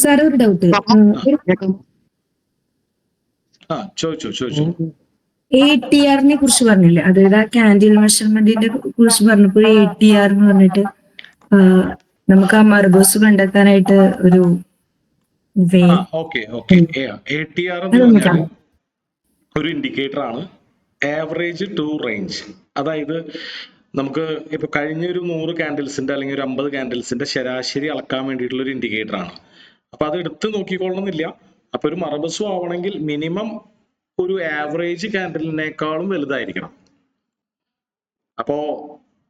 Sir ഒരു doubt ചോദിച്ചു ATR-നെ കുറിച്ച് പറഞ്ഞില്ലേ, അതായത് ആ കാൻഡിൽ മെഷർമെന്റിനെ കുറിച്ച് പറഞ്ഞപ്പോൾ ATR എന്ന് പറഞ്ഞിട്ട് നമുക്ക് ആ മർബോസ് കണ്ടെത്താനായിട്ട് ഒരു വേ ATR എന്ന് പറഞ്ഞാൽ ഒരു ഇൻഡിക്കേറ്റർ ആണ്, ആവറേജ് ടു റേഞ്ച്. അതായത് നമുക്ക് ഇപ്പൊ കഴിഞ്ഞ ഒരു 100 കാൻഡിൽസിന്റെ അല്ലെങ്കിൽ ഒരു 50 കാൻഡിൽസിന്റെ ശരാശരി അളക്കാൻ വേണ്ടിയിട്ടുള്ള ഒരു ഇൻഡിക്കേറ്റർ ആണ്. അപ്പൊ അത് എടുത്ത് നോക്കിക്കൊള്ളണമെന്നില്ല. അപ്പൊ ഒരു മർബസും ആവണമെങ്കിൽ മിനിമം ഒരു ആവറേജ് കാൻഡിലിനേക്കാളും വലുതായിരിക്കണം. അപ്പോ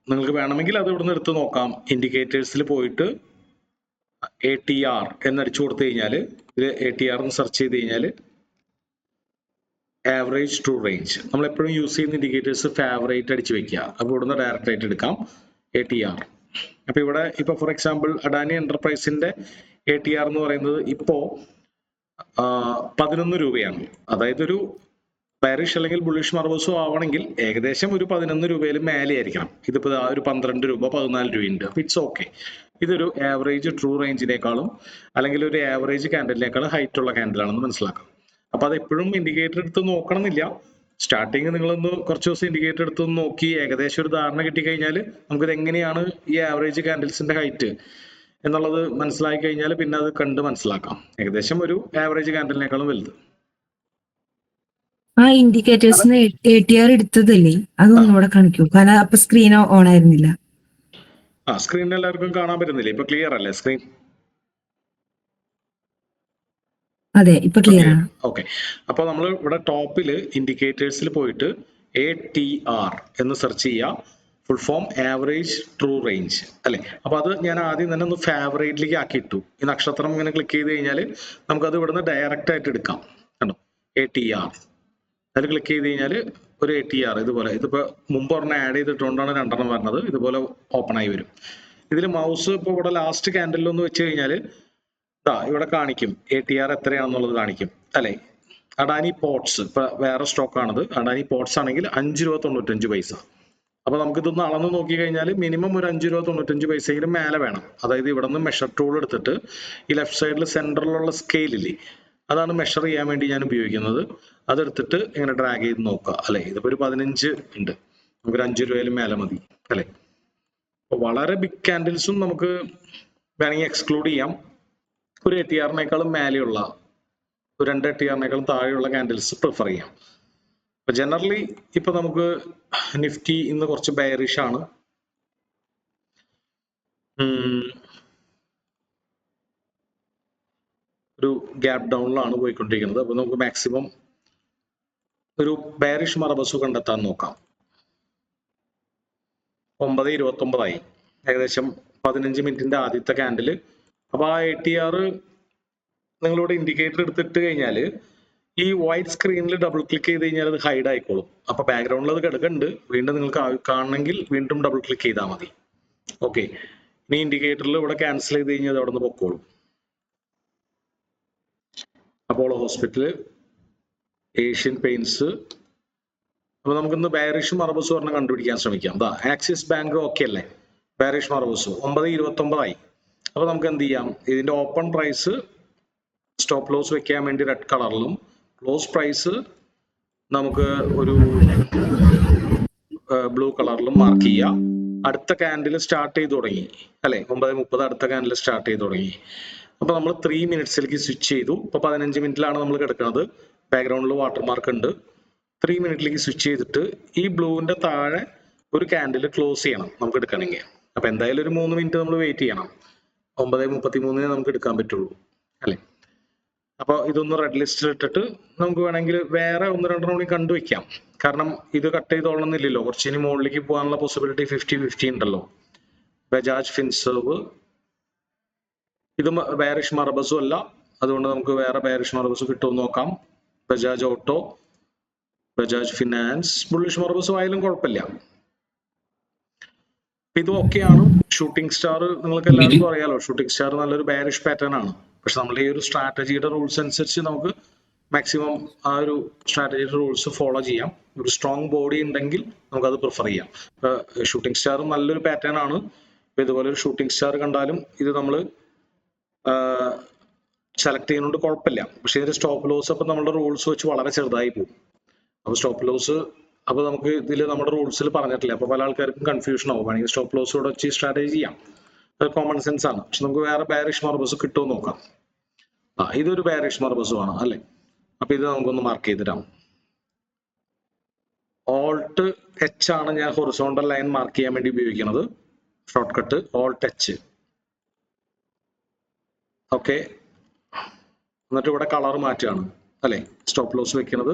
നിങ്ങൾക്ക് വേണമെങ്കിൽ അത് ഇവിടുന്ന് എടുത്ത് നോക്കാം. ഇൻഡിക്കേറ്റേഴ്സിൽ പോയിട്ട് ATR എന്നടിച്ചു കൊടുത്തു കഴിഞ്ഞാൽ, ഇത് ATR എന്ന് സെർച്ച് ചെയ്ത് കഴിഞ്ഞാൽ ആവറേജ് ടു റേഞ്ച്, നമ്മൾ എപ്പോഴും യൂസ് ചെയ്യുന്ന ഇൻഡിക്കേറ്റേഴ്സ് ഫേവറേറ്റ് അടിച്ചു വെക്കുക. അപ്പോൾ ഇവിടുന്ന് ഡയറക്റ്റ് ആയിട്ട് എടുക്കാം ATR. അപ്പൊ ഇവിടെ ഇപ്പൊ ഫോർ എക്സാമ്പിൾ അഡാനി എന്റർപ്രൈസിന്റെ ATR എന്ന് പറയുന്നത് ഇപ്പോ 11 രൂപയാണ്. അതായത് ഒരു പാരിഷ് അല്ലെങ്കിൽ ബുള്ളിഷ് മർബോസോ ആവണമെങ്കിൽ ഏകദേശം ഒരു 11 രൂപയിൽ മേലെ ആയിരിക്കണം. ഇതിപ്പോ ഒരു 12 രൂപ 14 രൂപയുണ്ട്. അപ്പൊ ഇറ്റ്സ് ഓക്കെ. ഇതൊരു ആവറേജ് ട്രൂ റേഞ്ചിനേക്കാളും അല്ലെങ്കിൽ ഒരു ആവറേജ് കാൻഡിലിനേക്കാളും ഹൈറ്റ് ഉള്ള കാൻഡിലാണെന്ന് മനസ്സിലാക്കാം. അപ്പൊ അത് എപ്പോഴും ഇൻഡിക്കേറ്റർ എടുത്ത് നോക്കണമെന്നില്ല. സ്റ്റാർട്ടിങ് നിങ്ങളൊന്ന് കുറച്ച് ദിവസം ഇൻഡിക്കേറ്റർ എടുത്ത് നോക്കി ഏകദേശം ഒരു ധാരണ കിട്ടിക്കഴിഞ്ഞാൽ നമുക്കിത് എങ്ങനെയാണ് ഈ ആവറേജ് കാൻഡിൽസിന്റെ ഹൈറ്റ് എന്നുള്ളത് മനസ്സിലാക്കി കഴിഞ്ഞാൽ പിന്നെ അത് കണ്ട് മനസ്സിലാക്കാം. ഏകദേശം ഒരു ആവറേജ് കാൻഡിലിനേക്കാളും വലുത്. ആ ഇൻഡിക്കേറ്റേഴ്സിന് ATR എടുത്തതല്ലേ, അതൊന്നുകൂടെ കാണിക്കൂ. കാരണം അപ്പൊ സ്ക്രീൻ ഓൺ ആയിരുന്നില്ല. സ്ക്രീനിൽ എല്ലാവർക്കും കാണാൻ പറ്റുന്നില്ലേ? ഇപ്പൊ ക്ലിയർ അല്ലേ സ്ക്രീൻ? അതെ, ഇപ്പൊ ക്ലിയർ ആണ്. ഓക്കെ. അപ്പൊ നമ്മൾ ഇവിടെ ടോപ്പില് ഇൻഡിക്കേറ്റേഴ്സിൽ പോയിട്ട് ATR എന്ന് സെർച്ച് ചെയ്യാം. Full form average true range അല്ലെ. അപ്പൊ അത് ഞാൻ ആദ്യം തന്നെ ഒന്ന് ഫേവറേറ്റിലേക്ക് ആക്കിയിട്ടു. ഈ നക്ഷത്രം ഇങ്ങനെ ക്ലിക്ക് ചെയ്ത് കഴിഞ്ഞാൽ നമുക്കത് ഇവിടുന്ന് ഡയറക്റ്റ് ആയിട്ട് എടുക്കാം. കണ്ടോ, ATR അതിൽ ക്ലിക്ക് ചെയ്ത് കഴിഞ്ഞാൽ ഒരു ATR ഇതുപോലെ, ഇതിപ്പോ മുമ്പ് ഒരെണ്ണം ആഡ് ചെയ്തിട്ടുകൊണ്ടാണ് 2 പറഞ്ഞത്, ഇതുപോലെ ഓപ്പൺ ആയി വരും. ഇതിൽ മൗസ് ഇപ്പൊ ഇവിടെ ലാസ്റ്റ് ക്യാൻഡലിൽ ഒന്ന് വെച്ച് കഴിഞ്ഞാൽ ഇവിടെ കാണിക്കും ATR എത്രയാണെന്നുള്ളത് കാണിക്കും അല്ലെ. അഡാനി പോർട്സ് ഇപ്പൊ വേറെ സ്റ്റോക്ക് ആണത്. അഡാനി പോർട്സ് ആണെങ്കിൽ 5 രൂപ 95 പൈസ. അപ്പൊ നമുക്ക് ഇതൊന്ന് അളന്ന് നോക്കി കഴിഞ്ഞാൽ മിനിമം ഒരു 5 രൂപ 95 പൈസയെങ്കിലും മേലെ വേണം. അതായത് ഇവിടെ നിന്ന് മെഷർ ടൂൾ എടുത്തിട്ട് ഈ ലെഫ്റ്റ് സൈഡിൽ സെന്ററിലുള്ള സ്കെയിലില്ലേ, അതാണ് മെഷർ ചെയ്യാൻ വേണ്ടി ഞാൻ ഉപയോഗിക്കുന്നത്. അതെടുത്തിട്ട് ഇങ്ങനെ ഡ്രാഗ് ചെയ്ത് നോക്കുക അല്ലെ. ഇതിപ്പോ ഒരു 15 ഉണ്ട്, നമുക്കൊരു 5 രൂപയിലും മേലെ മതി അല്ലെ. അപ്പൊ വളരെ ബിഗ് കാൻഡിൽസും നമുക്ക് വേണമെങ്കിൽ എക്സ്ക്ലൂഡ് ചെയ്യാം. ഒരു ATR-നേക്കാളും മേലെയുള്ള ഒരു 2 ATR-നേക്കാളും താഴെയുള്ള കാൻഡിൽസ് പ്രിഫർ ചെയ്യാം. അപ്പൊ ജനറലി ഇപ്പൊ നമുക്ക് നിഫ്റ്റി ഇന്ന് കുറച്ച് ബെയറിഷ് ആണ്. ഒരു ഗ്യാപ് ഡൗണിലാണ് പോയിക്കൊണ്ടിരിക്കുന്നത്. അപ്പൊ നമുക്ക് മാക്സിമം ഒരു ബെയറിഷ് മർബസ് കണ്ടെത്താൻ നോക്കാം. 9:29 ഏകദേശം 15 മിനിറ്റിന്റെ ആദ്യത്തെ ക്യാൻഡില്. അപ്പൊ ആ ATR നിങ്ങളിവിടെ ഇൻഡിക്കേറ്റർ എടുത്തിട്ട് കഴിഞ്ഞാൽ ഈ വൈറ്റ് സ്ക്രീനിൽ ഡബിൾ ക്ലിക്ക് ചെയ്ത് കഴിഞ്ഞാൽ അത് ഹൈഡ് ആയിക്കോളും. അപ്പൊ ബാക്ക്ഗ്രൗണ്ടിൽ അത് കിടക്കുന്നുണ്ട്. വീണ്ടും നിങ്ങൾക്ക് കാണണമെങ്കിൽ വീണ്ടും ഡബിൾ ക്ലിക്ക് ചെയ്താൽ മതി. ഓക്കെ. ഇനി ഇൻഡിക്കേറ്ററിൽ ഇവിടെ ക്യാൻസൽ ചെയ്ത് കഴിഞ്ഞാൽ അവിടെ നിന്ന് പൊക്കോളും. Apollo hospital, Asian paints. അപ്പൊ നമുക്കിന്ന് ബെയറിഷ് മർബസ് പറഞ്ഞ് കണ്ടുപിടിക്കാൻ ശ്രമിക്കാം. ആക്സിസ് ബാങ്ക് ഓക്കെ അല്ലേ? ബെയറിഷ് മർബസ് 9:29. അപ്പൊ നമുക്ക് എന്ത് ചെയ്യാം, ഇതിന്റെ ഓപ്പൺ പ്രൈസ് സ്റ്റോപ്പ് ലോസ് വെക്കാൻ വേണ്ടി റെഡ് കളറിലും, ക്ലോസ് പ്രൈസ് നമുക്ക് ഒരു ബ്ലൂ കളറിലും മാർക്ക് ചെയ്യാം. അടുത്ത ക്യാൻഡിൽ സ്റ്റാർട്ട് ചെയ്ത് തുടങ്ങി അല്ലെ, 9:30 അടുത്ത ക്യാൻഡിൽ സ്റ്റാർട്ട് ചെയ്ത് തുടങ്ങി. അപ്പൊ നമ്മൾ 3 മിനിറ്റ്സിലേക്ക് സ്വിച്ച് ചെയ്തു. ഇപ്പൊ 15 മിനിറ്റിലാണ് നമ്മൾ കിടക്കുന്നത്. ബാക്ക്ഗ്രൗണ്ടിൽ വാട്ടർമാർക്ക് ഉണ്ട്. 3 മിനിറ്റിലേക്ക് സ്വിച്ച് ചെയ്തിട്ട് ഈ ബ്ലൂവിന്റെ താഴെ ഒരു ക്യാൻഡിൽ ക്ലോസ് ചെയ്യണം നമുക്ക് എടുക്കണമെങ്കിൽ. അപ്പൊ എന്തായാലും ഒരു 3 മിനിറ്റ് നമ്മൾ വെയിറ്റ് ചെയ്യണം. 9:33 നമുക്ക് എടുക്കാൻ പറ്റുള്ളൂ അല്ലെ. അപ്പൊ ഇതൊന്ന് റെഡ് ലിസ്റ്റിൽ ഇട്ടിട്ട് നമുക്ക് വേണമെങ്കിൽ വേറെ 1-2 കൂടി കണ്ടുവെക്കാം. കാരണം ഇത് കട്ട് ചെയ്തോളണമെന്നില്ലല്ലോ. കുറച്ച് ഇനി മുകളിലേക്ക് പോകാനുള്ള പോസിബിലിറ്റി 50-50 ഉണ്ടല്ലോ. ബജാജ് ഫിൻസർവ് ഇത് ബെയറിഷ് മർബസും അല്ല, അതുകൊണ്ട് നമുക്ക് വേറെ ബെയറിഷ് മർബസ് കിട്ടുമെന്ന് നോക്കാം. Bajaj Auto, Bajaj Finance, bullish മർബസും ആയാലും കുഴപ്പമില്ല. ഇത് ഒക്കെയാണ്. ഷൂട്ടിംഗ് സ്റ്റാർ നിങ്ങൾക്ക് എല്ലാവർക്കും അറിയാലോ. ഷൂട്ടിംഗ് സ്റ്റാർ നല്ലൊരു ബെയറിഷ് പാറ്റേൺ ആണ്. പക്ഷെ നമ്മൾ ഈ ഒരു സ്ട്രാറ്റജിയുടെ റൂൾസ് അനുസരിച്ച് നമുക്ക് മാക്സിമം ആ ഒരു സ്ട്രാറ്റജിയുടെ റൂൾസ് ഫോളോ ചെയ്യാം. ഒരു സ്ട്രോങ് ബോഡി ഉണ്ടെങ്കിൽ നമുക്കത് പ്രിഫർ ചെയ്യാം. ഷൂട്ടിംഗ് സ്റ്റാർ നല്ലൊരു പാറ്റേൺ ആണ്. ഇതുപോലെ ഒരു ഷൂട്ടിംഗ് സ്റ്റാർ കണ്ടാലും ഇത് നമ്മൾ സെലക്ട് ചെയ്യുന്നതുകൊണ്ട് കുഴപ്പമില്ല. പക്ഷേ ഇതിന്റെ സ്റ്റോപ്പ് ലോസ് അപ്പോൾ നമ്മുടെ റൂൾസ് വെച്ച് വളരെ ചെറുതായി പോകും. അപ്പോൾ സ്റ്റോപ്പ് ലോസ് അപ്പോൾ നമുക്ക് ഇതിൽ നമ്മുടെ റൂൾസിൽ പറഞ്ഞിട്ടില്ല. അപ്പോൾ പല ആൾക്കാർക്കും കൺഫ്യൂഷൻ ആവും. വേണമെങ്കിൽ സ്റ്റോപ്പ് ലോസ് ഇവിടെ വെച്ച് സ്ട്രാറ്റജി ചെയ്യാം. അത് കോമൺ സെൻസ് ആണ്. പക്ഷെ നമുക്ക് വേറെ ബാരിഷ് മാർബസ് കിട്ടുമോ നോക്കാം. ഇതൊരു ബാരിഷ് മാർബസും ആണ് അല്ലേ. അപ്പൊ ഇത് നമുക്കൊന്ന് മാർക്ക് ചെയ്തിടാം. ഓൾട്ട് എച്ച് ആണ് ഞാൻ ഹൊറിസോണ്ടൽ ലൈൻ മാർക്ക് ചെയ്യാൻ വേണ്ടി ഉപയോഗിക്കുന്നത്. Short cut Alt H. Okay, എന്നിട്ട് ഇവിടെ കളർ മാറ്റുകയാണ് അല്ലെ. സ്റ്റോപ്പ് ലോസ് വെക്കുന്നത്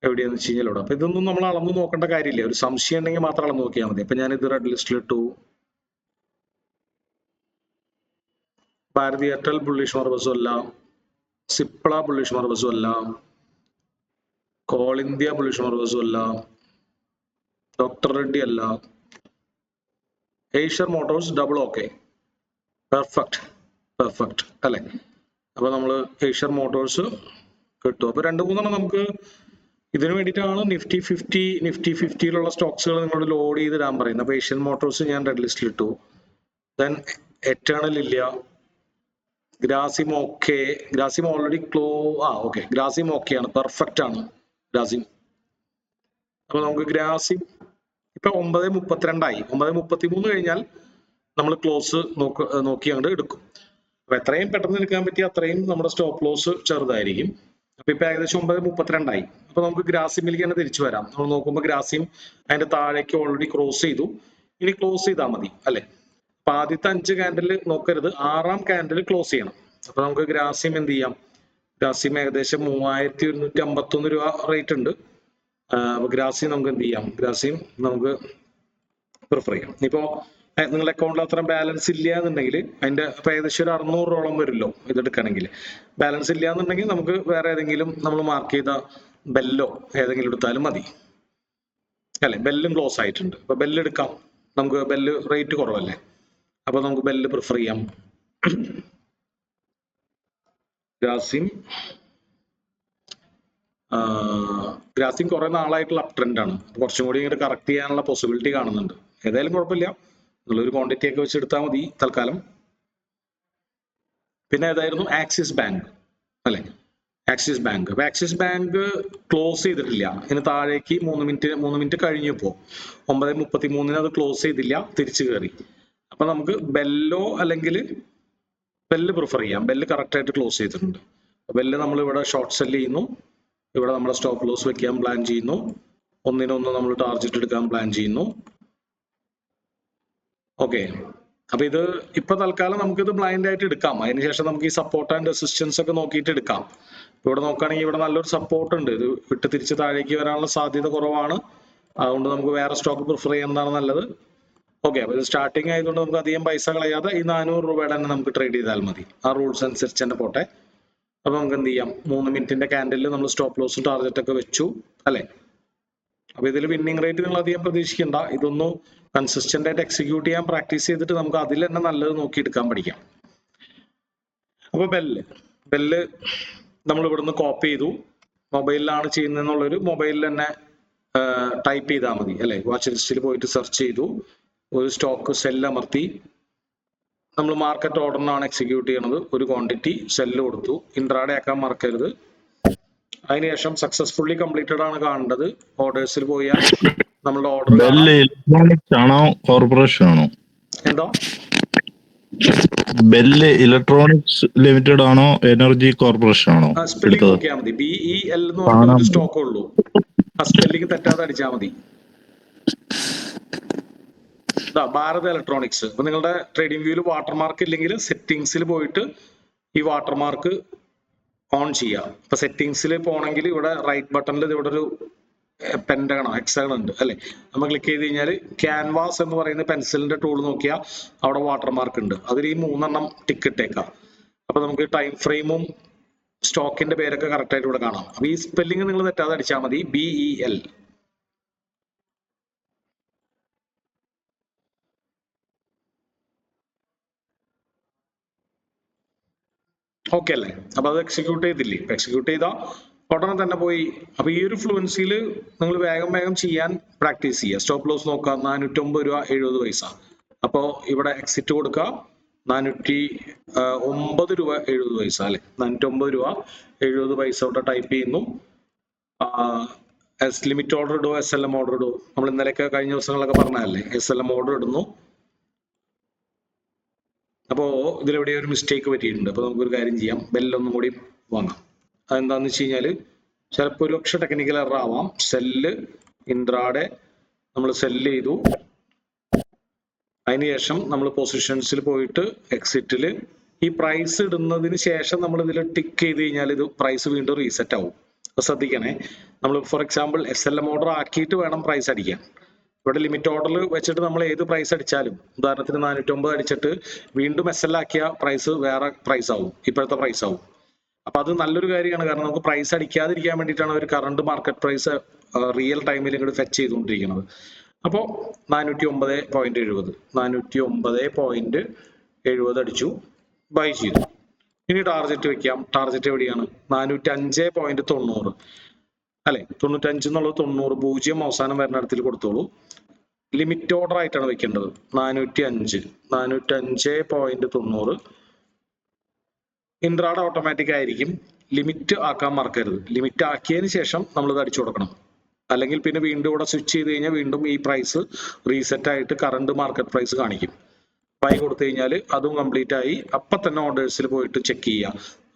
എവിടെയാന്ന് വെച്ച് കഴിഞ്ഞാൽ ഇവിടെ. അപ്പൊ ഇതൊന്നും നമ്മൾ അളന്നു നോക്കേണ്ട കാര്യമില്ല. ഒരു സംശയം ഉണ്ടെങ്കിൽ മാത്രം അളന്നു നോക്കിയാൽ മതി. അപ്പൊ ഞാൻ ഇത് റെഡ് ലിസ്റ്റിൽ ഇട്ടു. ഭാരതി എയർടെൽ ബുള്ളിഷ് മാർബസും അല്ല, സിപ്ല ബുള്ളിഷ് മാർബസും അല്ല, കോൾ ഇന്ത്യ ബുള്ളിഷ് മാർബസും അല്ല, ഡോക്ടർ റെഡ്ഡി അല്ല, Eicher Motors double okay. Perfect അല്ലെ. അപ്പൊ നമ്മള് ഏഷ്യർ മോട്ടോഴ്സ് കിട്ടും. അപ്പൊ 2-3 നമുക്ക് ഇതിനു വേണ്ടിയിട്ടാണ് നിഫ്റ്റി 50 സ്റ്റോക്സുകൾ നിങ്ങളോട് ലോഡ് ചെയ്തിടാൻ പറയുന്നത്. അപ്പൊ ഏഷ്യൻ മോട്ടോഴ്സ് ഞാൻ റെഡ് ലിസ്റ്റിൽ ഇട്ടു. ദെൻ എറ്റേണൽ ഇല്ല, Grasim okay. Grasim already okay, Grasim okay ആണ്, പെർഫെക്റ്റ് ആണ് ഗ്രാസിം. അപ്പൊ നമുക്ക് ഗ്രാസിം ഇപ്പൊ 9:32 9:33 കഴിഞ്ഞാൽ നമ്മൾ ക്ലോസ് നോക്കി അങ്ങോട്ട് എടുക്കും. അപ്പൊ എത്രയും പെട്ടെന്ന് എടുക്കാൻ പറ്റിയ അത്രയും നമ്മുടെ സ്റ്റോപ്പ് ലോസ് ചെറുതായിരിക്കും. അപ്പൊ ഇപ്പൊ ഏകദേശം 9:32 അപ്പൊ നമുക്ക് ഗ്രാസിമിലേക്ക് തന്നെ തിരിച്ചു വരാം. നമ്മൾ നോക്കുമ്പോൾ ഗ്രാസിം അതിന്റെ താഴേക്ക് ഓൾറെഡി ക്രോസ് ചെയ്തു. ഇനി ക്ലോസ് ചെയ്താൽ മതി അല്ലെ. അപ്പൊ ആദ്യത്തെ 5 ക്യാൻഡിൽ നോക്കരുത്, 6ാം ക്യാൻഡിൽ ക്ലോസ് ചെയ്യണം. അപ്പൊ നമുക്ക് ഗ്രാസിം എന്ത് ചെയ്യാം. ഗ്രാസിം ഏകദേശം 3151 രൂപ റേറ്റ് ഉണ്ട്. അപ്പൊ ഗ്രാസിം നമുക്ക് എന്ത് ചെയ്യാം, ഗ്രാസിം നമുക്ക് പ്രിഫർ ചെയ്യാം. ഇപ്പോ നിങ്ങളുടെ അക്കൗണ്ടിൽ അത്ര ബാലൻസ് ഇല്ല എന്നുണ്ടെങ്കിൽ അതിന്റെ ഇപ്പൊ ഏകദേശം ഒരു 600 രൂപയോളം വരുമല്ലോ ഇതെടുക്കണമെങ്കിൽ. ബാലൻസ് ഇല്ല എന്നുണ്ടെങ്കിൽ നമുക്ക് വേറെ ഏതെങ്കിലും നമ്മൾ മാർക്ക് ചെയ്ത ബെല്ലോ ഏതെങ്കിലും എടുത്താലും മതി അല്ലെ. ബെല്ലും ക്ലോസ് ആയിട്ടുണ്ട്. അപ്പൊ ബെല്ല് എടുക്കാം. നമുക്ക് ബെല്ല് റേറ്റ് കുറവല്ലേ. അപ്പൊ നമുക്ക് ബെല്ല് പ്രിഫർ ചെയ്യാം. ഗ്രാസിം കുറെ നാളായിട്ടുള്ള അപ് ട്രെൻഡ് ആണ്. കുറച്ചും കൂടി ഇങ്ങോട്ട് കറക്റ്റ് ചെയ്യാനുള്ള പോസിബിലിറ്റി കാണുന്നുണ്ട്. ഏതായാലും കുഴപ്പമില്ല, നിങ്ങളൊരു ക്വാണ്ടിറ്റി ഒക്കെ വെച്ച് എടുത്താൽ മതി തൽക്കാലം. പിന്നെ ഏതായിരുന്നു, ആക്സിസ് ബാങ്ക് അല്ലെ. Axis bank. അപ്പൊ ആക്സിസ് ബാങ്ക് ക്ലോസ് ചെയ്തിട്ടില്ല. ഇതിന് താഴേക്ക് 3 മിനിറ്റ് കഴിഞ്ഞപ്പോ 9:33 അത് ക്ലോസ് ചെയ്തില്ല, തിരിച്ചു കയറി. അപ്പൊ നമുക്ക് ബെല്ലോ അല്ലെങ്കിൽ ബെല്ല് പ്രിഫർ ചെയ്യാം. ബെല്ല് കറക്റ്റ് ആയിട്ട് ക്ലോസ് ചെയ്തിട്ടുണ്ട്. ബെല്ല് നമ്മൾ ഇവിടെ ഷോർട്ട് സെല് ചെയ്യുന്നു. ഇവിടെ നമ്മൾ സ്റ്റോപ്പ് ലോസ് വെക്കാൻ പ്ലാൻ ചെയ്യുന്നു. 1-1 നമ്മൾ ടാർഗറ്റ് എടുക്കാൻ പ്ലാൻ ചെയ്യുന്നു. ഓക്കെ, അപ്പൊ ഇത് ഇപ്പൊ തൽക്കാലം നമുക്കിത് ബ്ലൈൻഡ് ആയിട്ട് എടുക്കാം. അതിനുശേഷം നമുക്ക് ഈ സപ്പോർട്ട് ആൻഡ് റെസിസ്റ്റൻസ് ഒക്കെ നോക്കിയിട്ട് എടുക്കാം. ഇവിടെ നോക്കുകയാണെങ്കിൽ ഇവിടെ നല്ലൊരു സപ്പോർട്ട് ഉണ്ട്. ഇത് വിട്ട് തിരിച്ച് താഴേക്ക് വരാനുള്ള സാധ്യത കുറവാണ്. അതുകൊണ്ട് നമുക്ക് വേറെ സ്റ്റോക്ക് പ്രിഫർ ചെയ്യുന്നതാണ് നല്ലത്. ഓക്കെ, അപ്പൊ ഇത് സ്റ്റാർട്ടിങ് ആയതുകൊണ്ട് നമുക്ക് അധികം പൈസ കളയാതെ ഈ 400 രൂപയുടെ തന്നെ നമുക്ക് ട്രേഡ് ചെയ്താൽ മതി. ആ റൂൾസ് അനുസരിച്ച് തന്നെ പോട്ടെ. അപ്പൊ നമുക്ക് എന്ത് ചെയ്യാം, 3 മിനിറ്റിന്റെ ക്യാൻഡിലിൽ നമ്മൾ സ്റ്റോപ്പ് ലോസും ടാർഗറ്റ് ഒക്കെ വെച്ചു അല്ലെ. അപ്പൊ ഇതിൽ വിന്നിംഗ് റേറ്റ് നിങ്ങൾ അധികം പ്രതീക്ഷിക്കണ്ട. ഇതൊന്നും കൺസിസ്റ്റന്റ് ആയിട്ട് എക്സിക്യൂട്ട് ചെയ്യാൻ പ്രാക്ടീസ് ചെയ്തിട്ട് നമുക്ക് അതിൽ തന്നെ നല്ലത് നോക്കി എടുക്കാൻ പഠിക്കാം. അപ്പൊ ബെല്ല് നമ്മൾ ഇവിടുന്ന് കോപ്പി ചെയ്തു. മൊബൈലിലാണ് ചെയ്യുന്നതെന്നുള്ളൊരു മൊബൈലിൽ തന്നെ ടൈപ്പ് ചെയ്താൽ മതി അല്ലെ. വാച്ച് ലിസ്റ്റിൽ പോയിട്ട് സെർച്ച് ചെയ്തു, ഒരു സ്റ്റോക്ക് സെല്ല് അമർത്തി. നമ്മൾ മാർക്കറ്റ് ഓർഡറിനാണ് എക്സിക്യൂട്ട് ചെയ്യണത്. ഒരു ക്വാണ്ടിറ്റി സെല്ല് കൊടുത്തു. ഇൻട്രാഡേ ആക്കാൻ മറക്കരുത്. അതിനുശേഷം സക്സസ്ഫുള്ളി കംപ്ലീറ്റഡ് ആണ് കാണേണ്ടത്. ഓർഡേഴ്സിൽ പോയാൽ നമ്മളുടെ ഓർഡർ ഇലക്ട്രോണിക്സ് ആണോ കോർപ്പറേഷൻ ആണോ? എന്താ ബെല്ല് ഇലക്ട്രോണിക്സ് ലിമിറ്റഡ് ആണോ എനർജി കോർപ്പറേഷൻ ആണോ? സ്പെല്ലിംഗ് നോക്കിയാൽ മതി. BEL എന്ന് പറഞ്ഞ ഒരു സ്റ്റോക്കേ ഉള്ളൂ. ആ സ്പെല്ലിംഗ് തെറ്റാതെ അടിച്ചാൽ മതി. ഭാരത് ഇലക്ട്രോണിക്സ്. അപ്പൊ നിങ്ങളുടെ ട്രേഡിംഗ് വ്യൂവിൽ വാട്ടർമാർക്ക് ഇല്ലെങ്കിൽ സെറ്റിംഗ്സിൽ പോയിട്ട് ഈ വാട്ടർമാർക്ക് ഓൺ ചെയ്യാം. ഇപ്പൊ സെറ്റിംഗ്സിൽ പോകണമെങ്കിൽ ഇവിടെ റൈറ്റ് ബട്ടണിൽ ഇവിടെ ഒരു പെന്റഗണോ ഹെക്സഗൺ ഉണ്ട് അല്ലെ. നമ്മൾ ക്ലിക്ക് ചെയ്ത് കഴിഞ്ഞാൽ ക്യാൻവാസ് എന്ന് പറയുന്ന പെൻസിലിന്റെ ടൂൾ നോക്കിയാൽ അവിടെ വാട്ടർമാർക്ക് ഉണ്ട്. അതിൽ ഈ 3 ടിക്ക് ഇട്ടേക്കാം. അപ്പൊ നമുക്ക് ടൈം ഫ്രെയിമും സ്റ്റോക്കിന്റെ പേരൊക്കെ കറക്റ്റ് ആയിട്ട് ഇവിടെ കാണാം. അപ്പൊ ഈ സ്പെല്ലിംഗ് നിങ്ങൾ തെറ്റാതെ അടിച്ചാൽ മതി. BEL. ഓക്കെ അല്ലേ. അപ്പൊ അത് എക്സിക്യൂട്ട് ചെയ്തില്ലേ. എക്സിക്യൂട്ട് ചെയ്താൽ ഉടനെ തന്നെ പോയി. അപ്പൊ ഈ ഒരു ഫ്ലുവൻസിയിൽ നിങ്ങൾ വേഗം ചെയ്യാൻ പ്രാക്ടീസ് ചെയ്യുക. സ്റ്റോപ്പ് ലോസ് നോക്കുക. 409 രൂപ 70 പൈസ. അപ്പോ ഇവിടെ എക്സിറ്റ് കൊടുക്കുക. 409 രൂപ 70 പൈസ അല്ലെ, 409 രൂപ 70 പൈസ തൊട്ട് ടൈപ്പ് ചെയ്യുന്നു. ലിമിറ്റ് ഓർഡർ ഇടുവോ SLM ഓർഡർ ഇടുവോ? നമ്മൾ ഇന്നലെയൊക്കെ കഴിഞ്ഞ ദിവസങ്ങളൊക്കെ പറഞ്ഞതല്ലേ, SLM ഓർഡർ ഇടുന്നു. അപ്പോൾ ഇതിലെവിടെ ഒരു മിസ്റ്റേക്ക് പറ്റിയിട്ടുണ്ട്. അപ്പോൾ നമുക്കൊരു കാര്യം ചെയ്യാം, ബെല്ലൊന്നും കൂടി വാങ്ങാം. അതെന്താണെന്ന് വെച്ച് കഴിഞ്ഞാൽ ചിലപ്പോൾ ഒരു പക്ഷെ ടെക്നിക്കൽ എറർ ആവാം. സെല്ല് ഇൻട്രാഡെ നമ്മൾ സെല്ല് ചെയ്തു, അതിനുശേഷം നമ്മൾ പൊസിഷൻസിൽ പോയിട്ട് എക്സിറ്റിൽ ഈ പ്രൈസ് ഇടുന്നതിന് ശേഷം നമ്മൾ ഇതിൽ ടിക്ക് ചെയ്ത് കഴിഞ്ഞാൽ ഇത് പ്രൈസ് വീണ്ടും റീസെറ്റ് ആവും. അപ്പോൾ ശ്രദ്ധിക്കണേ, നമ്മൾ ഫോർ എക്സാമ്പിൾ SLM ഓർഡർ ആക്കിയിട്ട് വേണം പ്രൈസ് അടിക്കാൻ. ഇവിടെ ലിമിറ്റ് ഓർഡറിൽ വെച്ചിട്ട് നമ്മൾ ഏത് പ്രൈസ് അടിച്ചാലും, ഉദാഹരണത്തിന് 409 അടിച്ചിട്ട് വീണ്ടും SL ആക്കിയ പ്രൈസ് വേറെ പ്രൈസ് ആവും, ഇപ്പോഴത്തെ പ്രൈസ് ആവും. അപ്പൊ അത് നല്ലൊരു കാര്യമാണ്, കാരണം നമുക്ക് പ്രൈസ് അടിക്കാതിരിക്കാൻ വേണ്ടിയിട്ടാണ് ഒരു കറണ്ട് മാർക്കറ്റ് പ്രൈസ് റിയൽ ടൈമിൽ ഇങ്ങോട്ട് ഫെച്ച് ചെയ്തുകൊണ്ടിരിക്കുന്നത്. അപ്പോൾ 409.70 409.70 അടിച്ചു, ബൈ ചെയ്തു. ഇനി ടാർഗറ്റ് വെക്കാം. ടാർഗറ്റ് എവിടെയാണ്? 405.90 അല്ലെ, 95 എന്നുള്ളത് 90, 0 അവസാനം വരുന്ന ഇടത്തിൽ കൊടുത്തോളൂ. ലിമിറ്റ് ഓർഡർ ആയിട്ടാണ് വെക്കേണ്ടത്. 405.90. ഇൻട്രാഡ ഓട്ടോമാറ്റിക് ആയിരിക്കും. ലിമിറ്റ് ആക്കാൻ മറക്കരുത്. ലിമിറ്റ് ആക്കിയതിന് ശേഷം നമ്മൾ ഇത് അടിച്ചു കൊടുക്കണം, അല്ലെങ്കിൽ പിന്നെ വീണ്ടും ഇവിടെ സ്വിച്ച് ചെയ്ത് കഴിഞ്ഞാൽ വീണ്ടും ഈ പ്രൈസ് റീസെറ്റ് ആയിട്ട് കറണ്ട് മാർക്കറ്റ് പ്രൈസ് കാണിക്കും. ബൈ കൊടുത്തു കഴിഞ്ഞാൽ അതും കംപ്ലീറ്റ് ആയി. അപ്പം തന്നെ ഓർഡേഴ്സിൽ പോയിട്ട് ചെക്ക് ചെയ്യുക.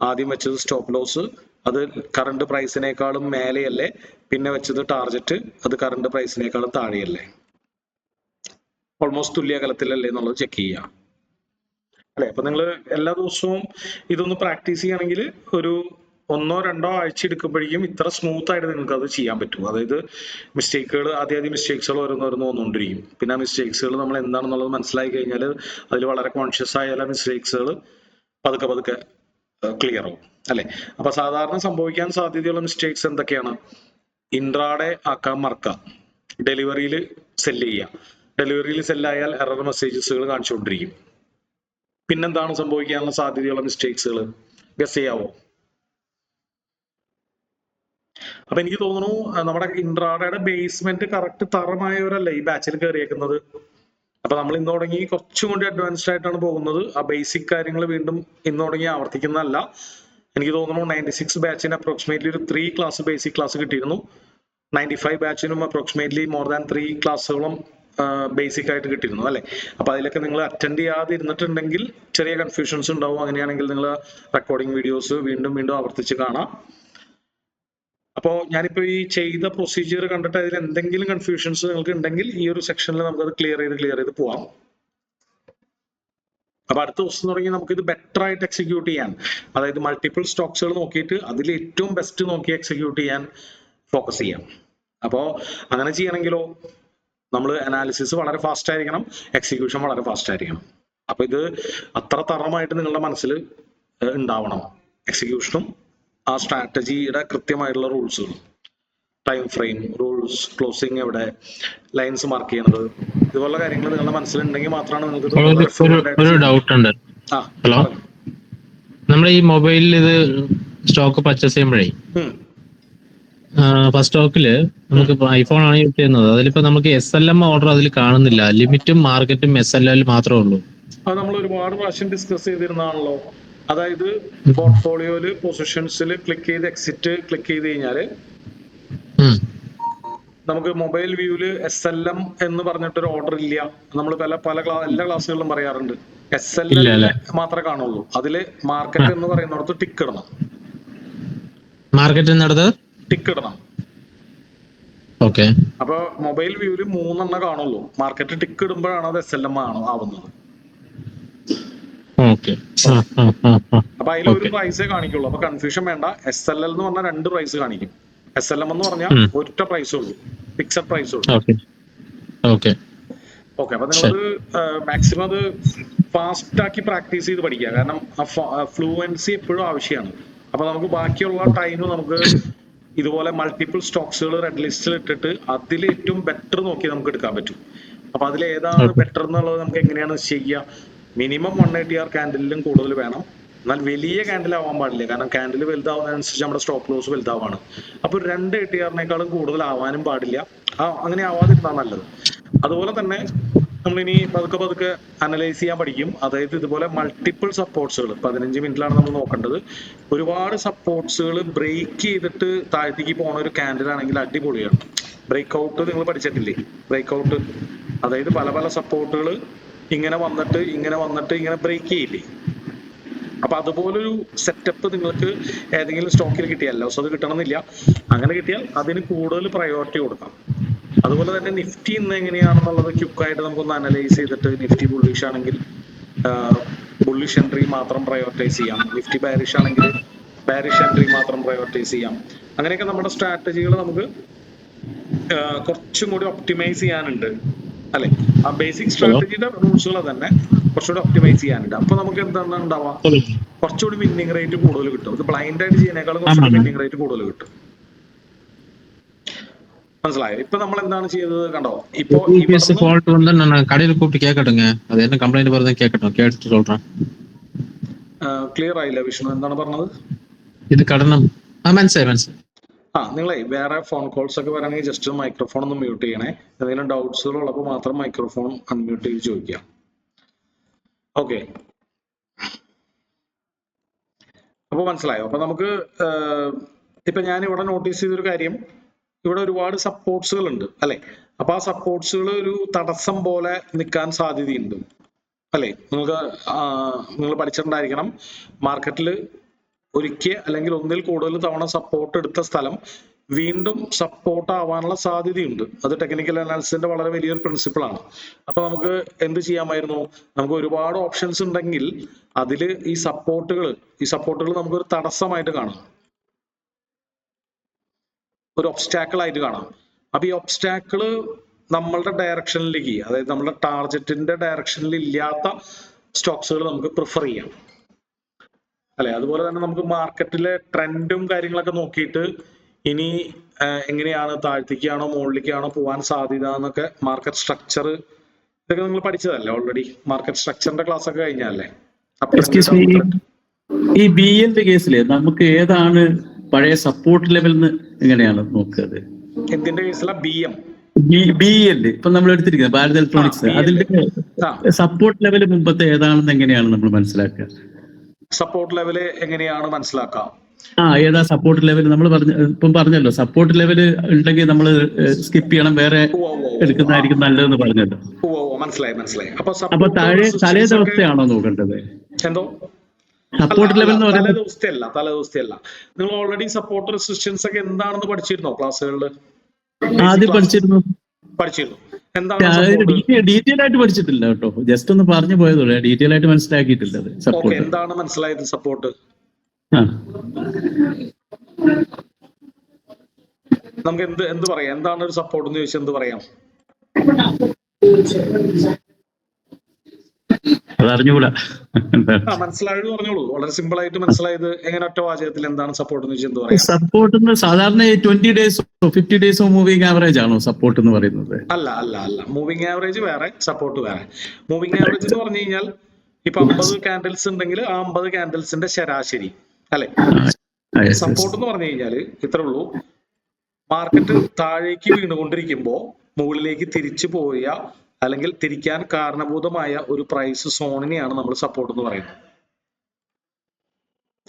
ആദ്യം വെച്ചത് സ്റ്റോപ്പ് ലോസ്, അത് കറണ്ട് പ്രൈസിനേക്കാളും മേലെയല്ലേ, പിന്നെ വെച്ചത് ടാർഗറ്റ്, അത് കറണ്ട് പ്രൈസിനേക്കാളും താഴെയല്ലേ, ഓൾമോസ്റ്റ് തുല്യ അകലത്തിലല്ലേ എന്നുള്ളത് ചെക്ക് ചെയ്യുക അല്ലെ. അപ്പൊ നിങ്ങൾ എല്ലാ ദിവസവും ഇതൊന്ന് പ്രാക്ടീസ് ചെയ്യുകയാണെങ്കിൽ ഒരു 1-2 ആഴ്ച എടുക്കുമ്പോഴേക്കും ഇത്ര സ്മൂത്ത് ആയിട്ട് നിങ്ങൾക്ക് അത് ചെയ്യാൻ പറ്റും. അതായത് മിസ്റ്റേക്കുകൾ, ആദ്യം മിസ്റ്റേക്സുകൾ ഓരോന്നോരോന്ന് വന്നുകൊണ്ടിരിക്കും. പിന്നെ ആ മിസ്റ്റേക്സുകൾ നമ്മൾ എന്താണെന്നുള്ളത് മനസ്സിലാക്കി കഴിഞ്ഞാൽ അതിൽ വളരെ കോൺഷ്യസ് ആയാലും ആ മിസ്റ്റേക്സുകൾ പതുക്കെ ക്ലിയർ ആവും അല്ലെ. അപ്പൊ സാധാരണ സംഭവിക്കാൻ സാധ്യതയുള്ള മിസ്റ്റേക്സ് എന്തൊക്കെയാണ്? ഇൻട്രാഡേ ആക്കാൻ മറക്കുക, ഡെലിവറിയിൽ സെല്ല് ചെയ്യുക. ഡെലിവറിയിൽ സെല്ലായാൽ എറർ മെസ്സേജസുകൾ കാണിച്ചുകൊണ്ടിരിക്കും. പിന്നെന്താണ് സംഭവിക്കാനുള്ള സാധ്യതയുള്ള മിസ്റ്റേക്സുകൾ? ഗസ് ചെയ്യാവോ? അപ്പൊ എനിക്ക് തോന്നുന്നു നമ്മുടെ ഇൻട്രാഡയുടെ ബേസ്മെന്റ് കറക്റ്റ് തറമായവരല്ല ഈ ബാച്ചിൽ കയറിയേക്കുന്നത്. അപ്പൊ നമ്മൾ ഇന്ന് തുടങ്ങി കുറച്ചും കൂടി അഡ്വാൻസ്ഡ് ആയിട്ടാണ് പോകുന്നത്. ആ ബേസിക് കാര്യങ്ങൾ വീണ്ടും ഇന്ന് തുടങ്ങി ആവർത്തിക്കുന്നതല്ല. എനിക്ക് തോന്നുന്നു 96 ബാച്ചിന് അപ്രോക്സിമേറ്റ്ലി ഒരു 3 ക്ലാസ് ബേസിക് ക്ലാസ് കിട്ടിയിരുന്നു. 95 ബാച്ചിനും അപ്രോക്സിമേറ്റ്ലി മോർ ദാൻ 3 ക്ലാസ്സുകളും ബേസിക് ആയിട്ട് കിട്ടിയിരുന്നു അല്ലെ. അപ്പൊ അതിലൊക്കെ നിങ്ങൾ അറ്റൻഡ് ചെയ്യാതെ ഇരുന്നിട്ടുണ്ടെങ്കിൽ ചെറിയ കൺഫ്യൂഷൻസ് ഉണ്ടാവും. അങ്ങനെയാണെങ്കിൽ നിങ്ങൾ റെക്കോർഡിംഗ് വീഡിയോസ് വീണ്ടും ആവർത്തിച്ച് കാണാം. അപ്പോൾ ഞാനിപ്പോൾ ഈ ചെയ്ത പ്രൊസീജിയർ കണ്ടിട്ട് അതിൽ എന്തെങ്കിലും കൺഫ്യൂഷൻസ് നിങ്ങൾക്ക് ഉണ്ടെങ്കിൽ ഈ ഒരു സെക്ഷനിൽ നമുക്കത് ക്ലിയർ ചെയ്ത് പോവാം. അപ്പൊ അടുത്ത ദിവസം തുടങ്ങി നമുക്ക് ഇത് ബെറ്റർ ആയിട്ട് എക്സിക്യൂട്ട് ചെയ്യാൻ, അതായത് മൾട്ടിപ്പിൾ സ്റ്റോക്സുകൾ നോക്കിയിട്ട് അതിൽ ഏറ്റവും ബെസ്റ്റ് നോക്കി എക്സിക്യൂട്ട് ചെയ്യാൻ ഫോക്കസ് ചെയ്യാം. അപ്പോൾ അങ്ങനെ ചെയ്യണമെങ്കിലോ നമ്മൾ അനാലിസിസ് വളരെ ഫാസ്റ്റ് ആയിരിക്കണം, എക്സിക്യൂഷൻ വളരെ ഫാസ്റ്റ് ആയിരിക്കണം. അപ്പൊ ഇത് അത്ര തറമായിട്ട് നിങ്ങളുടെ മനസ്സിൽ ഉണ്ടാവണം. എക്സിക്യൂഷനും ആ സ്ട്രാറ്റജിയുടെ കൃത്യമായിട്ടുള്ള റൂൾസുകൾ, ടൈം ഫ്രെയിം, റൂൾസ്, ക്ലോസിംഗ് എവിടെ, ലൈൻസ് മാർക്ക് ചെയ്യണത്, ഇതുപോലുള്ള കാര്യങ്ങൾ നിങ്ങളുടെ മനസ്സിലുണ്ടെങ്കിൽ മാത്രമാണ് നിങ്ങൾക്ക് ഒരു ഡൗട്ട് ഉണ്ട്. ഹലോ, നമ്മുടെ ഈ മൊബൈലിൽ ഇത് സ്റ്റോക്ക് പർച്ചേസ് ചെയ്യുമ്പോഴേ ഫസ്റ്റ് സ്റ്റോക്കില് നമുക്ക് ഐഫോൺ ആണ് യൂസ് ചെയ്യുന്നത്, അതിലിപ്പോ നമുക്ക് SLM ഓർഡർ അതിൽ കാണുന്നില്ല, ലിമിറ്റും മാർക്കറ്റും SLL മാത്രമേ ഉള്ളൂ. അത് നമ്മൾ ഒരുപാട് പ്രാവശ്യം ഡിസ്കസ് ചെയ്തിരുന്നതാണല്ലോ. അതായത് പോർട്ട്ഫോളിയോയില് പൊസിഷൻസിൽ ക്ലിക്ക് ചെയ്ത് എക്സിറ്റ് ക്ലിക്ക് ചെയ്ത് കഴിഞ്ഞാല് നമുക്ക് മൊബൈൽ വ്യൂല് SLM എന്ന് പറഞ്ഞിട്ടൊരു ഓർഡർ ഇല്ല. നമ്മൾ എല്ലാ ക്ലാസ്സുകളിലും പറയാറുണ്ട് SLL മാത്രമേ കാണുള്ളൂ. അതില് മാർക്കറ്റ് എന്ന് പറയുന്നിടത്ത് ടിക്ക് ഇടണം. മാർക്കറ്റ് എന്നിടത്ത് ടിക്ക് ഇടണം. ഓക്കെ. അപ്പൊ മൊബൈൽ വ്യൂല് 3 കാണുള്ളൂ. മാർക്കറ്റ് ടിക്ക് ഇടുമ്പോഴാണ് അത് SLM ആവുന്നത്. അപ്പൊ അതിലൊരു പ്രൈസേ കാണിക്കുള്ളൂ. അപ്പൊ കൺഫ്യൂഷൻ വേണ്ട. SLL എന്ന് പറഞ്ഞാൽ 2 പ്രൈസ് കാണിക്കും. SLM എന്ന് പറഞ്ഞാൽ ഒറ്റ പ്രൈസ് ഉള്ളൂ, ഫിക്സഡ് പ്രൈസ് ഉള്ളൂ. ഓക്കെ. അപ്പൊ നിങ്ങളത് മാക്സിമം അത് ഫാസ്റ്റ് ആക്കി പ്രാക്ടീസ് ചെയ്ത് പഠിക്കുക. കാരണം ഫ്ലൂവൻസി എപ്പോഴും ആവശ്യമാണ്. അപ്പൊ നമുക്ക് ബാക്കിയുള്ള ടൈം നമുക്ക് ഇതുപോലെ മൾട്ടിപ്പിൾ സ്റ്റോക്സുകൾ റെഡ് ലിസ്റ്റിൽ ഇട്ടിട്ട് അതിൽ ഏറ്റവും ബെറ്റർ നോക്കി നമുക്ക് എടുക്കാൻ പറ്റും. അപ്പൊ അതിൽ ഏതാണ് ബെറ്റർ എന്നുള്ളത് നമുക്ക് എങ്ങനെയാണ് ചെയ്യുക? മിനിമം 180R ക്യാൻഡിലും കൂടുതൽ വേണം. എന്നാൽ വലിയ ക്യാൻഡിൽ ആവാൻ പാടില്ല. കാരണം ക്യാൻഡിൽ വലുതാവുന്നതിനനുസരിച്ച് നമ്മുടെ സ്റ്റോപ്പ് ലോസ് വലുതാവാണ്. അപ്പൊ 2 ATRനേക്കാളും കൂടുതൽ ആവാനും പാടില്ല. അങ്ങനെ ആവാതിരുന്നാൽ നല്ലത്. അതുപോലെ തന്നെ നമ്മളിനി പതുക്കെ അനലൈസ് ചെയ്യാൻ പഠിക്കും. അതായത് ഇതുപോലെ മൾട്ടിപ്പിൾ സപ്പോർട്ട്സുകൾ 15 മിനിറ്റിലാണ് നമ്മൾ നോക്കേണ്ടത്. ഒരുപാട് സപ്പോർട്ട്സുകൾ ബ്രേക്ക് ചെയ്തിട്ട് താഴത്തേക്ക് പോണ ഒരു ക്യാൻഡിൽ ആണെങ്കിൽ അടിപൊളിയാണ്. ബ്രേക്ക് ഔട്ട് നിങ്ങൾ പഠിച്ചിട്ടില്ലേ? ബ്രേക്ക് ഔട്ട് അതായത് പല സപ്പോർട്ടുകൾ ഇങ്ങനെ വന്നിട്ട് ഇങ്ങനെ ബ്രേക്ക് ചെയ്യില്ലേ? അപ്പൊ അതുപോലൊരു സെറ്റപ്പ് നിങ്ങൾക്ക് ഏതെങ്കിലും സ്റ്റോക്കിൽ കിട്ടിയല്ലോ, സോ അത് കിട്ടണമെന്നില്ല. അങ്ങനെ കിട്ടിയാൽ അതിന് കൂടുതൽ പ്രയോറിറ്റി കൊടുക്കാം. അതുപോലെ തന്നെ നിഫ്റ്റി ഇന്ന് എങ്ങനെയാണെന്നുള്ളത് ക്വിക്കായിട്ട് നമുക്കൊന്ന് അനലൈസ് ചെയ്തിട്ട്, നിഫ്റ്റി ബുള്ളിഷ് ആണെങ്കിൽ ബുള്ളിഷ് എൻട്രി മാത്രം പ്രയോറിറ്റൈസ് ചെയ്യാം, നിഫ്റ്റി ബാരിഷ് ആണെങ്കിൽ ബാരിഷ് എൻട്രി മാത്രം പ്രയോറിറ്റൈസ് ചെയ്യാം. അങ്ങനെയൊക്കെ നമ്മുടെ സ്ട്രാറ്റജികൾ നമുക്ക് കുറച്ചും കൂടി ഒപ്റ്റിമൈസ് ചെയ്യാനുണ്ട് അല്ലെ? ആ ബേസിക് സ്ട്രാറ്റജിയുടെ റൂൾസുകൾ തന്നെ കുറച്ചുകൂടി ഒപ്റ്റിമൈസ് ചെയ്യാനുണ്ട്. അപ്പൊ നമുക്ക് എന്താണ് ഉണ്ടാവുക? കുറച്ചുകൂടി വിന്നിങ് റേറ്റ് കൂടുതൽ കിട്ടും. ഇത് ബ്ലൈൻഡ് ആയിട്ട് ചെയ്യുന്നേക്കാളും കുറച്ചുകൂടി വിന്നിങ് റേറ്റ് കൂടുതൽ കിട്ടും. മനസ്സിലായോ? ഇപ്പൊ നമ്മൾ എന്താണ് ചെയ്തത് കണ്ടോ? ഇപ്പൊ ஃபால்ட் வந்து நான் கடையில கூப்பிட்டு கேட்கட்டுங்க, அது என்ன கம்ப்ளைண்ட் வருது கேட்கட்டும், கேட்டுட்டு சொல்றேன். ക്ലിയർ ആയില്ല വിഷ്ണു, എന്താണ് പറഞ്ഞത്? ഇത് കടണം. മനസ്സിലായി. നിങ്ങളെ വേറെ ഫോൺ കോൾസ് ഒക്കെ വരാണെങ്കിൽ ജസ്റ്റ് മൈക്രോഫോൺ ഒന്ന് മ്യൂട്ട് ചെയ്യണേ. എന്തെങ്കിലും ഡൗട്ട്സുകൾ ഉള്ളപ്പോൾ മാത്രം മൈക്രോഫോൺ അൺമ്യൂട്ട് ചെയ്ത് ചോദിക്കാം. ഓക്കെ, അപ്പൊ മനസ്സിലായോ? അപ്പൊ നമുക്ക് ഇപ്പൊ ഞാൻ ഇവിടെ നോട്ടീസ് ചെയ്തൊരു കാര്യം, ഇവിടെ ഒരുപാട് സപ്പോർട്ട്സുകൾ ഉണ്ട് അല്ലെ? അപ്പൊ ആ സപ്പോർട്ട്സുകൾ ഒരു തടസ്സം പോലെ നിൽക്കാൻ സാധ്യതയുണ്ട് അല്ലെ? നിങ്ങൾ പഠിച്ചിട്ടുണ്ടായിരിക്കണം, മാർക്കറ്റിൽ ഒരിക്കൽ അല്ലെങ്കിൽ ഒന്നിൽ കൂടുതൽ തവണ സപ്പോർട്ട് എടുത്ത സ്ഥലം വീണ്ടും സപ്പോർട്ട് ആവാനുള്ള സാധ്യതയുണ്ട്. അത് ടെക്നിക്കൽ അനാലിസിന്റെ വളരെ വലിയൊരു പ്രിൻസിപ്പിൾ ആണ്. അപ്പൊ നമുക്ക് എന്ത് ചെയ്യാമായിരുന്നു? നമുക്ക് ഒരുപാട് ഓപ്ഷൻസ് ഉണ്ടെങ്കിൽ അതിൽ ഈ സപ്പോർട്ടുകൾ നമുക്കൊരു തടസ്സമായിട്ട് കാണാം, ഒരു ഒബ്സ്റ്റാക്കിൾ ആയിട്ട് കാണാം. അപ്പൊ ഈ ഒബ്സ്റ്റാക്കിള് നമ്മളുടെ ഡയറക്ഷനിലേക്ക്, അതായത് നമ്മുടെ ടാർഗറ്റിന്റെ ഡയറക്ഷനിൽ ഇല്ലാത്ത സ്റ്റോക്സുകൾ നമുക്ക് പ്രിഫർ ചെയ്യാം അല്ലെ? അതുപോലെ തന്നെ നമുക്ക് മാർക്കറ്റിലെ ട്രെൻഡും കാര്യങ്ങളൊക്കെ നോക്കിയിട്ട് ഇനി എങ്ങനെയാണ്, താഴ്ത്തേക്കാണോ മുകളിലേക്കാണോ പോകാൻ സാധ്യത എന്നൊക്കെ, മാർക്കറ്റ് സ്ട്രക്ചർ ഇതൊക്കെ നിങ്ങൾ പഠിച്ചതല്ലേ ഓൾറെഡി? മാർക്കറ്റ് സ്ട്രക്ചറിന്റെ ക്ലാസ് ഒക്കെ കഴിഞ്ഞല്ലേ? ഈ ബി എന്റെ കേസില് നമുക്ക് ഏതാണ് പഴയ സപ്പോർട്ട് ലെവൽ എങ്ങനെയാണ് നോക്കുന്നത്? എന്തിന്റെ കേസിലാ? ബി എൽ ഇപ്പൊ നമ്മൾ എടുത്തിരിക്കുന്നത് ഭാരത് ഇലക്ട്രോണിക്സ്, അതിന്റെ സപ്പോർട്ട് ലെവൽ മുമ്പത്തെ ഏതാണെന്ന് എങ്ങനെയാണ് നമ്മൾ മനസ്സിലാക്കുക? സപ്പോർട്ട് ലെവല് എങ്ങനെയാണ് മനസ്സിലാക്കുക? ഏതാ സപ്പോർട്ട് ലെവൽ? നമ്മൾ ഇപ്പം പറഞ്ഞല്ലോ, സപ്പോർട്ട് ലെവൽ ഉണ്ടെങ്കിൽ നമ്മൾ സ്കിപ്പ് ചെയ്യണം, വേറെ എടുക്കുന്നതായിരിക്കും നല്ലതെന്ന് പറഞ്ഞല്ലോ. മനസ്സിലായി. അപ്പൊ തലേ ദിവസത്തെയാണോ നോക്കേണ്ടത്? എന്തോ സപ്പോർട്ട് ലെവൽ എന്ന് പറയുന്നത് തലേദിവസത്തെയല്ല. നിങ്ങൾ ഓൾറെഡി സപ്പോർട്ട് റെസിസ്റ്റൻസ് ഒക്കെ എന്താണെന്ന് പഠിച്ചിരുന്നോ ക്ലാസ്സുകളിൽ? ആദ്യം പഠിച്ചിരുന്നു. എന്താണ് ഡീറ്റെയിൽ ആയിട്ട് പഠിച്ചിട്ടില്ല കേട്ടോ, ജസ്റ്റ് ഒന്ന് പറഞ്ഞു പോയതുള്ളൂ, ഡീറ്റെയിൽ ആയിട്ട് മനസ്സിലാക്കിയിട്ടില്ല. എന്താണ് മനസ്സിലായത് സപ്പോർട്ട്? നമുക്ക് എന്ത് പറയാം? എന്താണ് ഒരു സപ്പോർട്ട് എന്ന് ചോദിച്ചാൽ എന്ത് പറയാം? അതറിഞ്ഞുകൂടാ. മനസ്സിലായത് പറഞ്ഞോളൂ, വളരെ സിമ്പിൾ ആയിട്ട് മനസ്സിലായത്. എങ്ങനെ ഒറ്റ വാചകത്തിൽ എന്താണ് സപ്പോർട്ട് എന്ന് ചോദിച്ചാൽ എന്ത് പറയാം? സപ്പോർട്ട് സാധാരണ 20 ഡേയ്സോ 50 ഡേയ്സോ മൂവിംഗ് ആവറേജ് ആണോ സപ്പോർട്ട് എന്ന് പറയുന്നത്? അല്ല. മൂവിംഗ് ആവറേജ് വേറെ, സപ്പോർട്ട് വേറെ. മൂവിംഗ് ആവറേജ് എന്ന് പറഞ്ഞു കഴിഞ്ഞാൽ ഇപ്പൊ 50 കാൻഡിൽസ് ഉണ്ടെങ്കിൽ ആ 50 കാൻഡിൽസിന്റെ ശരാശരി അല്ലെ? സപ്പോർട്ട് എന്ന് പറഞ്ഞു കഴിഞ്ഞാല് ഇത്രേ ഉള്ളൂ, മാർക്കറ്റ് താഴേക്ക് വീണുകൊണ്ടിരിക്കുമ്പോ മുകളിലേക്ക് തിരിച്ചു പോയ അല്ലെങ്കിൽ തിരിക്കാൻ കാരണഭൂതമായ ഒരു പ്രൈസ് സോണിനെയാണ് നമ്മൾ സപ്പോർട്ട് എന്ന് പറയുന്നത്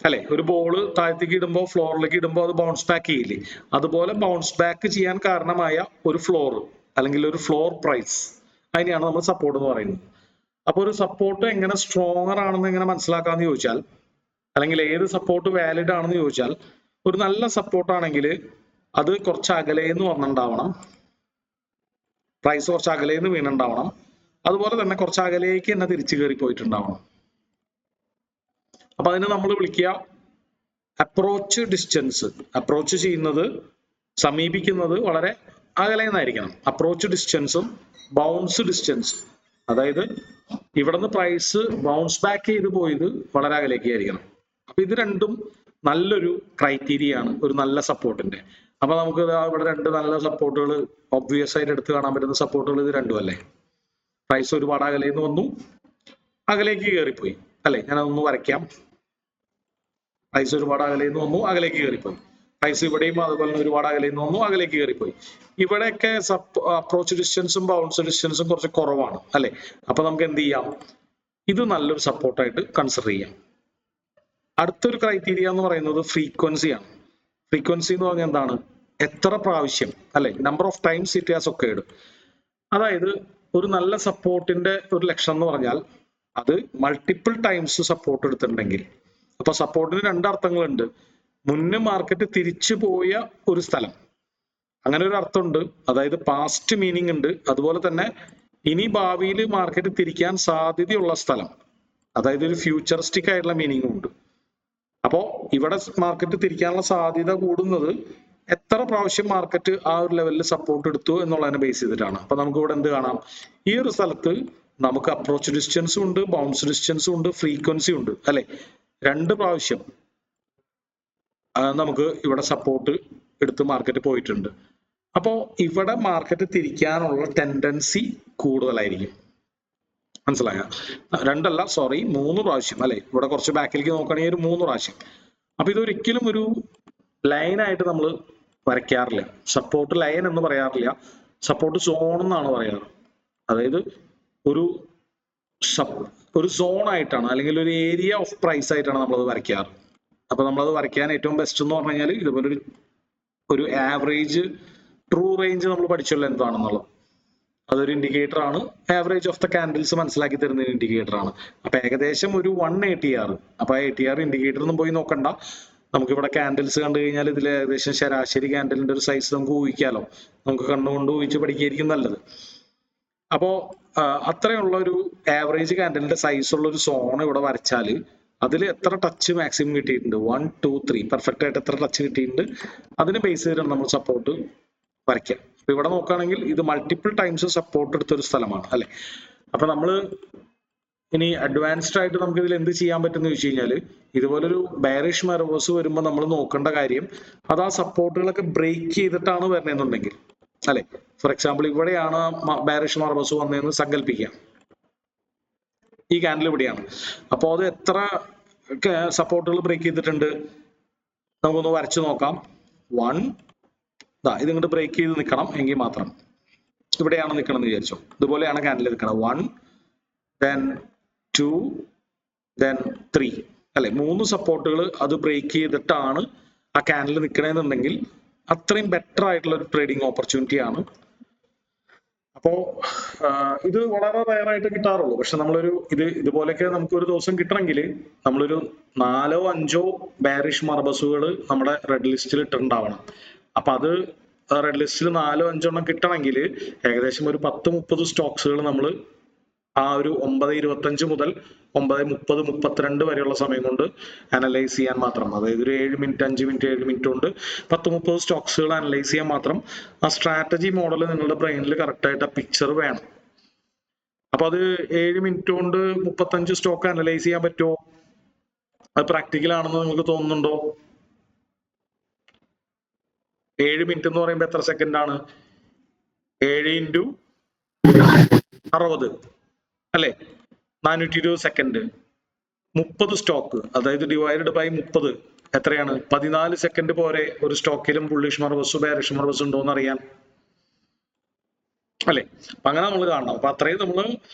അല്ലെ? ഒരു ബോള് താഴത്തേക്ക് ഇടുമ്പോൾ, ഫ്ലോറിലേക്ക് ഇടുമ്പോൾ അത് ബൗൺസ് ബാക്ക് ചെയ്യില്ലേ? അതുപോലെ ബൗൺസ് ബാക്ക് ചെയ്യാൻ കാരണമായ ഒരു ഫ്ലോർ അല്ലെങ്കിൽ ഒരു ഫ്ലോർ പ്രൈസ്, അതിനെയാണ് നമ്മൾ സപ്പോർട്ട് എന്ന് പറയുന്നത്. അപ്പൊ ഒരു സപ്പോർട്ട് എങ്ങനെ സ്ട്രോങ്ങർ ആണെന്ന് എങ്ങനെ മനസ്സിലാക്കാന്ന് ചോദിച്ചാൽ, അല്ലെങ്കിൽ ഏത് സപ്പോർട്ട് വാലിഡ് ആണെന്ന് ചോദിച്ചാൽ, ഒരു നല്ല സപ്പോർട്ട് ആണെങ്കിൽ അത് കുറച്ച് അകലേന്ന് വന്നിട്ടുണ്ടാവണം, പ്രൈസ് കുറച്ച് അകലേന്ന് വീണുണ്ടാവണം, അതുപോലെ തന്നെ കുറച്ച് അകലേക്ക് തന്നെ തിരിച്ചു കയറി പോയിട്ടുണ്ടാവണം. അപ്പൊ അതിന് നമ്മൾ വിളിക്കുക അപ്രോച്ച് ഡിസ്റ്റൻസ്. അപ്രോച്ച് ചെയ്യുന്നത്, സമീപിക്കുന്നത് വളരെ അകലേന്നായിരിക്കണം. അപ്രോച്ച് ഡിസ്റ്റൻസും ബൗൺസ് ഡിസ്റ്റൻസും, അതായത് ഇവിടുന്ന് പ്രൈസ് ബൗൺസ് ബാക്ക് ചെയ്ത് പോയത് വളരെ അകലേക്ക് ആയിരിക്കണം. അപ്പൊ ഇത് രണ്ടും നല്ലൊരു ക്രൈറ്റീരിയ ആണ് ഒരു നല്ല സപ്പോർട്ടിന്റെ. അപ്പൊ നമുക്ക് ഇവിടെ രണ്ട് നല്ല സപ്പോർട്ടുകൾ ഒബ്വിയസ് ആയിട്ട് എടുത്ത് കാണാൻ പറ്റുന്ന സപ്പോർട്ടുകൾ ഇത് രണ്ടും അല്ലേ? പ്രൈസ് ഒരുപാട് അകലേന്ന് വന്നു, അകലേക്ക് കയറിപ്പോയി അല്ലെ? ഞാനതൊന്ന് വരയ്ക്കാം. പ്രൈസ് ഒരുപാട് അകലേന്ന് വന്നു, അകലേക്ക് കയറിപ്പോയി. പ്രൈസ് ഇവിടെയും അതുപോലെ തന്നെ ഒരുപാട് അകലെ നിന്നും അകലേക്ക് കയറിപ്പോയി. ഇവിടെയൊക്കെ അപ്രോച്ച് ഡിസ്റ്റൻസും ബൗൺസ് ഡിസ്റ്റൻസും കുറച്ച് കുറവാണ് അല്ലെ. അപ്പൊ നമുക്ക് എന്ത് ചെയ്യാം, ഇത് നല്ലൊരു സപ്പോർട്ടായിട്ട് കൺസിഡർ ചെയ്യാം. അടുത്തൊരു ക്രൈറ്റീരിയ എന്ന് പറയുന്നത് ഫ്രീക്വൻസിയാണ്. ഫ്രീക്വൻസി എന്ന് പറഞ്ഞാൽ എന്താണ്, എത്ര പ്രാവശ്യം അല്ലെ, number of times it has occurred. അതായത് ഒരു നല്ല സപ്പോർട്ടിന്റെ ഒരു ലക്ഷണം എന്ന് പറഞ്ഞാൽ അത് മൾട്ടിപ്പിൾ ടൈംസ് സപ്പോർട്ട് എടുത്തിട്ടുണ്ടെങ്കിൽ. അപ്പൊ സപ്പോർട്ടിന് രണ്ടർത്ഥങ്ങളുണ്ട്. മുന്നേ മാർക്കറ്റ് തിരിച്ചു പോയ ഒരു സ്ഥലം, അങ്ങനെ ഒരു അർത്ഥമുണ്ട്, അതായത് പാസ്റ്റ് മീനിങ് ഉണ്ട്. അതുപോലെ തന്നെ ഇനി ഭാവിയിൽ മാർക്കറ്റ് തിരിക്കാൻ സാധ്യതയുള്ള സ്ഥലം, അതായത് ഒരു ഫ്യൂച്ചറിസ്റ്റിക് ആയിട്ടുള്ള മീനിങ്ങും ഉണ്ട്. അപ്പോ ഇവിടെ മാർക്കറ്റ് തിരിക്കാനുള്ള സാധ്യത കൂടുന്നത് എത്ര പ്രാവശ്യം മാർക്കറ്റ് ആ ഒരു ലെവലിൽ സപ്പോർട്ട് എടുത്തു എന്നുള്ളതിനെ ബേസ് ചെയ്തിട്ടാണ്. അപ്പൊ നമുക്ക് ഇവിടെ എന്ത് കാണാം, ഈ ഒരു സ്ഥലത്ത് നമുക്ക് അപ്രോച്ച് ഡിസ്റ്റൻസും ഉണ്ട്, ബൗൺസ് ഡിസ്റ്റൻസും ഉണ്ട്, ഫ്രീക്വൻസി ഉണ്ട് അല്ലെ. 2 പ്രാവശ്യം നമുക്ക് ഇവിടെ സപ്പോർട്ട് എടുത്ത് മാർക്കറ്റ് പോയിട്ടുണ്ട്. അപ്പോ ഇവിടെ മാർക്കറ്റ് തിരിക്കാനുള്ള ടെൻഡൻസി കൂടുതലായിരിക്കും. മനസ്സിലായ? 3 പ്രാവശ്യം അല്ലെ. ഇവിടെ കുറച്ച് ബാക്കിലേക്ക് നോക്കുകയാണെങ്കിൽ ഒരു 3 പ്രാവശ്യം. അപ്പൊ ഇതൊരിക്കലും ഒരു ലൈനായിട്ട് നമ്മൾ വരയ്ക്കാറില്ല. സപ്പോർട്ട് ലൈൻ എന്ന് പറയാറില്ല, സപ്പോർട്ട് സോൺ എന്നാണ് പറയാറ്. അതായത് ഒരു സോൺ ആയിട്ടാണ്, അല്ലെങ്കിൽ ഒരു ഏരിയ ഓഫ് പ്രൈസ് ആയിട്ടാണ് നമ്മളത് വരയ്ക്കാറ്. അപ്പൊ നമ്മളത് വരയ്ക്കാൻ ഏറ്റവും ബെസ്റ്റ് എന്ന് പറഞ്ഞു കഴിഞ്ഞാൽ ഇതുപോലെ ഒരു ആവറേജ് ട്രൂ റേഞ്ച് നമ്മൾ പഠിച്ചല്ലോ എന്താണെന്നുള്ളത്. അതൊരു ഇൻഡിക്കേറ്റർ ആണ്. ആവറേജ് ഓഫ് ദ കാൻഡിൽസ് മനസ്സിലാക്കി തരുന്ന ഒരു ഇൻഡിക്കേറ്റർ ആണ്. അപ്പൊ ഏകദേശം ഒരു 1 ATR. അപ്പൊ ആ ATR ഇൻഡിക്കേറ്റർ ഒന്നും പോയി നോക്കണ്ട. നമുക്ക് ഇവിടെ കാൻഡിൽസ് കണ്ടു കഴിഞ്ഞാൽ ഇതിൽ ഏകദേശം ശരാശരി കാൻഡിലിന്റെ ഒരു സൈസ് നമുക്ക് ഊഹിക്കാലോ. നമുക്ക് കണ്ണുകൊണ്ട് ഊഹിച്ച് പഠിക്കുകയായിരിക്കും നല്ലത്. അപ്പോ അത്രയുള്ള ഒരു ആവറേജ് കാൻഡിലിന്റെ സൈസ് ഉള്ള ഒരു സോൺ ഇവിടെ വരച്ചാൽ അതിൽ എത്ര ടച്ച് മാക്സിമം കിട്ടിയിട്ടുണ്ട്, 1 2 3 പെർഫെക്റ്റ് ആയിട്ട് എത്ര ടച്ച് കിട്ടിയിട്ടുണ്ട്, അതിന് ബേസ് ചെയ്തിട്ടാണ് നമ്മൾ സപ്പോർട്ട് വരയ്ക്കാം. അപ്പൊ ഇവിടെ നോക്കുകയാണെങ്കിൽ ഇത് മൾട്ടിപ്പിൾ ടൈംസ് സപ്പോർട്ട് എടുത്തൊരു സ്ഥലമാണ് അല്ലെ. അപ്പൊ നമ്മൾ ഇനി അഡ്വാൻസ്ഡ് ആയിട്ട് നമുക്ക് ഇതിൽ എന്ത് ചെയ്യാൻ പറ്റുമെന്ന് ചോദിച്ചു കഴിഞ്ഞാൽ, ഇതുപോലൊരു ബെയറിഷ് റിവേഴ്സ് വരുമ്പോൾ നമ്മൾ നോക്കേണ്ട കാര്യം അത് ആ സപ്പോർട്ടുകളൊക്കെ ബ്രേക്ക് ചെയ്തിട്ടാണ് വരുന്നതെന്നുണ്ടെങ്കിൽ അല്ലെ. ഫോർ എക്സാമ്പിൾ ഇവിടെയാണ് ബെയറിഷ് റിവേഴ്സ് വന്നതെന്ന് സങ്കല്പിക്കാം. ഈ ക്യാൻഡിൽ ഇവിടെയാണ്. അപ്പോൾ അത് എത്ര സപ്പോർട്ടുകൾ ബ്രേക്ക് ചെയ്തിട്ടുണ്ട് നമുക്കൊന്ന് വരച്ചു നോക്കാം. 1 ഇത് ഇങ്ങോട്ട് ബ്രേക്ക് ചെയ്ത് നിൽക്കണം എങ്കിൽ മാത്രം. ഇവിടെയാണ് നിൽക്കണം എന്ന് വിചാരിച്ചോ. ഇതുപോലെയാണ് ക്യാൻഡിൽ നിൽക്കണം. 1 then 2 then 3 അല്ലെ. 3 സപ്പോർട്ടുകൾ അത് ബ്രേക്ക് ചെയ്തിട്ടാണ് ആ ക്യാൻഡിൽ നിൽക്കണമെന്നുണ്ടെങ്കിൽ അത്രയും ബെറ്റർ ആയിട്ടുള്ള ഒരു ട്രേഡിംഗ് ഓപ്പർച്യൂണിറ്റി ആണ്. അപ്പോ ഇത് വളരെ റയറായിട്ട് കിട്ടാറുള്ളൂ. പക്ഷെ നമ്മളൊരു ഇതുപോലെയൊക്കെ നമുക്ക് ഒരു ദിവസം കിട്ടണമെങ്കിൽ നമ്മളൊരു 4 5 ബെയറിഷ് മർബസുകൾ നമ്മുടെ റെഡ് ലിസ്റ്റിൽ ഇട്ടിട്ടുണ്ടാവണം. അപ്പൊ അത് റെഡ് ലിസ്റ്റിൽ 4 5 കിട്ടണമെങ്കിൽ ഏകദേശം ഒരു 10-30 സ്റ്റോക്സുകൾ നമ്മൾ ആ ഒരു 9:25 മുതൽ 9:30 32 വരെയുള്ള സമയം കൊണ്ട് അനലൈസ് ചെയ്യാൻ മാത്രം, അതായത് ഒരു 7 മിനിറ്റ് 5 മിനിറ്റ് 7 മിനിറ്റ് കൊണ്ട് 10-30 സ്റ്റോക്സുകൾ അനലൈസ് ചെയ്യാൻ മാത്രം ആ സ്ട്രാറ്റജി മോഡൽ നിങ്ങളുടെ ബ്രെയിനിൽ കറക്റ്റ് ആയിട്ട് ആ പിക്ചർ വേണം. അപ്പൊ അത് 7 മിനിറ്റ് കൊണ്ട് 35 സ്റ്റോക്ക് അനലൈസ് ചെയ്യാൻ പറ്റുമോ? അത് പ്രാക്ടിക്കൽ ആണെന്ന് നിങ്ങൾക്ക് തോന്നുന്നുണ്ടോ? 7 മിനിറ്റ് എന്ന് പറയുമ്പോൾ എത്ര സെക്കൻഡ് ആണ്? 7 × 60 അല്ലെ, 420 സെക്കൻഡ്. 30 സ്റ്റോക്ക്, അതായത് ഡിവൈഡഡ് ബൈ 30 എത്രയാണ്? 14 സെക്കൻഡ് പോരെ ഒരു സ്റ്റോക്കിലും ബുള്ളിഷ് മർബസ് ബെയറിഷ് മർബസ് ഉണ്ടോ എന്ന് അറിയാൻ അല്ലെ. അപ്പൊ അങ്ങനെ നമ്മൾ കാണണം. അപ്പൊ അത്രയും നമ്മൾ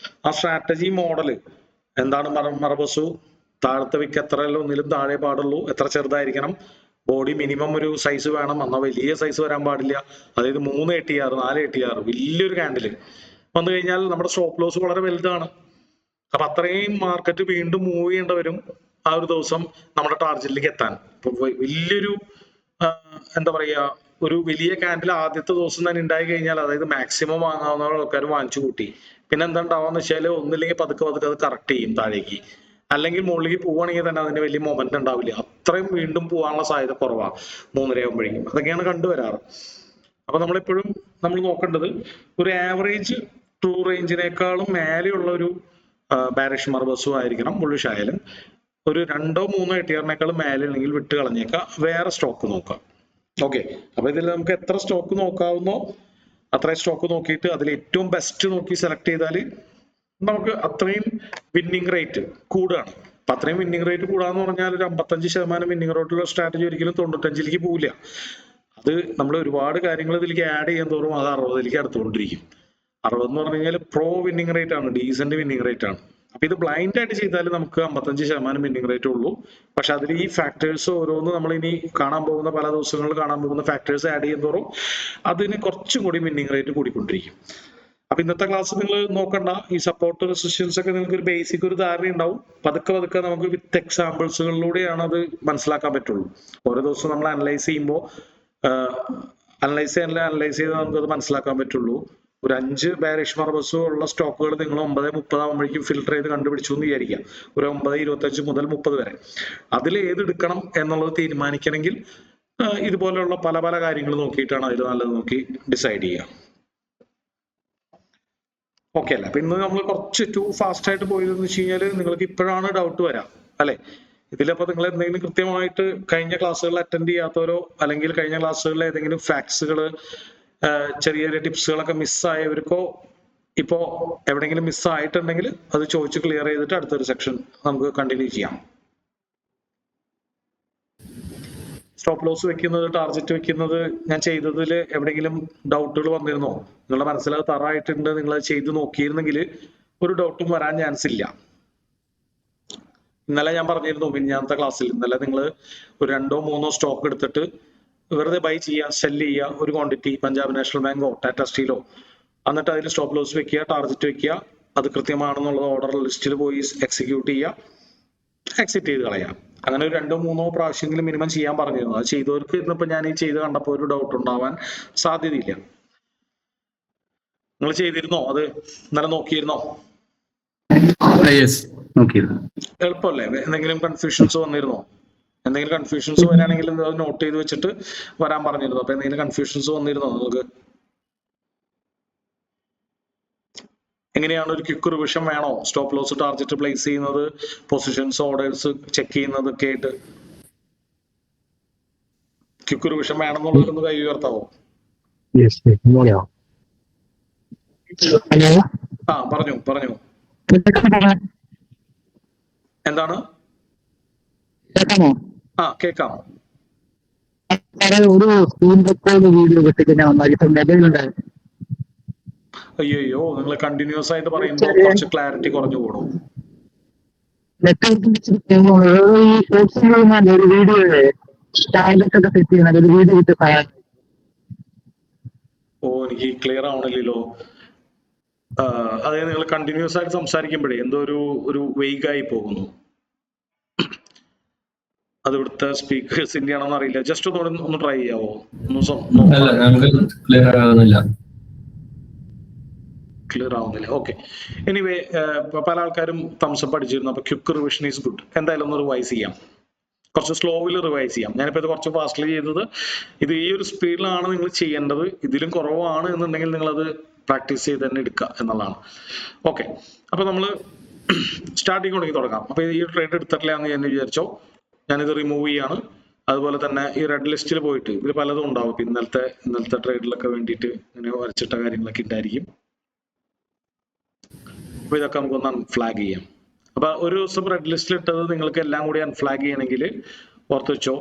ആ സ്ട്രാറ്റജി മോഡല് എന്താണ്, മർബസു താഴത്തെ വിക്ക് എത്ര ഒന്നിലും താഴെ പാടുള്ളൂ, എത്ര ചെറുതായിരിക്കണം, ബോഡി മിനിമം ഒരു സൈസ് വേണം, എന്നാൽ വലിയ സൈസ് വരാൻ പാടില്ല. അതായത് 3 ATR 4 ATR വലിയൊരു ക്യാൻഡിൽ വന്നു കഴിഞ്ഞാൽ നമ്മുടെ സ്റ്റോപ്പ് ലോസ് വളരെ വലുതാണ്. അപ്പൊ അത്രയും മാർക്കറ്റ് വീണ്ടും മൂവ് ചെയ്യേണ്ടി വരും ആ ഒരു ദിവസം നമ്മുടെ ടാർഗറ്റിലേക്ക് എത്താൻ. ഇപ്പൊ വലിയൊരു എന്താ പറയാ, ഒരു വലിയ ക്യാൻഡിൽ ആദ്യത്തെ ദിവസം തന്നെ ഉണ്ടായി കഴിഞ്ഞാൽ, അതായത് മാക്സിമം വാങ്ങാവുന്ന ആൾക്കാർ വാങ്ങിച്ചു കൂട്ടി. പിന്നെ എന്താ ഉണ്ടാവാന്ന് വെച്ചാൽ ഒന്നില്ലെങ്കിൽ പതുക്കെ അത് കറക്റ്റ് ചെയ്യും താഴേക്ക്, അല്ലെങ്കിൽ മുകളിലേക്ക് പോവുകയാണെങ്കിൽ തന്നെ അതിന് വലിയ മൊമെന്റ് ഉണ്ടാവില്ല. അത്രയും വീണ്ടും പോകാനുള്ള സാധ്യത കുറവാണ് 3:30 ആകുമ്പോഴേക്കും. അതൊക്കെയാണ് കണ്ടുവരാറ്. അപ്പൊ നമ്മളെപ്പോഴും നമ്മൾ നോക്കേണ്ടത് ഒരു ആവറേജ് ട്രൂ റേഞ്ചിനേക്കാളും മേലെയുള്ള ഒരു ബാരിഷ് മർബസും ആയിരിക്കണം. ബുള്ളിഷ് ആയാലും ഒരു 2-3 ATR-നേക്കാളും മേലെ ഉണ്ടെങ്കിൽ വിട്ട് കളഞ്ഞേക്കാം, വേറെ സ്റ്റോക്ക് നോക്കാം. ഓക്കെ. അപ്പൊ ഇതിൽ നമുക്ക് എത്ര സ്റ്റോക്ക് നോക്കാവുന്നോ അത്രയും സ്റ്റോക്ക് നോക്കിയിട്ട് അതിൽ ഏറ്റവും ബെസ്റ്റ് നോക്കി സെലക്ട് ചെയ്താൽ നമുക്ക് അത്രയും വിന്നിങ് റേറ്റ് കൂടുകയാണ്. അപ്പൊ അത്രയും വിന്നിംഗ് റേറ്റ് കൂടാന്ന് പറഞ്ഞാൽ ഒരു 55% വിന്നിംഗ് റേറ്റുള്ള സ്ട്രാറ്റജി ഒരിക്കലും 95ലേക്ക് പോവില്ല. അത് നമ്മൾ ഒരുപാട് കാര്യങ്ങൾ ഇതിലേക്ക് ആഡ് ചെയ്യാൻ തോറും അത് 60ലേക്ക് അടുത്തുകൊണ്ടിരിക്കും. 60 എന്ന് പറഞ്ഞു കഴിഞ്ഞാൽ പ്രോ വിന്നിംഗ് റേറ്റ് ആണ്, ഡീസന്റ് വിന്നിംഗ് റേറ്റ് ആണ്. അപ്പൊ ഇത് ബ്ലൈൻഡ് ആയിട്ട് ചെയ്താൽ നമുക്ക് 55% വിന്നിംഗ് റേറ്റ് ഉള്ളൂ. പക്ഷെ അതിൽ ഈ ഫാക്ടേഴ്സ് ഓരോന്ന് നമ്മൾ ഇനി കാണാൻ പോകുന്ന പല ദിവസങ്ങളിൽ കാണാൻ പോകുന്ന ഫാക്ടേഴ്സ് ആഡ് ചെയ്യും തോറും അതിന് കുറച്ചും കൂടി വിന്നിംഗ് റേറ്റ് കൂടിക്കൊണ്ടിരിക്കും. അപ്പൊ ഇന്നത്തെ ക്ലാസ് നിങ്ങൾ നോക്കണ്ട, ഈ സപ്പോർട്ട് റെസിസ്റ്റൻസ് ഒക്കെ നിങ്ങൾക്ക് ഒരു ബേസിക് ഒരു ധാരണ ഉണ്ടാവും. പതുക്കെ പതുക്കെ നമുക്ക് വിത്ത് എക്സാമ്പിൾസുകളിലൂടെയാണ് അത് മനസ്സിലാക്കാൻ പറ്റുള്ളൂ. ഓരോ ദിവസവും നമ്മൾ അനലൈസ് ചെയ്യുമ്പോൾ അനലൈസ് ചെയ്ത് നമുക്കത് മനസ്സിലാക്കാൻ പറ്റുള്ളൂ. ഒരു 5 ബെയറിഷ് മാർബസ് ഉള്ള സ്റ്റോക്കുകൾ നിങ്ങൾ 9:30 ആകുമ്പോഴേക്കും ഫിൽട്ടർ ചെയ്ത് കണ്ടുപിടിച്ചു എന്ന് വിചാരിക്കാം. ഒരു 9:25 മുതൽ 30 വരെ അതിൽ ഏത് എടുക്കണം എന്നുള്ളത് തീരുമാനിക്കണമെങ്കിൽ ഇതുപോലെയുള്ള പല പല കാര്യങ്ങൾ നോക്കിയിട്ടാണ് അതിൽ നല്ലത് നോക്കി ഡിസൈഡ് ചെയ്യുക. ഓക്കെ അല്ലേ? അപ്പൊ ഇന്ന് നമ്മൾ കുറച്ച് ടു ഫാസ്റ്റ് ആയിട്ട് പോയതെന്ന് വെച്ച് കഴിഞ്ഞാൽ നിങ്ങൾക്ക് ഇപ്പോഴാണ് ഡൗട്ട് വരാം അല്ലെ? ഇതിലപ്പോ നിങ്ങൾ എന്തെങ്കിലും കൃത്യമായിട്ട് കഴിഞ്ഞ ക്ലാസ്സുകൾ അറ്റൻഡ് ചെയ്യാത്തവരോ അല്ലെങ്കിൽ കഴിഞ്ഞ ക്ലാസ്സുകളിൽ ഏതെങ്കിലും ഫാക്ട്സുകൾ ചെറിയ ചെറിയ ടിപ്സുകളൊക്കെ മിസ്സായവർക്കോ ഇപ്പോ എവിടെയെങ്കിലും മിസ്സായിട്ടുണ്ടെങ്കിൽ അത് ചോദിച്ച് ക്ലിയർ ചെയ്തിട്ട് അടുത്തൊരു സെക്ഷൻ നമുക്ക് കണ്ടിന്യൂ ചെയ്യാം. സ്റ്റോപ്പ് ലോസ് വെക്കുന്നത്, ടാർഗറ്റ് വെക്കുന്നത് ഞാൻ ചെയ്തതിൽ എവിടെയെങ്കിലും ഡൗട്ടുകൾ വന്നിരുന്നോ? നിങ്ങളുടെ മനസ്സിൽ അത് തറായിട്ടുണ്ട്, നിങ്ങൾ അത് ചെയ്ത് നോക്കിയിരുന്നെങ്കിൽ ഒരു ഡൗട്ടും വരാൻ ചാൻസ് ഇല്ല. ഇന്നലെ ഞാൻ പറഞ്ഞിരുന്നു മിനിഞ്ഞാന്നത്തെ ക്ലാസ്സിൽ, ഇന്നലെ നിങ്ങൾ ഒരു 2-3 സ്റ്റോക്ക് എടുത്തിട്ട് വെറുതെ ബൈ ചെയ്യുക, സെല് ചെയ്യുക, ഒരു ക്വാണ്ടിറ്റി പഞ്ചാബ് നാഷണൽ ബാങ്കോ ടാറ്റ സ്റ്റീലോ, എന്നിട്ട് അതിൽ സ്റ്റോപ്പ് ലോസ് വെക്കുക, ടാർഗറ്റ് വെക്കുക, അത് കൃത്യമാണെന്നുള്ളത് ഓർഡർ ലിസ്റ്റിൽ പോയി എക്സിക്യൂട്ട് ചെയ്യുക, എക്സിറ്റ് ചെയ്ത് കളയാം. അങ്ങനെ ഒരു 2-3 പ്രാവശ്യമെങ്കിലും മിനിമം ചെയ്യാൻ പറഞ്ഞിരുന്നു. അത് ചെയ്തവർക്ക് ഇന്നിപ്പോ ഞാൻ ഈ ചെയ്ത് കണ്ടപ്പോൾ ഒരു ഡൗട്ട് ഉണ്ടാവാൻ സാധ്യതയില്ല. നിങ്ങൾ ചെയ്തിരുന്നോ? അത് ഇന്നലെ നോക്കിയിരുന്നോ? എളുപ്പമല്ലേ? എന്തെങ്കിലും കൺഫ്യൂഷൻസ് വന്നിരുന്നോ? എന്തെങ്കിലും കൺഫ്യൂഷൻസ് വരികയാണെങ്കിൽ അത് നോട്ട് ചെയ്ത് വെച്ചിട്ട് വരാൻ പറഞ്ഞിരുന്നു. അപ്പൊ എന്തെങ്കിലും കൺഫ്യൂഷൻസ് വന്നിരുന്നോ നിങ്ങൾക്ക്? എങ്ങനെയാണ് ഒരു ക്വിക്ക് റിവിഷൻ വേണോ? സ്റ്റോപ്പ് ലോസ് ടാർഗറ്റ് പ്ലേസ് ചെയ്യുന്നത്, പൊസിഷൻസ് ഓർഡേഴ്സ് ചെക്ക് ചെയ്യുന്നത് ഒക്കെ ആയിട്ട് ക്വിക്ക് റിവിഷൻ വേണമെന്നുള്ളതൊന്ന് കൈ ഉയർത്താവോ? ആ പറഞ്ഞു. എന്താണ്? ആ കേക്കാം. ഒരു സ്ക്രീൻ റെക്കോർഡ് വീഡിയോ അയ്യോ, നിങ്ങൾ കണ്ടിന്യൂസ് ആയിട്ട് പറയുമ്പോൾ കുറച്ച് ക്ലാരിറ്റി കുറഞ്ഞു കൂടും. ഒരു വീഡിയോ സെറ്റ് ചെയ്യുന്നത് ഒരു വീഡിയോ വിട്ട് ഓ, എനിക്ക് ക്ലിയർ ആവണില്ലല്ലോ. അതായത് നിങ്ങൾ കണ്ടിന്യൂസ് ആയിട്ട് സംസാരിക്കുമ്പോഴേ എന്തോ ഒരു വെയ്ഗായി പോകുന്നു. അത് ഇവിടുത്തെ സ്പീക്കേഴ്സിന്റെ ആണെന്ന് അറിയില്ല. ജസ്റ്റ് ഒന്ന് ട്രൈ ചെയ്യാവോ? ക്ലിയർ ആവുന്നില്ല. ഓക്കെ, എനിവേ പല ആൾക്കാരും തംസപ്പ് അടിച്ചിരുന്നു. അപ്പൊ ക്വിക്ക് റിവിഷൻ ഈസ് ഗുഡ്. എന്തായാലും ഒന്ന് റിവൈസ് ചെയ്യാം, കുറച്ച് സ്ലോവിൽ റിവൈസ് ചെയ്യാം. ഞാനിപ്പോൾ ഇത് കുറച്ച് ഫാസ്റ്റിൽ ചെയ്തത്. ഇത് ഈ ഒരു സ്പീഡിലാണ് നിങ്ങൾ ചെയ്യേണ്ടത്. ഇതിലും കുറവാണ് എന്നുണ്ടെങ്കിൽ നിങ്ങളത് പ്രാക്ടീസ് ചെയ്ത് തന്നെ എടുക്കുക എന്നുള്ളതാണ്. ഓക്കെ, അപ്പൊ നമ്മൾ സ്റ്റാർട്ടിങ് തുടങ്ങാം. അപ്പൊ ഈ ട്രേഡ് എടുത്തിട്ടില്ല എന്ന് ഞാൻ വിചാരിച്ചോ, ഞാനിത് റിമൂവ് ചെയ്യാണ്. അതുപോലെ തന്നെ ഈ റെഡ് ലിസ്റ്റിൽ പോയിട്ട് ഇതിൽ പലതും ഉണ്ടാവും. ഇന്നലത്തെ ട്രേഡിലൊക്കെ വേണ്ടിയിട്ട് ഇങ്ങനെ വരച്ചിട്ട കാര്യങ്ങളൊക്കെ ഉണ്ടായിരിക്കും. അപ്പൊ ഇതൊക്കെ നമുക്കൊന്ന് അൺഫ്ലാഗ് ചെയ്യാം. അപ്പൊ ഒരു ദിവസം റെഡ് ലിസ്റ്റിൽ ഇട്ടത് നിങ്ങൾക്ക് എല്ലാം കൂടി അൺഫ്ലാഗ് ചെയ്യണമെങ്കിൽ ഓർത്ത് വെച്ചോ,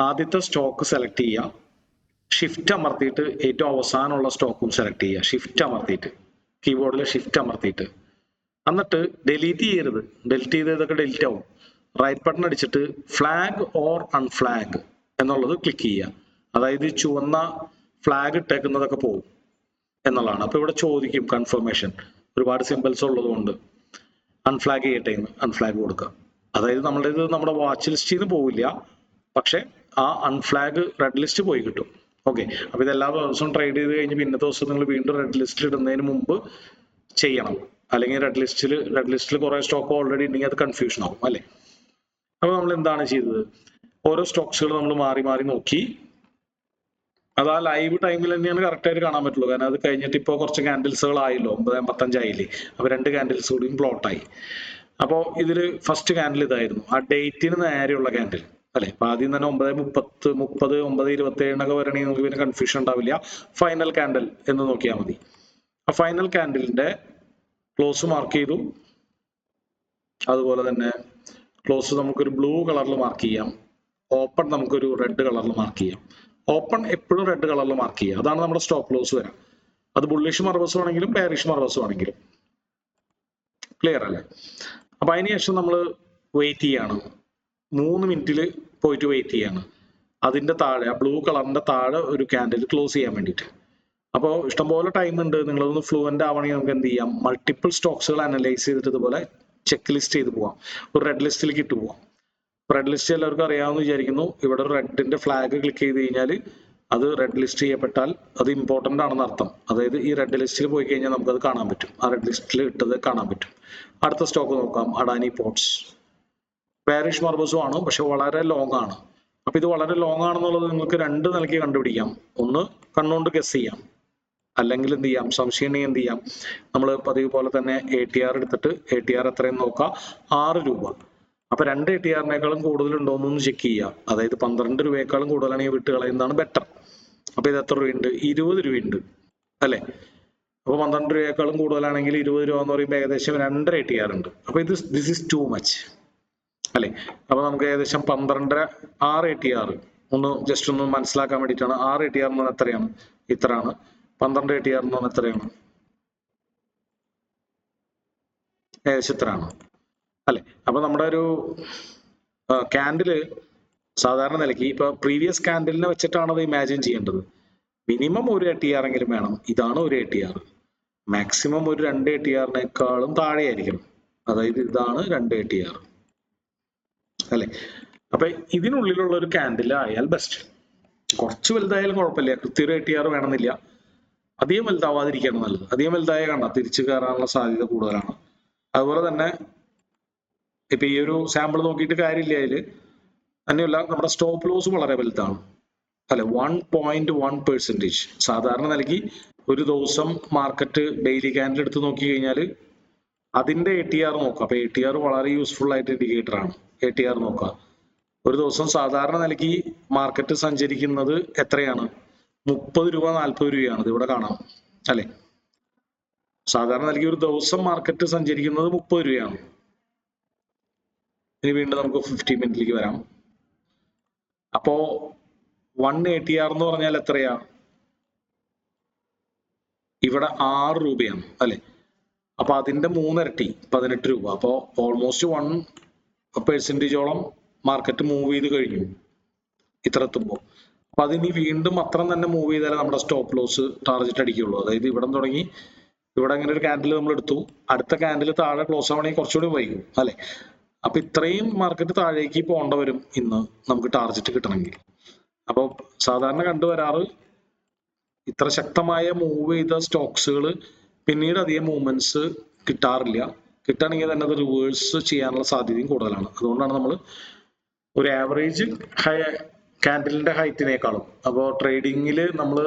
ആദ്യത്തെ സ്റ്റോക്ക് സെലക്ട് ചെയ്യുക, ഷിഫ്റ്റ് അമർത്തിയിട്ട് ഏറ്റവും അവസാനമുള്ള സ്റ്റോക്കും സെലക്ട് ചെയ്യുക. ഷിഫ്റ്റ് അമർത്തിയിട്ട്, കീബോർഡിൽ ഷിഫ്റ്റ് അമർത്തിയിട്ട്, എന്നിട്ട് ഡെലീറ്റ് ചെയ്യരുത്. ഡെലിറ്റ് ചെയ്തതൊക്കെ ഡെലിറ്റ് ആവും. റൈറ്റ് ബട്ടൺ അടിച്ചിട്ട് ഫ്ലാഗ് ഓർ അൺഫ്ലാഗ് എന്നുള്ളത് ക്ലിക്ക് ചെയ്യുക. അതായത് ചുവന്ന ഫ്ലാഗ് ഇട്ടേക്കുന്നതൊക്കെ പോകും എന്നുള്ളതാണ്. അപ്പൊ ഇവിടെ ചോദിക്കും കൺഫർമേഷൻ, ഒരുപാട് സിമ്പിൾസ് ഉള്ളത് കൊണ്ട് അൺഫ്ലാഗ് ചെയ്യട്ടെ എന്ന് അൺഫ്ലാഗ് കൊടുക്കുക. അതായത് നമ്മുടെ വാച്ച് ലിസ്റ്റിൽ നിന്ന് പോവില്ല, പക്ഷെ ആ അൺഫ്ലാഗ് റെഡ് ലിസ്റ്റ് പോയി കിട്ടും. ഓക്കെ, അപ്പൊ ഇത് എല്ലാ ദിവസവും ട്രേഡ് ചെയ്ത് കഴിഞ്ഞ് പിന്നത്തെ ദിവസം നിങ്ങൾ വീണ്ടും റെഡ് ലിസ്റ്റിൽ ഇടുന്നതിന് മുമ്പ് ചെയ്യണം. അല്ലെങ്കിൽ റെഡ് ലിസ്റ്റിൽ കുറെ സ്റ്റോക്ക് ഓൾറെഡി ഉണ്ടെങ്കിൽ അത് കൺഫ്യൂഷൻ ആവും അല്ലെ? അപ്പൊ നമ്മൾ എന്താണ് ചെയ്തത്? ഓരോ സ്റ്റോക്സുകൾ നമ്മൾ മാറി മാറി നോക്കി. അത് ആ ലൈവ് ടൈമിൽ തന്നെയാണ് കറക്റ്റ് ആയിട്ട് കാണാൻ പറ്റുള്ളൂ. കാരണം അത് കഴിഞ്ഞിട്ട് ഇപ്പോൾ കുറച്ച് ക്യാൻഡിൽസുകൾ ആയല്ലോ, 9:55 ആയില്ലേ. അപ്പൊ 2 ക്യാൻഡിൽസ് കൂടിയും പ്ലോട്ടായി. അപ്പോൾ ഇതിൽ ഫസ്റ്റ് ക്യാൻഡിൽ ഇതായിരുന്നു, ആ ഡേറ്റിന് നേരെയുള്ള ക്യാൻഡിൽ അല്ലെ. അപ്പൊ ആദ്യം തന്നെ 9:30, 9:27 വരണമെങ്കിൽ നമുക്ക് പിന്നെ കൺഫ്യൂഷൻ ഉണ്ടാവില്ല. ഫൈനൽ ക്യാൻഡിൽ എന്ന് നോക്കിയാൽ മതി. ആ ഫൈനൽ ക്യാൻഡിലിന്റെ ക്ലോസ് മാർക്ക് ചെയ്തു, അതുപോലെ തന്നെ ക്ലോസ് നമുക്കൊരു ബ്ലൂ കളറിൽ മാർക്ക് ചെയ്യാം, ഓപ്പൺ നമുക്കൊരു റെഡ് കളറിൽ മാർക്ക് ചെയ്യാം. ഓപ്പൺ എപ്പോഴും റെഡ് കളറിൽ മാർക്ക് ചെയ്യുക, അതാണ് നമ്മുടെ സ്റ്റോപ്പ് ലോസ് വരാം. അത് ബുള്ളിഷ് മർവസും ആണെങ്കിലും ബെയറിഷ് മർവസും ആണെങ്കിലും. ക്ലിയർ അല്ലേ? അപ്പൊ അതിനുശേഷം നമ്മൾ വെയിറ്റ് ചെയ്യാണ്, 3 മിനിറ്റിൽ പോയിട്ട് വെയിറ്റ് ചെയ്യാണ്. അതിന്റെ താഴെ ബ്ലൂ കളറിന്റെ താഴെ ഒരു ക്യാൻഡിൽ ക്ലോസ് ചെയ്യാൻ വേണ്ടിയിട്ട്. അപ്പോൾ ഇഷ്ടംപോലെ ടൈം ഉണ്ട്, നിങ്ങളൊന്ന് ഫ്ലുവൻ്റ് ആവണമെങ്കിൽ നമുക്ക് എന്ത് ചെയ്യാം, മൾട്ടിപ്പിൾ സ്റ്റോക്സുകൾ അനലൈസ് ചെയ്തിട്ട് ഇതുപോലെ ചെക്ക് ലിസ്റ്റ് ചെയ്ത് പോവാം, ഒരു റെഡ് ലിസ്റ്റിലേക്ക് ഇട്ട് പോവാം. റെഡ് ലിസ്റ്റ് എല്ലാവർക്കും അറിയാമെന്ന് വിചാരിക്കുന്നു. ഇവിടെ റെഡിന്റെ ഫ്ലാഗ് ക്ലിക്ക് ചെയ്ത് കഴിഞ്ഞാൽ അത് റെഡ് ലിസ്റ്റ് ചെയ്യപ്പെട്ടാൽ അത് ഇമ്പോർട്ടൻ്റ് ആണെന്ന് അർത്ഥം. അതായത് ഈ റെഡ് ലിസ്റ്റിൽ പോയി കഴിഞ്ഞാൽ നമുക്കത് കാണാൻ പറ്റും, ആ റെഡ് ലിസ്റ്റിൽ ഇട്ടത് കാണാൻ പറ്റും. അടുത്ത സ്റ്റോക്ക് നോക്കാം, അഡാനി പോർട്സ്. ബെയറിഷ് മർവസും ആണ്, പക്ഷെ വളരെ ലോങ് ആണ്. അപ്പൊ ഇത് വളരെ ലോങ് ആണെന്നുള്ളത് നിങ്ങൾക്ക് 2 നിലയ്ക്ക് കണ്ടുപിടിക്കാം. ഒന്ന് കണ്ണുകൊണ്ട് ഗസ് ചെയ്യാം, അല്ലെങ്കിൽ എന്ത് ചെയ്യാം, സംശയം ഉണ്ടെങ്കിൽ എന്ത് ചെയ്യാം, നമ്മൾ പതിവ് പോലെ തന്നെ ATR എടുത്തിട്ട് ATR എത്രയും നോക്കാം, 6 രൂപ. അപ്പൊ 2 ATR-നേക്കാളും കൂടുതലുണ്ടോ എന്നൊന്ന് ചെക്ക് ചെയ്യുക. അതായത് 12 രൂപയേക്കാളും കൂടുതലാണെങ്കിൽ വിട്ട് കളയുന്നതാണ് ബെറ്റർ. അപ്പൊ ഇത് എത്ര രൂപയുണ്ട്? 20 രൂപയുണ്ട് അല്ലെ? അപ്പൊ 12 രൂപയേക്കാളും കൂടുതലാണെങ്കിൽ 20 രൂപ എന്ന് പറയുമ്പോൾ ഏകദേശം 2 ATR ഉണ്ട്. അപ്പൊ ദിസ് ഈസ് ടു മച്ച് അല്ലെ? അപ്പൊ നമുക്ക് ഏകദേശം 12.5 6 ATR ഒന്ന് ജസ്റ്റ് ഒന്ന് മനസ്സിലാക്കാൻ വേണ്ടിയിട്ടാണ്. 6 ATR എന്ന് പറഞ്ഞാൽ എത്രയാണ്? ഇത്രയാണ്. 12 ATR എന്ന് പറഞ്ഞാൽ എത്രയാണ്? ഏകദേശം ഇത്രയാണ് അല്ലെ? അപ്പൊ നമ്മുടെ ഒരു ക്യാൻഡില് സാധാരണ നിലയ്ക്ക് ഇപ്പൊ പ്രീവിയസ് ക്യാൻഡിലിനെ വെച്ചിട്ടാണ് അത് ഇമാജിൻ ചെയ്യേണ്ടത്. മിനിമം ഒരു ATR എങ്കിലും വേണം. ഇതാണ് ഒരു ATR. മാക്സിമം ഒരു 2 ATR-നേക്കാളും താഴെയായിരിക്കണം. അതായത് ഇതാണ് 2 ATR അല്ലെ? അപ്പൊ ഇതിനുള്ളിലുള്ള ഒരു ക്യാൻഡിൽ ആയാൽ ബെസ്റ്റ്. കുറച്ച് വലുതായാലും കുഴപ്പമില്ല, കൃത്യം ATR വേണമെന്നില്ല. അധികം വലുതാവാതിരിക്കുകയാണ് നല്ലത്. അധികം വലുതായ കാണാം തിരിച്ചു കയറാനുള്ള സാധ്യത കൂടുതലാണ്. അതുപോലെ തന്നെ ഇപ്പൊ ഈ ഒരു സാമ്പിൾ നോക്കിയിട്ട് കാര്യമില്ല, അതില് തന്നെയല്ല നമ്മുടെ സ്റ്റോപ്പ് ലോസ് വളരെ വലുതാണ് അല്ലെ? 1.1%. സാധാരണ നിലയ്ക്ക് ഒരു ദിവസം മാർക്കറ്റ് ഡെയിലി ക്യാൻഡിൽ എടുത്ത് നോക്കി കഴിഞ്ഞാൽ അതിന്റെ ATR നോക്കാം. അപ്പൊ ATR വളരെ യൂസ്ഫുൾ ആയിട്ട് ഇൻഡിക്കേറ്റർ ആണ്. ATR നോക്കാം. ഒരു ദിവസം സാധാരണ നിലയ്ക്ക് മാർക്കറ്റ് സഞ്ചരിക്കുന്നത് എത്രയാണ്? 30 രൂപ 40 രൂപയാണ്. ഇത് ഇവിടെ കാണാം അല്ലെ? സാധാരണ നിലയ്ക്ക് ഒരു ദിവസം മാർക്കറ്റ് സഞ്ചരിക്കുന്നത് 30 രൂപയാണ്. ഇനി വീണ്ടും നമുക്ക് 50 മിനിറ്റിലേക്ക് വരാം. അപ്പോ 1 ATR എന്ന് പറഞ്ഞാൽ എത്രയാ? ഇവിടെ 6 രൂപയാണ് അല്ലെ? അപ്പൊ അതിന്റെ 3 ഇരട്ടി 18 രൂപ. അപ്പോ ഓൾമോസ്റ്റ് 1% മാർക്കറ്റ് മൂവ് ചെയ്ത് കഴിഞ്ഞു ഇത്ര എത്തുമ്പോൾ. അപ്പൊ അതിനി വീണ്ടും അത്ര തന്നെ മൂവ് ചെയ്താലേ നമ്മുടെ സ്റ്റോപ്പ് ലോസ് ടാർഗറ്റ് അടിക്കുള്ളൂ. അതായത് ഇവിടെ തുടങ്ങി ഇവിടെ അങ്ങനെ ഒരു ക്യാൻഡിൽ നമ്മൾ എടുത്തു, അടുത്ത ക്യാൻഡിൽ താഴെ ക്ലോസ് ആവണമെങ്കിൽ കുറച്ചുകൂടി വൈകും അല്ലെ? അപ്പൊ ഇത്രയും മാർക്കറ്റ് താഴേക്ക് പോകേണ്ട വരും ഇന്ന് നമുക്ക് ടാർഗറ്റ് കിട്ടണമെങ്കിൽ. അപ്പോൾ സാധാരണ കണ്ടുവരാറ് ഇത്ര ശക്തമായ മൂവ് ചെയ്ത സ്റ്റോക്സുകൾ പിന്നീട് അധികം മൂവ്മെന്റ്സ് കിട്ടാറില്ല. കിട്ടണമെങ്കിൽ തന്നെ അത് റിവേഴ്സ് ചെയ്യാനുള്ള സാധ്യതയും കൂടുതലാണ്. അതുകൊണ്ടാണ് നമ്മൾ ഒരു ആവറേജ് ക്യാൻഡിലിന്റെ ഹൈറ്റിനേക്കാളും, അപ്പോൾ ട്രേഡിങ്ങിൽ നമ്മൾ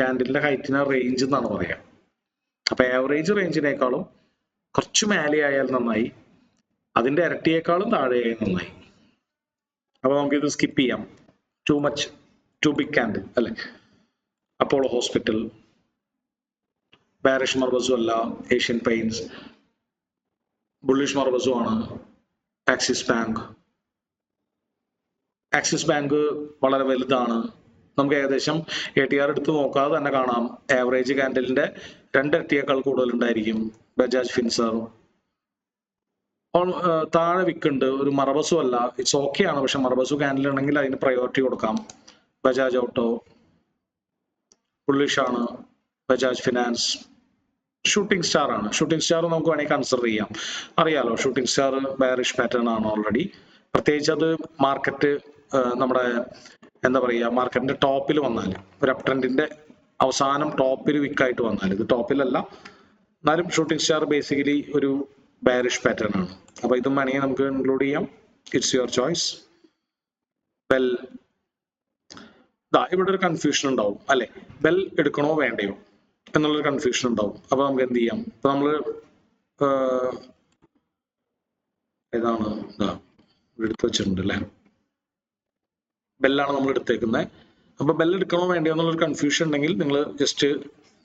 ക്യാൻഡിലിന്റെ ഹൈറ്റിനെ റേഞ്ച് എന്നാണ് പറയാം. അപ്പൊ ആവറേജ് റേഞ്ചിനേക്കാളും കുറച്ച് മേലെ ആയാൽ നന്നായി, അതിന്റെ ഇരട്ടിയേക്കാളും താഴെയായി നന്നായി. അപ്പൊ നമുക്കിത് സ്കിപ്പ് ചെയ്യാം. ടു ബിഗ് ക്യാൻഡിൽ അല്ലെ? അപ്പോളോ ഹോസ്പിറ്റൽ, ബാരിഷ് മർവസും അല്ല, ഏഷ്യൻ പെയിന്റ്സ്. ബുള്ളിഷ് മർവസും ആണ്. ആക്സിസ് ബാങ്ക് വളരെ വലുതാണ്. നമുക്ക് ഏകദേശം ATR എടുത്ത് നോക്കാതെ തന്നെ കാണാം ആവറേജ് ക്യാൻഡിലിന്റെ 2 ഇരട്ടിയേക്കാൾ കൂടുതലുണ്ടായിരിക്കും. ബജാജ് ഫിൻസർ താഴെ വിൽക്കുന്നുണ്ട്. ഒരു മർബസും അല്ല, ഇറ്റ്സ് ഓക്കെ ആണ്, പക്ഷെ മർബസു ക്യാൻഡിൽ ഉണ്ടെങ്കിൽ അതിന് പ്രയോറിറ്റി കൊടുക്കാം. ബജാജ് ഓട്ടോ ബുള്ളിഷ് ആണ്. ബജാജ് ഫിനാൻസ്. ഷൂട്ടിംഗ് സ്റ്റാർ ആണ്. ഷൂട്ടിംഗ് സ്റ്റാർ നമുക്ക് വേണമെങ്കിൽ കൺസിഡർ ചെയ്യാം. അറിയാലോ, ഷൂട്ടിംഗ് സ്റ്റാർ ബെയറിഷ് പാറ്റേൺ ആണ് ഓൾറെഡി. പ്രത്യേകിച്ച് അത് മാർക്കറ്റ് നമ്മുടെ എന്താ പറയുക, മാർക്കറ്റിന്റെ ടോപ്പിൽ വന്നാൽ, ഒരു അപ് ട്രെൻഡിന്റെ അവസാനം ടോപ്പിൽ വിക്കായിട്ട് വന്നാൽ, ഇത് ടോപ്പിലല്ല എന്നാലും ഷൂട്ടിംഗ് സ്റ്റാർ ബേസിക്കലി ഒരു ബെയറിഷ് പാറ്റേൺ ആണ്. അപ്പൊ ഇതും വേണമെങ്കിൽ നമുക്ക് ഇൻക്ലൂഡ് ചെയ്യാം. It's your choice. ബെൽ, ഇവിടെ ഒരു കൺഫ്യൂഷൻ ഉണ്ടാവും അല്ലെ? ബെൽ എടുക്കണോ വേണ്ടയോ എന്നുള്ളൊരു കൺഫ്യൂഷൻ ഉണ്ടാവും. അപ്പൊ നമുക്ക് എന്ത് ചെയ്യാം? ഇപ്പൊ നമ്മള് ഏതാണ് എടുത്തു വെച്ചിട്ടുണ്ട് അല്ലെ? ബെല്ലാണ് നമ്മൾ എടുത്തേക്കുന്നത്. അപ്പൊ ബെൽ എടുക്കണോ വേണ്ടയോ എന്നുള്ളൊരു കൺഫ്യൂഷൻ ഉണ്ടെങ്കിൽ നിങ്ങൾ ജസ്റ്റ്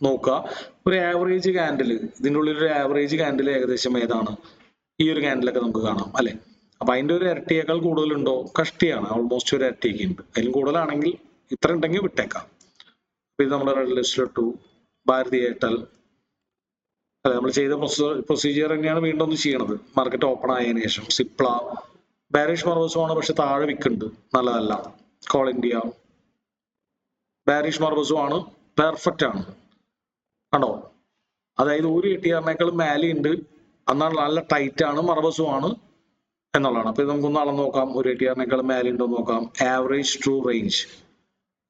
നോക്കുക. ഒരു ആവറേജ് ക്യാൻഡിൽ, ഇതിൻ്റെ ഉള്ളിൽ ഒരു ആവറേജ് ക്യാൻഡിൽ ഏകദേശം ഏതാണ്? ഈ ഒരു ക്യാൻഡിലൊക്കെ നമുക്ക് കാണാം അല്ലെ? അപ്പൊ അതിന്റെ ഒരു ഇരട്ടിയേക്കാൾ കൂടുതലുണ്ടോ? കഷ്ടിയാണ്, ഓൾമോസ്റ്റ് ഒരു ഇരട്ടിയൊക്കെ ഉണ്ട്. അതിലും കൂടുതലാണെങ്കിൽ ഇത്ര ഉണ്ടെങ്കിൽ വിട്ടേക്കാം. അപ്പൊ ഇത് നമ്മുടെ റെഡ് ലിസ്റ്റിൽ ഇട്ടു. ഭാരതി എയർടെൽ, അല്ലെ നമ്മൾ ചെയ്ത പ്രൊസീജിയർ തന്നെയാണ് വീണ്ടും ഒന്ന് ചെയ്യണത്. മാർക്കറ്റ് ഓപ്പൺ ആയതിനു ശേഷം സിപ്ല, ബാരിഷ് മർവസുമാണ്, പക്ഷെ താഴെ വിൽക്കുന്നുണ്ട്, നല്ലതല്ല. കോൾ ഇന്ത്യ, ബാരിഷ് മർവസുമാണ്, പെർഫെക്റ്റ് ആണ് കണ്ടോ. അതായത് ഒരു ATR-നേക്കാളും മേലെയുണ്ട്, എന്നാൽ നല്ല ടൈറ്റ് ആണ്, മർവസുമാണ് എന്നുള്ളതാണ്. അപ്പൊ ഇത് നമുക്കൊന്ന് അളന്ന് നോക്കാം, ഒരു ATR-നേക്കാളും മേലെ ഉണ്ടോ നോക്കാം. ആവറേജ് ട്രൂ റേഞ്ച്,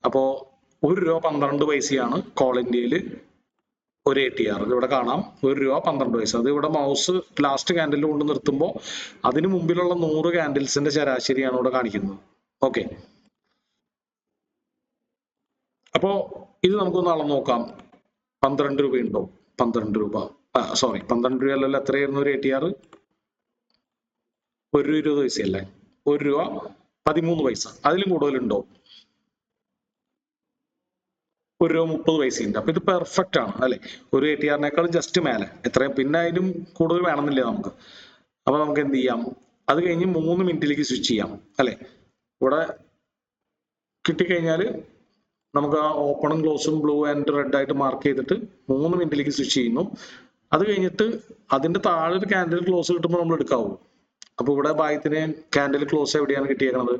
അപ്പോ ₹1.12 കോൾ ഇന്ത്യയിൽ ഒരു ATR. ഇത് ഇവിടെ കാണാം, ₹1.12. അത് ഇവിടെ മൗസ് ലാസ്റ്റ് ക്യാൻഡിൽ കൊണ്ട് നിർത്തുമ്പോൾ അതിന് മുമ്പിലുള്ള 100 ക്യാൻഡിൽസിന്റെ ശരാശരിയാണ് ഇവിടെ കാണിക്കുന്നത്. ഓക്കെ, അപ്പോ ഇത് നമുക്കൊന്ന് അളന്ന് നോക്കാം. ₹12 ഉണ്ടോ? ₹12, സോറി, ₹12 എത്രയായിരുന്നു ഒരു ATR? ₹1.20 അല്ലേ? ₹1.13. അതിലും കൂടുതലുണ്ടോ? ₹1.30 ഉണ്ട്. അപ്പൊ ഇത് പെർഫെക്റ്റ് ആണ് അല്ലെ, ഒരു ATR-നേക്കാളും ജസ്റ്റ് മേലെ. എത്രയും പിന്നെ അതിനും കൂടുതൽ വേണമെന്നില്ല നമുക്ക്. അപ്പൊ നമുക്ക് എന്ത് ചെയ്യാം, അത് കഴിഞ്ഞ് 3 മിനിറ്റിലേക്ക് സ്വിച്ച് ചെയ്യാം അല്ലെ. ഇവിടെ കിട്ടിക്കഴിഞ്ഞാൽ നമുക്ക് ആ ഓപ്പണും ക്ലോസും ബ്ലൂ ആൻഡ് റെഡ് ആയിട്ട് മാർക്ക് ചെയ്തിട്ട് 3 മിനിറ്റിലേക്ക് സ്വിച്ച് ചെയ്യുന്നു. അത് കഴിഞ്ഞിട്ട് അതിന്റെ താഴെ ഒരു ക്യാൻഡിൽ ക്ലോസ് കിട്ടുമ്പോൾ നമ്മൾ എടുക്കാവൂ. അപ്പൊ ഇവിടെ ഭാഗ്യത്തിന് ക്യാൻഡിൽ ക്ലോസ് എവിടെയാണ് കിട്ടിയേക്കുന്നത്?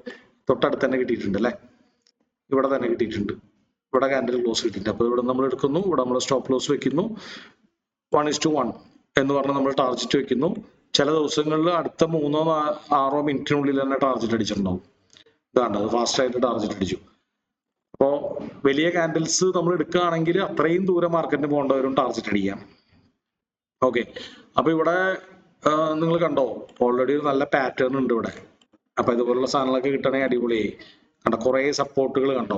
തൊട്ടടുത്ത് തന്നെ കിട്ടിയിട്ടുണ്ട് അല്ലെ, ഇവിടെ തന്നെ കിട്ടിയിട്ടുണ്ട്. ഇവിടെ ക്യാൻഡിൽ ക്ലോസ് കിട്ടിയിട്ടുണ്ട്. അപ്പൊ ഇവിടെ നമ്മൾ എടുക്കുന്നു, ഇവിടെ നമ്മൾ സ്റ്റോപ്പ് ലോസ് വെക്കുന്നു. 1:1 എന്ന് പറഞ്ഞ് നമ്മൾ ടാർജറ്റ് വെക്കുന്നു. ചില ദിവസങ്ങളിൽ അടുത്ത 3-6 മിനിറ്റിനുള്ളിൽ തന്നെ ടാർജറ്റ് അടിച്ചിട്ടുണ്ടാവും. ഇതാണ് അത്, ഫാസ്റ്റ് ആയിട്ട് ടാർജറ്റ് അടിച്ചു. അപ്പോ വലിയ ക്യാൻഡിൽസ് നമ്മൾ എടുക്കുകയാണെങ്കിൽ അത്രയും ദൂരം മാർക്കറ്റിന് പോകേണ്ടവരും ടാർജറ്റ് അടിക്കാം. ഓക്കെ, അപ്പൊ ഇവിടെ നിങ്ങൾ കണ്ടോ, ഓൾറെഡി ഒരു നല്ല പാറ്റേൺ ഉണ്ട് ഇവിടെ. അപ്പൊ ഇതുപോലുള്ള സാധനങ്ങളൊക്കെ കിട്ടണമെങ്കിൽ അടിപൊളിയായി. കണ്ടോ, കുറെ സപ്പോർട്ടുകൾ കണ്ടോ.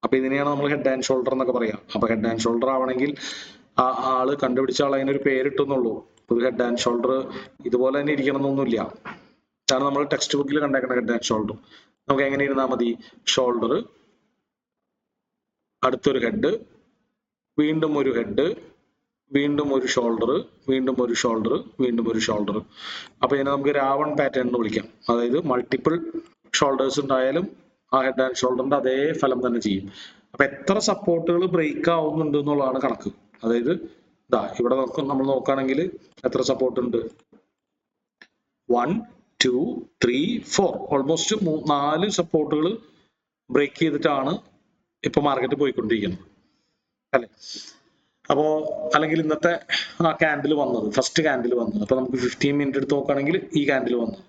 അപ്പൊ ഇതിനെയാണ് നമ്മൾ ഹെഡ് ആൻഡ് ഷോൾഡർ എന്നൊക്കെ പറയാം. അപ്പൊ ഹെഡ് ആൻഡ് ഷോൾഡർ ആവണമെങ്കിൽ ആ ആള് കണ്ടുപിടിച്ച ആൾ അതിനൊരു പേരിട്ടെന്നുള്ളൂ. ഒരു ഹെഡ് ആൻഡ് ഷോൾഡർ ഇതുപോലെ തന്നെ ഇരിക്കണം എന്നൊന്നുമില്ല. ഇതാണ് നമ്മൾ ടെക്സ്റ്റ് ബുക്കിൽ കണ്ടേക്കുന്ന ഹെഡ് ആൻഡ് ഷോൾഡർ. നമുക്ക് എങ്ങനെ ഇരുന്നാൽ മതി? ഷോൾഡർ, അടുത്തൊരു ഹെഡ്, വീണ്ടും ഒരു ഹെഡ്, വീണ്ടും ഒരു ഷോൾഡർ, വീണ്ടും ഒരു ഷോൾഡർ, വീണ്ടും ഒരു ഷോൾഡർ. അപ്പൊ ഇതിനെ നമുക്ക് രാവൺ പാറ്റേൺ എന്ന് വിളിക്കാം. അതായത് മൾട്ടിപ്പിൾ ഷോൾഡേഴ്സ് ഉണ്ടായാലും ആ ഹെഡ് ആൻഡ് ഷോൾഡറിന്റെ അതേ ഫലം തന്നെ ചെയ്യും. അപ്പൊ എത്ര സപ്പോർട്ടുകൾ ബ്രേക്ക് ആവുന്നുണ്ട് എന്നുള്ളതാണ് കണക്ക്. അതായത് ഇവിടെ നമ്മൾ നോക്കുകയാണെങ്കിൽ എത്ര സപ്പോർട്ട് ഉണ്ട്? 1, 2, 3, 4, ഓൾമോസ്റ്റ് 4 സപ്പോർട്ടുകൾ ബ്രേക്ക് ചെയ്തിട്ടാണ് ഇപ്പൊ മാർക്കറ്റ് പോയിക്കൊണ്ടിരിക്കുന്നത് അല്ലെ. അപ്പോ അല്ലെങ്കിൽ ഇന്നത്തെ ആ ക്യാൻഡിൽ വന്നത്, ഫസ്റ്റ് ക്യാൻഡിൽ വന്നത്, അപ്പൊ നമുക്ക് 15 മിനിറ്റ് എടുത്ത് നോക്കുകയാണെങ്കിൽ ഈ ക്യാൻഡിൽ വന്നത്.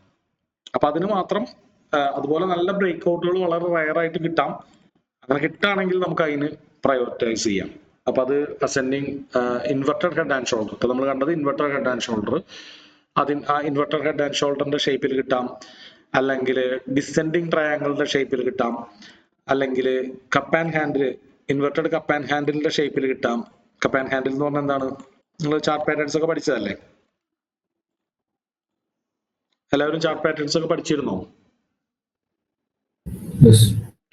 അപ്പൊ അതിന് മാത്രം അതുപോലെ നല്ല ബ്രേക്ക് ഔട്ടുകൾ വളരെ റയർ ആയിട്ട് കിട്ടാം. അങ്ങനെ കിട്ടുകയാണെങ്കിൽ നമുക്ക് അതിന് പ്രയോറിറ്റൈസ് ചെയ്യാം. അപ്പൊ അത് ascending inverted head and shoulder. ഇപ്പൊ നമ്മൾ കണ്ടത് ഇൻവെർട്ടഡ് ഹെഡ് ആൻഡ് ഷോൾഡർ. ആ ഇൻവെർട്ടഡ് ഹെഡ് ആൻഡ് ഷോൾഡറിന്റെ ഷേപ്പിൽ കിട്ടാം, അല്ലെങ്കിൽ ഡിസെൻഡിങ് ട്രയാങ്കിളിന്റെ ഷേപ്പിൽ കിട്ടാം, അല്ലെങ്കിൽ cup and handle, inverted cup and ഹാൻഡിലിന്റെ ഷേപ്പിൽ കിട്ടാം. കപ്പ് ആൻഡ് ഹാൻഡിൽ എന്ന് പറഞ്ഞാൽ എന്താണ്? നിങ്ങൾ ചാർട്ട് പാറ്റേൺസ് ഒക്കെ പഠിച്ചതല്ലേ? എല്ലാവരും ചാർട്ട് പാറ്റേൺസ് ഒക്കെ പഠിച്ചിരുന്നോ?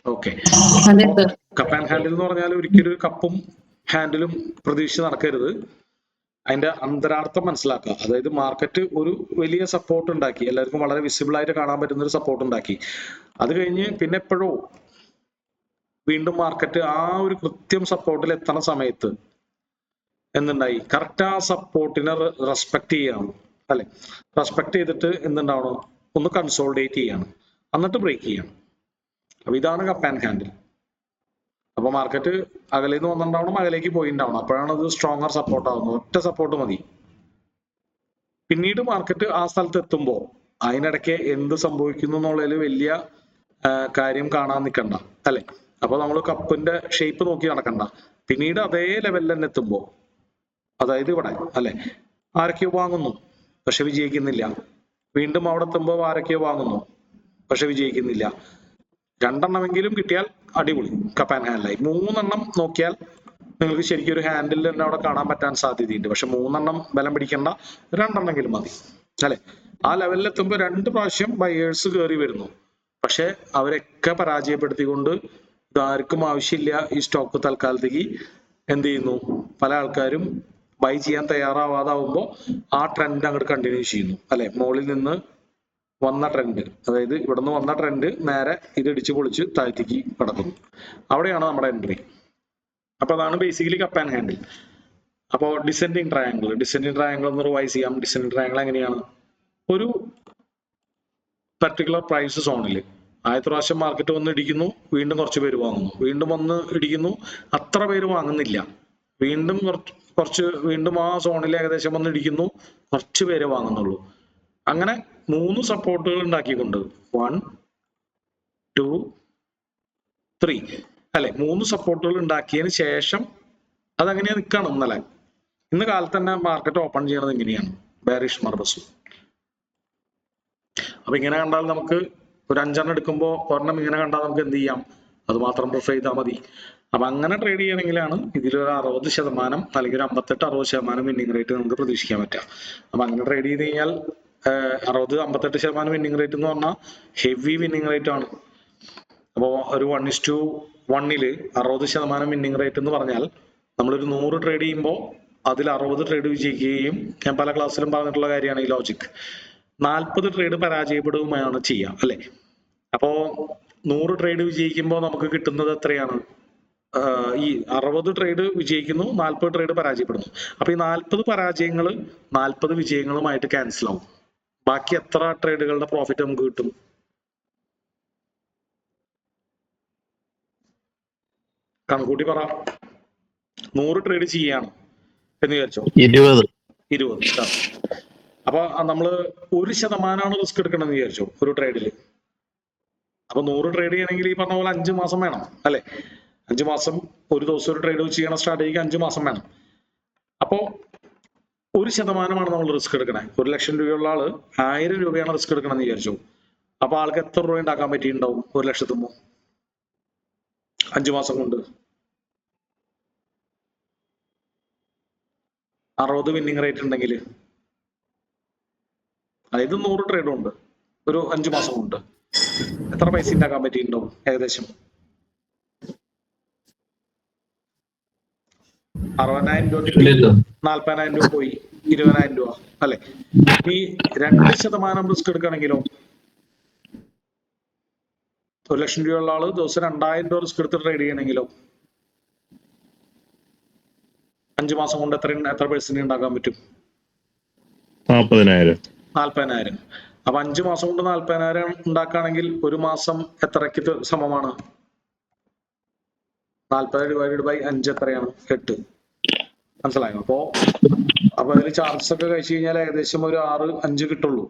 ഓക്കെ, കപ്പ് ആൻഡ് ഹാൻഡിൽ എന്ന് പറഞ്ഞാൽ ഒരിക്കലും ഒരു കപ്പും ഹാൻഡിലും പ്രതീക്ഷിച്ച് നടക്കരുത്. അതിന്റെ അന്തരാർത്ഥം മനസ്സിലാക്കുക. അതായത് മാർക്കറ്റ് ഒരു വലിയ സപ്പോർട്ട് ഉണ്ടാക്കി, എല്ലാവർക്കും വളരെ വിസിബിൾ ആയിട്ട് കാണാൻ പറ്റുന്ന ഒരു സപ്പോർട്ട് ഉണ്ടാക്കി. അത് കഴിഞ്ഞ് പിന്നെ എപ്പോഴോ വീണ്ടും മാർക്കറ്റ് ആ ഒരു കൃത്യം സപ്പോർട്ടിൽ എത്തണ സമയത്ത് എന്തുണ്ടായി? കറക്റ്റ് ആ സപ്പോർട്ടിനെ റെസ്പെക്ട് ചെയ്യണം അല്ലെ. റെസ്പെക്ട് ചെയ്തിട്ട് എന്തുണ്ടാവണം? ഒന്ന് കൺസോൾഡേറ്റ് ചെയ്യണം, എന്നിട്ട് ബ്രേക്ക് ചെയ്യണം. അപ്പൊ ഇതാണ് കപ്പ് ആൻഡ് ഹാൻഡിൽ. അപ്പൊ മാർക്കറ്റ് അകലേന്ന് വന്നിട്ടുണ്ടാവണം, അകലേക്ക് പോയിട്ടുണ്ടാവണം. അപ്പോഴാണ് അത് സ്ട്രോങ്ങർ സപ്പോർട്ട് ആവുന്നത്. ഒറ്റ സപ്പോർട്ട് മതി. പിന്നീട് മാർക്കറ്റ് ആ സ്ഥലത്ത് എത്തുമ്പോൾ അതിനിടയ്ക്ക് എന്ത് സംഭവിക്കുന്നു എന്നുള്ളതിൽ വലിയ കാര്യം കാണാൻ നിൽക്കണ്ട അല്ലെ. അപ്പൊ നമ്മൾ കപ്പിന്റെ ഷേപ്പ് നോക്കി നടക്കണ്ട. പിന്നീട് അതേ ലെവലിൽ തന്നെ എത്തുമ്പോൾ, അതായത് ഇവിടെ അല്ലെ, ആരൊക്കെയോ വാങ്ങുന്നു പക്ഷെ വിജയിക്കുന്നില്ല. വീണ്ടും അവിടെ എത്തുമ്പോൾ ആരൊക്കെയോ വാങ്ങുന്നു പക്ഷെ വിജയിക്കുന്നില്ല. 2 എണ്ണമെങ്കിലും കിട്ടിയാൽ അടിപൊളി, കപ്പ് ആൻഡ് ഹാൻഡിലായി. 3 എണ്ണം നോക്കിയാൽ നിങ്ങൾക്ക് ശരിക്കും ഒരു ഹാൻഡിൽ തന്നെ അവിടെ കാണാൻ പറ്റാൻ സാധ്യതയുണ്ട്. പക്ഷെ 3 എണ്ണം ബലം പിടിക്കേണ്ട, 2 എണ്ണമെങ്കിലും മതി അല്ലെ. ആ ലെവലിൽ എത്തുമ്പോൾ 2 പ്രാവശ്യം ബയേഴ്സ് കയറി വരുന്നു. പക്ഷെ അവരൊക്കെ പരാജയപ്പെടുത്തിക്കൊണ്ട് ഇതാർക്കും ആവശ്യമില്ല ഈ സ്റ്റോക്ക് തൽക്കാലത്തേക്ക് എന്ത് ചെയ്യുന്നു? പല ആൾക്കാരും ബൈ ചെയ്യാൻ തയ്യാറാവാതാവുമ്പോൾ ആ ട്രെൻഡ് അങ്ങോട്ട് കണ്ടിന്യൂ ചെയ്യുന്നു അല്ലെ. മുകളിൽ നിന്ന് വന്ന ട്രെൻഡ്, അതായത് ഇവിടെ നിന്ന് വന്ന ട്രെൻഡ് നേരെ ഇടിച്ച് പൊളിച്ച് താഴ്ത്തിക്ക് കടക്കുന്നു. അവിടെയാണ് നമ്മുടെ എൻട്രി. അപ്പൊ അതാണ് ബേസിക്കലി കപ്പ് ആൻഡ് ഹാൻഡിൽ. അപ്പോൾ ഡിസെൻഡിങ് ട്രയാങ്കിൾ ഒന്ന് റിവൈസ് ചെയ്യാം. ഡിസെൻഡിങ് ട്രയാങ്കിൾ എങ്ങനെയാണ്? ഒരു പർട്ടിക്കുലർ പ്രൈസ് സോണിൽ ആദ്യത്തെ പ്രാവശ്യം മാർക്കറ്റ് വന്ന് ഇടിക്കുന്നു, വീണ്ടും കുറച്ച് പേര് വാങ്ങുന്നു, വീണ്ടും വന്ന് ഇടിക്കുന്നു, അത്ര പേര് വാങ്ങുന്നില്ല, വീണ്ടും വീണ്ടും ആ സോണിൽ ഏകദേശം വന്ന് ഇടിക്കുന്നു, കുറച്ച് പേര് വാങ്ങുന്നുള്ളൂ. അങ്ങനെ 3 സപ്പോർട്ടുകൾ ഉണ്ടാക്കിക്കൊണ്ട് 1 2 3 അല്ലെ, 3 സപ്പോർട്ടുകൾ ഉണ്ടാക്കിയതിന് ശേഷം അതങ്ങനെയാ നിൽക്കണം. ഇന്ന് കാലത്ത് തന്നെ മാർക്കറ്റ് ഓപ്പൺ ചെയ്യണത് ഇങ്ങനെയാണ്, ബെയറിഷ് മർബസു. അപ്പൊ ഇങ്ങനെ കണ്ടാൽ നമുക്ക് ഒരു 5 എടുക്കുമ്പോൾ ഒരെണ്ണം ഇങ്ങനെ കണ്ടാൽ നമുക്ക് എന്ത് ചെയ്യാം? അത് മാത്രം പ്രിഫർ ചെയ്താൽ മതി. അപ്പൊ അങ്ങനെ ട്രേഡ് ചെയ്യണമെങ്കിലാണ് ഇതിലൊരു 60% അല്ലെങ്കിൽ ഒരു 58-60% വിന്നിംഗ് റേറ്റ് നമുക്ക് പ്രതീക്ഷിക്കാൻ പറ്റുക. അപ്പൊ അങ്ങനെ ട്രേഡ് ചെയ്ത് കഴിഞ്ഞാൽ 60-58% വിന്നിംഗ് റേറ്റ് എന്ന് പറഞ്ഞാൽ ഹെവി വിന്നിംഗ് റേറ്റ് ആണ്. അപ്പോൾ ഒരു 1:1 60% വിന്നിംഗ് റേറ്റ് എന്ന് പറഞ്ഞാൽ നമ്മളൊരു 100 ട്രേഡ് ചെയ്യുമ്പോൾ അതിൽ 60 ട്രേഡ് വിജയിക്കുകയും, ഞാൻ പല ക്ലാസ്സിലും പറഞ്ഞിട്ടുള്ള കാര്യമാണ് ഈ ലോജിക്, 40 ട്രേഡ് പരാജയപ്പെടുകയുമാണ് ചെയ്യുക അല്ലെ. അപ്പോ 100 ട്രേഡ് വിജയിക്കുമ്പോൾ നമുക്ക് കിട്ടുന്നത് എത്രയാണ്? ഈ 60 ട്രേഡ് വിജയിക്കുന്നു, 40 ട്രേഡ് പരാജയപ്പെടുന്നു. അപ്പൊ ഈ 40 പരാജയങ്ങൾ 40 വിജയങ്ങളുമായിട്ട് ക്യാൻസൽ ആവും. ബാക്കി എത്ര ട്രേഡുകളുടെ പ്രോഫിറ്റ് നമുക്ക് കിട്ടും? കണക്കൂട്ടി പറ. 100 ട്രേഡ് ചെയ്യാണ് എന്ന് വിചാരിച്ചോ, 20. അപ്പൊ നമ്മള് 1% റിസ്ക് എടുക്കണമെന്ന് വിചാരിച്ചോ ഒരു ട്രേഡിൽ. അപ്പൊ 100 ട്രേഡ് ചെയ്യണമെങ്കിൽ ഈ പറഞ്ഞ പോലെ 5 മാസം വേണം അല്ലെ. 5 മാസം, ഒരു ദിവസം ഒരു ട്രേഡ് ചെയ്യണ സ്ട്രാറ്റജിക്ക് 5 മാസം വേണം. അപ്പോ 1% നമ്മൾ റിസ്ക് എടുക്കണേ. 1 ലക്ഷം രൂപയുള്ള ആള് 1000 രൂപയാണ് റിസ്ക് എടുക്കണമെന്ന് വിചാരിച്ചു. അപ്പൊ ആൾക്ക് എത്ര രൂപ ഉണ്ടാക്കാൻ പറ്റിയിട്ടുണ്ടാവും 1 ലക്ഷത്തുമ്പോ 5 മാസം കൊണ്ട്? 60 വിന്നിംഗ് റേറ്റ് ഉണ്ടെങ്കിൽ, അതായത് 100 ട്രേഡും ഉണ്ട്, ഒരു 5 മാസം കൊണ്ട് എത്ര പൈസ ഉണ്ടാക്കാൻ പറ്റിയിട്ടുണ്ടാവും ഏകദേശം? 60,000 രൂപ കിട്ടി, 40,000 രൂപ പോയി, 20,000 രൂപ അല്ലെ. ഈ 2% റിസ്ക് എടുക്കുകയാണെങ്കിലോ, 1 ലക്ഷം രൂപയുള്ള ആള് ദിവസം 2,000 രൂപ റിസ്ക് എടുത്ത് ട്രേഡ് ചെയ്യണമെങ്കിലോ 5 മാസം കൊണ്ട് എത്ര പെർസെന്റ് ഉണ്ടാക്കാൻ പറ്റും? 40,000. അപ്പൊ 5 മാസം കൊണ്ട് 40,000 ഉണ്ടാക്കുകയാണെങ്കിൽ ഒരു മാസം എത്രയ്ക്ക് സമമാണ്? 40/5 എത്രയാണ്? 8. മനസ്സിലായോ? അപ്പൊ അതിൽ ചാർജസ് ഒക്കെ കഴിച്ചു കഴിഞ്ഞാൽ ഏകദേശം ഒരു 6-5 കിട്ടുള്ളൂ.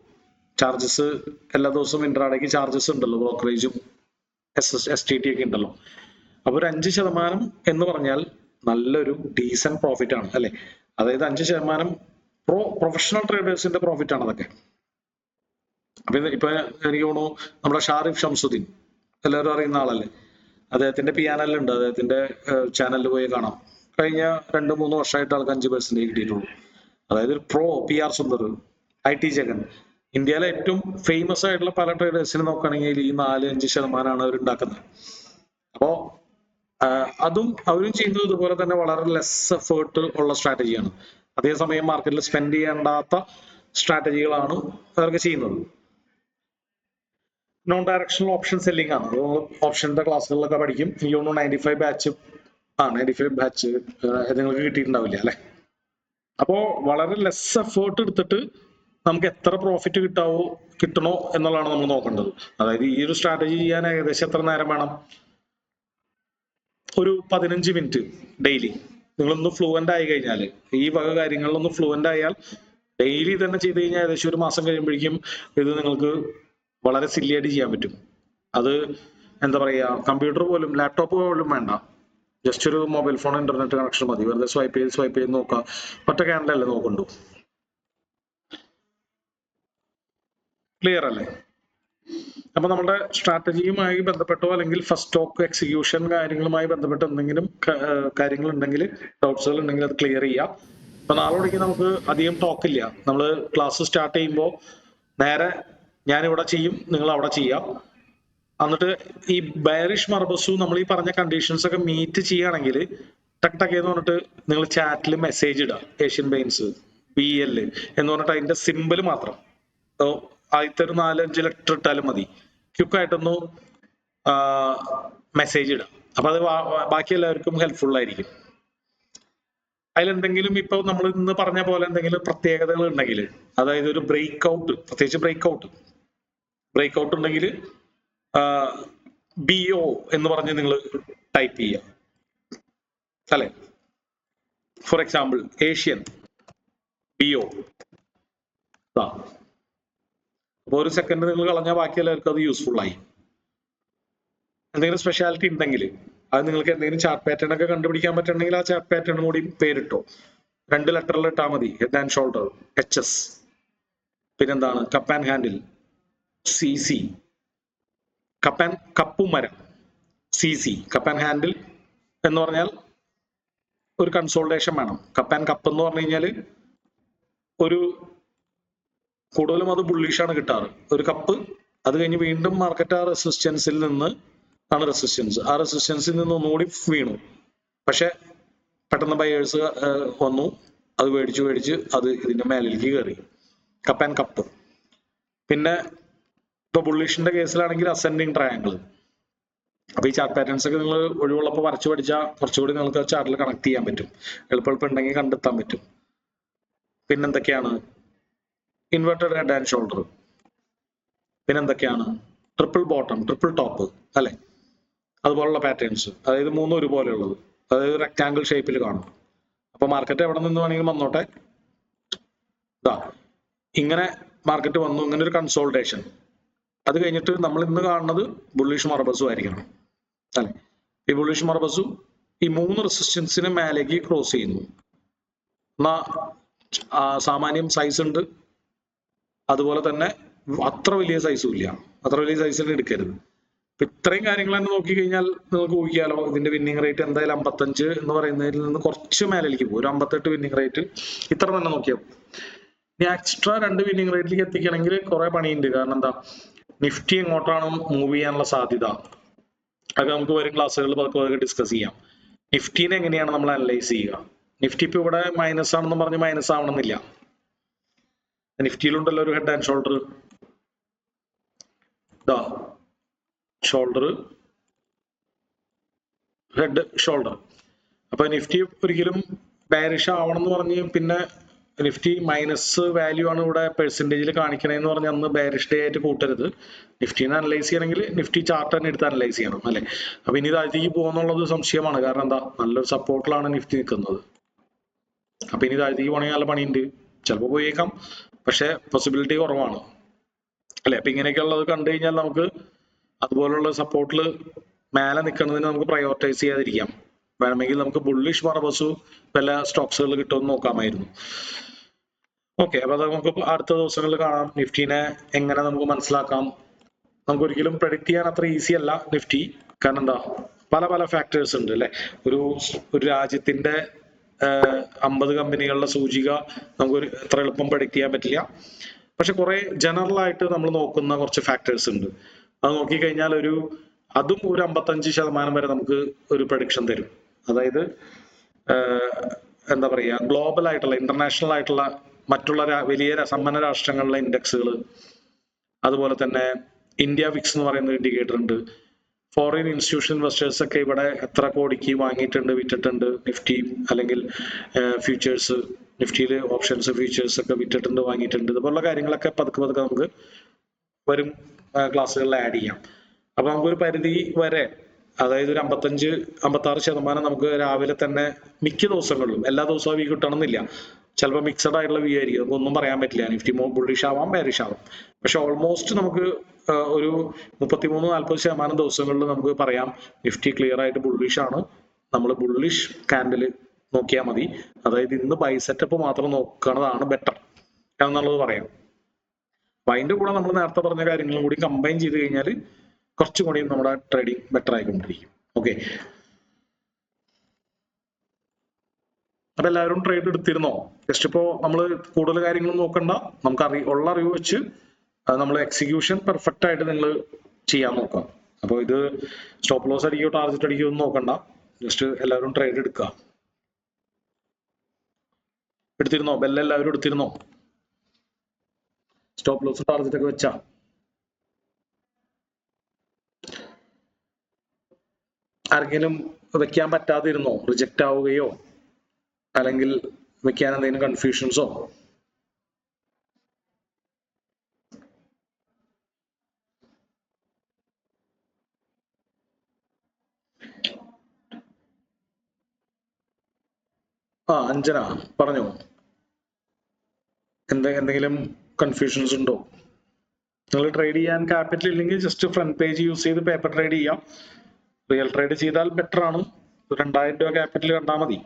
ചാർജസ് എല്ലാ ദിവസവും ഇൻട്രാഡേക്ക് ചാർജസ് ഉണ്ടല്ലോ, ബ്രോക്കറേജും STT ഒക്കെ ഉണ്ടല്ലോ. അപ്പൊ ഒരു 5% എന്ന് പറഞ്ഞാൽ നല്ലൊരു ഡീസന്റ് പ്രോഫിറ്റ് ആണ് അല്ലെ. അതായത് 5% പ്രൊഫഷണൽ ട്രേഡേഴ്സിന്റെ പ്രോഫിറ്റ് ആണ് അതൊക്കെ. അപ്പൊ ഇപ്പൊ എനിക്ക് തോന്നുന്നു നമ്മുടെ ഷാരിഫ് ഷംസുദ്ദീൻ എല്ലാവരും അറിയുന്ന ആളല്ലേ, അദ്ദേഹത്തിന്റെ PNL ഉണ്ട്, അദ്ദേഹത്തിന്റെ ചാനലിൽ പോയി കാണാം. കഴിഞ്ഞ 2-3 വർഷമായിട്ട് ആൾക്ക് 5% കിട്ടിയിട്ടുള്ളൂ. അതായത് PR സുന്ദർ, IT ജഗൻ, ഇന്ത്യയിലെ ഏറ്റവും ഫേമസ് ആയിട്ടുള്ള പല ട്രേഡേഴ്സിനെ നോക്കുകയാണെങ്കിൽ ഈ 4-5% അവർ ഉണ്ടാക്കുന്നത്. അപ്പോ അതും അവരും ചെയ്യുന്നത് ഇതുപോലെ തന്നെ വളരെ ലെസ് എഫേർട്ട് ഉള്ള സ്ട്രാറ്റജിയാണ്. അതേസമയം മാർക്കറ്റിൽ സ്പെൻഡ് ചെയ്യേണ്ടാത്ത സ്ട്രാറ്റജികളാണ് അവർക്ക് ചെയ്യുന്നത്. നോൺ ഡയറക്ഷണൽ ഓപ്ഷൻ സെല്ലിംഗ് ആണ്. ഓപ്ഷന്റെ ക്ലാസ്സുകളിലൊക്കെ പഠിക്കും. എനിക്ക് തോന്നുന്നു 95 ബാച്ച് നിങ്ങൾക്ക് കിട്ടിയിട്ടുണ്ടാവില്ല അല്ലെ. അപ്പോ വളരെ ലെസ് എഫേർട്ട് എടുത്തിട്ട് നമുക്ക് എത്ര പ്രോഫിറ്റ് കിട്ടണോ എന്നുള്ളതാണ് നമ്മൾ നോക്കേണ്ടത്. അതായത് ഈ ഒരു സ്ട്രാറ്റജി ചെയ്യാൻ ഏകദേശം എത്ര നേരം വേണം? ഒരു 15 മിനിറ്റ് ഡെയിലി. നിങ്ങളൊന്ന് ഫ്ലുവന്റ് ആയി കഴിഞ്ഞാൽ, ഈ വക കാര്യങ്ങളിലൊന്ന് ഫ്ലുവന്റ് ആയാൽ ഡെയിലി തന്നെ ചെയ്ത് കഴിഞ്ഞാൽ ഏകദേശം ഒരു മാസം കഴിയുമ്പോഴേക്കും ഇത് നിങ്ങൾക്ക് വളരെ സില്ലിയായിട്ട് ചെയ്യാൻ പറ്റും. അത് എന്താ പറയാ, കമ്പ്യൂട്ടർ പോലും ലാപ്ടോപ്പ് പോലും വേണ്ട, ജസ്റ്റ് ഒരു മൊബൈൽ ഫോൺ ഇന്റർനെറ്റ് കണക്ഷൻ മതി. വെറുതെ സ്വൈപ്പ് ചെയ്ത് നോക്കാം. ഒറ്റ ക്യാൻഡലല്ലേ നോക്കണ്ടു. ക്ലിയർ അല്ലേ? അപ്പൊ നമ്മുടെ സ്ട്രാറ്റജിയുമായി ബന്ധപ്പെട്ടോ അല്ലെങ്കിൽ ഫസ്റ്റ് സ്റ്റോക്ക് എക്സിക്യൂഷൻ കാര്യങ്ങളുമായി ബന്ധപ്പെട്ട് എന്തെങ്കിലും കാര്യങ്ങൾ ഉണ്ടെങ്കിൽ, ഡൗട്ട്സുകൾ ഉണ്ടെങ്കിൽ അത് ക്ലിയർ ചെയ്യാം. അപ്പൊ നാളോടേക്ക് നമുക്ക് അധികം ടോക്കില്ല. നമ്മൾ ക്ലാസ് സ്റ്റാർട്ട് ചെയ്യുമ്പോൾ നേരെ ഞാൻ ഇവിടെ ചെയ്യും, നിങ്ങൾ അവിടെ ചെയ്യാം. എന്നിട്ട് ഈ ബെയറിഷ് മർബസു നമ്മൾ ഈ പറഞ്ഞ കണ്ടീഷൻസ് ഒക്കെ മീറ്റ് ചെയ്യുകയാണെങ്കിൽ ടക്ക് എന്ന് പറഞ്ഞിട്ട് നിങ്ങൾ ചാറ്റിൽ മെസ്സേജ് ഇടുക, ഏഷ്യൻ പെയിന്റ്സ് BL എന്ന് പറഞ്ഞിട്ട് അതിന്റെ സിമ്പിൾ മാത്രം ആദ്യത്തെ ഒരു 4-5 ലെറ്റർ ഇട്ടാലും മതി. ക്വിക്കായിട്ടൊന്ന് മെസ്സേജ് ഇടാം. അപ്പൊ അത് ബാക്കി എല്ലാവർക്കും ഹെൽപ്ഫുൾ ആയിരിക്കും. അതിലെന്തെങ്കിലും ഇപ്പൊ നമ്മൾ ഇന്ന് പറഞ്ഞ പോലെ എന്തെങ്കിലും പ്രത്യേകതകൾ ഉണ്ടെങ്കിൽ, അതായത് ഒരു ബ്രേക്ക് ഔട്ട്, പ്രത്യേകിച്ച് ബ്രേക്ക് ഔട്ട് ഉണ്ടെങ്കിൽ BO എന്ന് പറഞ്ഞ് നിങ്ങൾ ടൈപ്പ് ചെയ്യുക അല്ലെ. For example Asian BO. അപ്പൊ ഒരു സെക്കൻഡ് നിങ്ങൾ കളഞ്ഞാൽ ബാക്കി എല്ലാവർക്കും അത് യൂസ്ഫുൾ ആയി. എന്തെങ്കിലും സ്പെഷ്യാലിറ്റി ഉണ്ടെങ്കിൽ അത് നിങ്ങൾക്ക് എന്തെങ്കിലും ചാർട്ട് പാറ്റേൺ ഒക്കെ കണ്ടുപിടിക്കാൻ പറ്റുന്നുണ്ടെങ്കിൽ ആ ചാർട്ട് പാറ്റേൺ കൂടി പേരിട്ടോ. 2 ലെറ്ററിൽ ഇട്ടാൽ മതി. Head and shoulder HS. പിന്നെന്താണ് കപ്പ് ആൻഡ് ഹാൻഡിൽ CC. കപ്പും മരം CC. കപ്പ് ആൻഡ് ഹാൻഡിൽ എന്ന് പറഞ്ഞാൽ ഒരു കൺസോൾട്ടേഷൻ വേണം. കപ്പ് ആൻഡ് കപ്പ് എന്ന് പറഞ്ഞു കഴിഞ്ഞാൽ ഒരു കൂടുതലും അത് ബുള്ളിഷാണ് കിട്ടാറ്. ഒരു കപ്പ്, അത് കഴിഞ്ഞ് വീണ്ടും മാർക്കറ്റ് ആ റെസിസ്റ്റൻസിൽ നിന്ന് ആണ് റെസിസ്റ്റൻസ്. ആ റെസിസ്റ്റൻസിൽ നിന്ന് ഒന്നുകൂടി വീണു. പക്ഷെ പെട്ടെന്ന് ബയേഴ്സ് വന്നു, അത് മേടിച്ച് അത് ഇതിന്റെ മേലിലേക്ക് കയറി. Cup and cup. പിന്നെ ഇപ്പൊ ബുള്ളിഷിന്റെ കേസിലാണെങ്കിൽ അസെൻഡിങ് ട്രയാങ്കിൾ. അപ്പൊ ഈ ചാർട്ട് പാറ്റേൺസ് ഒക്കെ നിങ്ങൾ ഒഴിവുള്ളപ്പോൾ വരച്ചു പഠിച്ചാൽ കുറച്ചുകൂടി നിങ്ങൾക്ക് ചാർട്ടിൽ കണക്ട് ചെയ്യാൻ പറ്റും. എളുപ്പം ഉണ്ടെങ്കിൽ കണ്ടെത്താൻ പറ്റും. പിന്നെന്തൊക്കെയാണ് ഇൻവെർട്ടഡ് ഹെഡ് ആൻഡ് ഷോൾഡർ. പിന്നെന്തൊക്കെയാണ് ട്രിപ്പിൾ ബോട്ടം, ട്രിപ്പിൾ ടോപ്പ് അല്ലെ, അതുപോലുള്ള പാറ്റേൺസ്. അതായത് 3 ഒരുപോലെ ഉള്ളത്, അതായത് റെക്ടാങ്കിൾ ഷേപ്പിൽ കാണും. അപ്പൊ മാർക്കറ്റ് എവിടെ നിന്ന് വേണമെങ്കിലും വന്നോട്ടെ, ഇങ്ങനെ മാർക്കറ്റ് വന്നു, ഇങ്ങനെ ഒരു കൺസോൾട്ടേഷൻ. അത് കഴിഞ്ഞിട്ട് നമ്മൾ ഇന്ന് കാണുന്നത് ബുള്ളിഷ് മർബസും ആയിരിക്കണം അല്ലെ. ഈ ബുള്ളിഷ് മർബസു ഈ 3 റെസിസ്റ്റൻസിന് മേലേക്ക് ക്രോസ് ചെയ്യുന്നു. എന്നാ സാമാന്യം സൈസ് ഉണ്ട്, അതുപോലെ തന്നെ അത്ര വലിയ സൈസും ഇല്ല. അത്ര വലിയ സൈസിൽ എടുക്കരുത്. അപ്പൊ ഇത്രയും കാര്യങ്ങൾ തന്നെ നോക്കിക്കഴിഞ്ഞാൽ നിങ്ങൾക്ക് ഊഹിക്കാലോ ഇതിന്റെ വിന്നിങ് റേറ്റ് എന്തായാലും 55 എന്ന് പറയുന്നതിൽ നിന്ന് കുറച്ച് മേലേക്ക് പോകും. ഒരു 58 വിന്നിങ് റേറ്റ് ഇത്ര തന്നെ നോക്കിയാൽ. ഇനി എക്സ്ട്രാ 2 വിന്നിങ് റേറ്റിലേക്ക് എത്തിക്കണമെങ്കിൽ കുറെ പണിയുണ്ട്. കാരണം എന്താ, നിഫ്റ്റി എങ്ങോട്ടാണ് മൂവ് ചെയ്യാനുള്ള സാധ്യത, അത് നമുക്ക് വരും ക്ലാസ്സുകളിൽ പതുക്കെ ഡിസ്കസ് ചെയ്യാം. നിഫ്റ്റീനെ എങ്ങനെയാണ് നമ്മൾ അനലൈസ് ചെയ്യുക. നിഫ്റ്റി ഇപ്പൊ ഇവിടെ മൈനസ് ആണെന്ന് പറഞ്ഞ് മൈനസ് ആവണമെന്നില്ല. നിഫ്റ്റിയിലുണ്ടല്ലോ ഒരു head and shoulder, shoulder head shoulder. അപ്പൊ നിഫ്റ്റി ഒരിക്കലും ബാരിഷ് ആവണം എന്ന് പറഞ്ഞ് പിന്നെ നിഫ്റ്റി മൈനസ് വാല്യൂ ആണ് ഇവിടെ പെർസെന്റേജിൽ കാണിക്കണേന്ന് പറഞ്ഞ് അന്ന് ബാരിഷ് ഡേ ആയിട്ട് കൂട്ടരുത്. നിഫ്റ്റിനെ അനലൈസ് ചെയ്യണമെങ്കിൽ നിഫ്റ്റി ചാർട്ട് തന്നെ എടുത്ത് അനലൈസ് ചെയ്യണം അല്ലെ. അപ്പൊ ഇനി താഴത്തേക്ക് പോകുന്നുള്ളത് സംശയമാണ്. കാരണം എന്താ, നല്ലൊരു സപ്പോർട്ടിലാണ് നിഫ്റ്റി നിൽക്കുന്നത്. അപ്പൊ ഇനി താഴത്തേക്ക് പോകണമെങ്കിൽ നല്ല പണിയുണ്ട്. ചിലപ്പോൾ പോയേക്കാം, പക്ഷെ പോസിബിലിറ്റി കുറവാണ് അല്ലെ. അപ്പൊ ഇങ്ങനെയൊക്കെ ഉള്ളത് കണ്ടു കഴിഞ്ഞാൽ നമുക്ക് അതുപോലുള്ള സപ്പോർട്ടിൽ മേലെ നിൽക്കുന്നതിന് നമുക്ക് പ്രയോറിറ്റൈസ് ചെയ്യാതിരിക്കാം. വേണമെങ്കിൽ നമുക്ക് ബുള്ളിഷ് മർബസു വല്ല സ്റ്റോക്സുകൾ കിട്ടുമെന്ന് നോക്കാമായിരുന്നു. ഓക്കെ, അപ്പൊ അത് നമുക്ക് അടുത്ത ദിവസങ്ങളിൽ കാണാം. നിഫ്റ്റിനെ എങ്ങനെ നമുക്ക് മനസ്സിലാക്കാം. നമുക്ക് ഒരിക്കലും പ്രെഡിക്റ്റ് ചെയ്യാൻ അത്ര ഈസി അല്ല നിഫ്റ്റി. കാരണം എന്താ, പല ഫാക്ടേഴ്സ് ഉണ്ട് അല്ലെ. ഒരു രാജ്യത്തിന്റെ 50 കമ്പനികളുടെ സൂചിക നമുക്ക് എത്ര എളുപ്പം പ്രെഡിക്റ്റ് ചെയ്യാൻ പറ്റില്ല. പക്ഷെ കുറെ ജനറൽ ആയിട്ട് നമ്മൾ നോക്കുന്ന കുറച്ച് ഫാക്ടേഴ്സ് ഉണ്ട്. അത് നോക്കിക്കഴിഞ്ഞാൽ അതും ഒരു 55% വരെ നമുക്ക് ഒരു പ്രഡിക്ഷൻ തരും. അതായത് എന്താ പറയുക, ഗ്ലോബൽ ആയിട്ടുള്ള ഇന്റർനാഷണൽ ആയിട്ടുള്ള മറ്റുള്ള വലിയ സമ്പന്ന രാഷ്ട്രങ്ങളിലെ ഇൻഡെക്സുകൾ, അതുപോലെ തന്നെ ഇന്ത്യ വിക്സ് എന്ന് പറയുന്ന ഇൻഡിക്കേറ്റർ ഉണ്ട്. ഫോറിൻ ഇൻസ്റ്റിറ്റ്യൂഷൻ ഇൻവെസ്റ്റേഴ്സ് ഒക്കെ ഇവിടെ എത്ര കോടിക്ക് വാങ്ങിയിട്ടുണ്ട്, വിറ്റിട്ടുണ്ട് നിഫ്റ്റി, അല്ലെങ്കിൽ ഫ്യൂച്ചേഴ്സ്, നിഫ്റ്റിയിൽ ഓപ്ഷൻസ് ഫ്യൂച്ചേഴ്സ് ഒക്കെ വിറ്റിട്ടുണ്ട്, വാങ്ങിയിട്ടുണ്ട്. ഇതുപോലുള്ള കാര്യങ്ങളൊക്കെ പതുക്കെ നമുക്ക് വരും ക്ലാസ്സുകളിൽ ആഡ് ചെയ്യാം. അപ്പൊ നമുക്കൊരു പരിധി വരെ, അതായത് ഒരു 55-56% നമുക്ക് രാവിലെ തന്നെ മിക്ക ദിവസങ്ങളിലും, എല്ലാ ദിവസവും വ്യൂ കിട്ടണമെന്നില്ല, ചിലപ്പോൾ മിക്സഡ് ആയിട്ടുള്ള വ്യൂ ആയിരിക്കും. നമുക്ക് ഒന്നും പറയാൻ പറ്റില്ല. നിഫ്റ്റി ബുള്ളിഷ് ആവാം, ബെയറിഷ് ആവാം. പക്ഷെ ഓൾമോസ്റ്റ് നമുക്ക് ഒരു 33-40% ദിവസങ്ങളിൽ നമുക്ക് പറയാം നിഫ്റ്റി ക്ലിയർ ആയിട്ട് ബുള്ളിഷ് ആണ്. നമ്മൾ ബുള്ളിഷ് കാൻഡിൽ നോക്കിയാൽ മതി. അതായത് ഇന്ന് ബൈ സെറ്റപ്പ് മാത്രം നോക്കുന്നതാണ് ബെറ്റർ എന്നുള്ളത് പറയാം. അപ്പൊ അതിന്റെ കൂടെ നമ്മൾ നേരത്തെ പറഞ്ഞ കാര്യങ്ങളും കൂടി കമ്പൈൻ ചെയ്ത് കഴിഞ്ഞാൽ കുറച്ചും കൂടി നമ്മുടെ ട്രേഡിങ് ബെറ്റർ ആയിക്കൊണ്ടിരിക്കും. ഓക്കെ, അപ്പൊ എല്ലാവരും ട്രേഡ് എടുത്തിരുന്നോ? ജസ്റ്റ് ഇപ്പോ നമ്മൾ കൂടുതൽ കാര്യങ്ങളും നോക്കണ്ട, നമുക്ക് ഉള്ള അറിവ് വെച്ച് നമ്മൾ എക്സിക്യൂഷൻ പെർഫെക്റ്റ് ആയിട്ട് നിങ്ങൾ ചെയ്യാൻ നോക്കാം. അപ്പോൾ ഇത് സ്റ്റോപ്പ് ലോസ് അടിക്കുകയോ ടാർഗറ്റ് അടിക്കുകയോ ഒന്നും നോക്കണ്ട, ജസ്റ്റ് എല്ലാവരും ട്രേഡ് എടുക്കുക. എടുത്തിരുന്നോ? ബെല്ല് എല്ലാവരും എടുത്തിരുന്നോ? സ്റ്റോപ്പ് ലോസ് ടാർഗറ്റ് ഒക്കെ വെച്ചാ? ആർക്കെങ്കിലും വെക്കാൻ പറ്റാതിരുന്നോ? റിജക്റ്റ് ആവുകയോ അല്ലെങ്കിൽ വെക്കാൻ എന്തെങ്കിലും കൺഫ്യൂഷൻസോ? അഞ്ജന പറഞ്ഞോ, എന്തെങ്കിലും കൺഫ്യൂഷൻസ് ഉണ്ടോ? നിങ്ങൾ ട്രേഡ് ചെയ്യാൻ ക്യാപിറ്റൽ ഇല്ലെങ്കിൽ ജസ്റ്റ് ഫ്രണ്ട് പേജ് യൂസ് ചെയ്ത് പേപ്പർ ട്രേഡ് ചെയ്യാം. റിയൽ ട്രേഡ് ചെയ്താൽ ബെറ്റർ ആണ്. 2000 രൂപ ക്യാപിറ്റൽ കണ്ടാൽ മതി.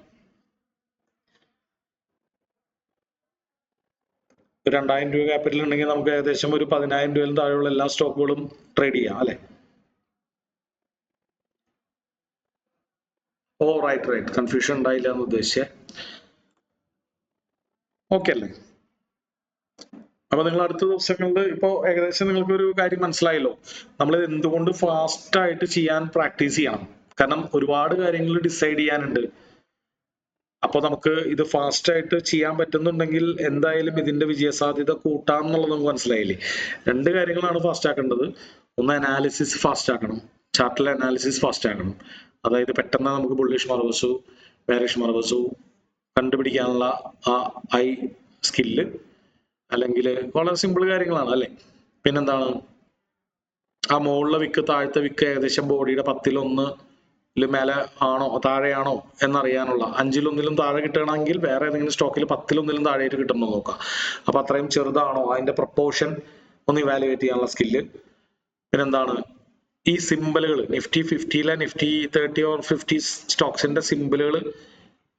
2000 രൂപ ക്യാപിറ്റൽ ഉണ്ടെങ്കിൽ നമുക്ക് ഏകദേശം ഒരു 10,000 രൂപയിൽ താഴെയുള്ള എല്ലാ സ്റ്റോക്കുകളും ട്രേഡ് ചെയ്യാം അല്ലെ? റൈറ്റ്, കൺഫ്യൂഷൻ ഉണ്ടായില്ല എന്ന് ഉദ്ദേശിച്ചേ. ഓക്കെ അല്ലേ? അപ്പൊ നിങ്ങൾ അടുത്ത ദിവസങ്ങളിൽ ഇപ്പോ ഏകദേശം നിങ്ങൾക്ക് ഒരു കാര്യം മനസ്സിലായല്ലോ, നമ്മൾ എന്തുകൊണ്ട് ഫാസ്റ്റ് ആയിട്ട് ചെയ്യാൻ പ്രാക്ടീസ് ചെയ്യണം. കാരണം ഒരുപാട് കാര്യങ്ങൾ ഡിസൈഡ് ചെയ്യാനുണ്ട്. അപ്പൊ നമുക്ക് ഇത് ഫാസ്റ്റ് ആയിട്ട് ചെയ്യാൻ പറ്റുന്നുണ്ടെങ്കിൽ എന്തായാലും ഇതിന്റെ വിജയസാധ്യത കൂട്ടാം എന്നുള്ളത് നമുക്ക് മനസ്സിലായില്ലേ. 2 കാര്യങ്ങളാണ് ഫാസ്റ്റ് ആക്കേണ്ടത്. ഒന്ന് അനാലിസിസ് ഫാസ്റ്റ് ആക്കണം, ചാർട്ടിലെ അനാലിസിസ് ഫാസ്റ്റ് ആക്കണം. അതായത് പെട്ടെന്ന് നമുക്ക് ബുള്ളിഷ് മർവസു ബെയറിഷ് മർവസു കണ്ടുപിടിക്കാനുള്ള ആ ഐ സ്കില്ല്, അല്ലെങ്കിൽ വളരെ സിമ്പിൾ കാര്യങ്ങളാണ് അല്ലെ. പിന്നെന്താണ്, ആ മുകളിലെ വിക്ക് താഴത്തെ വിക്ക് ഏകദേശം ബോഡിയുടെ 10-1 മേലെ ആണോ താഴെയാണോ എന്നറിയാനുള്ള, 5-1 താഴെ കിട്ടണമെങ്കിൽ വേറെ ഏതെങ്കിലും സ്റ്റോക്കിൽ 10-1 താഴെയായിട്ട് കിട്ടുന്നു നോക്കാം. അപ്പൊ അത്രയും ചെറുതാണോ അതിന്റെ പ്രൊപ്പോർഷൻ ഒന്ന് ഇവാലുവേറ്റ് ചെയ്യാനുള്ള സ്കില്ല്. പിന്നെന്താണ്, ഈ സിമ്പിളുകൾ നിഫ്റ്റി 50-ലെ നിഫ്റ്റി 30 or 50 സ്റ്റോക്സിന്റെ സിമ്പിളുകൾ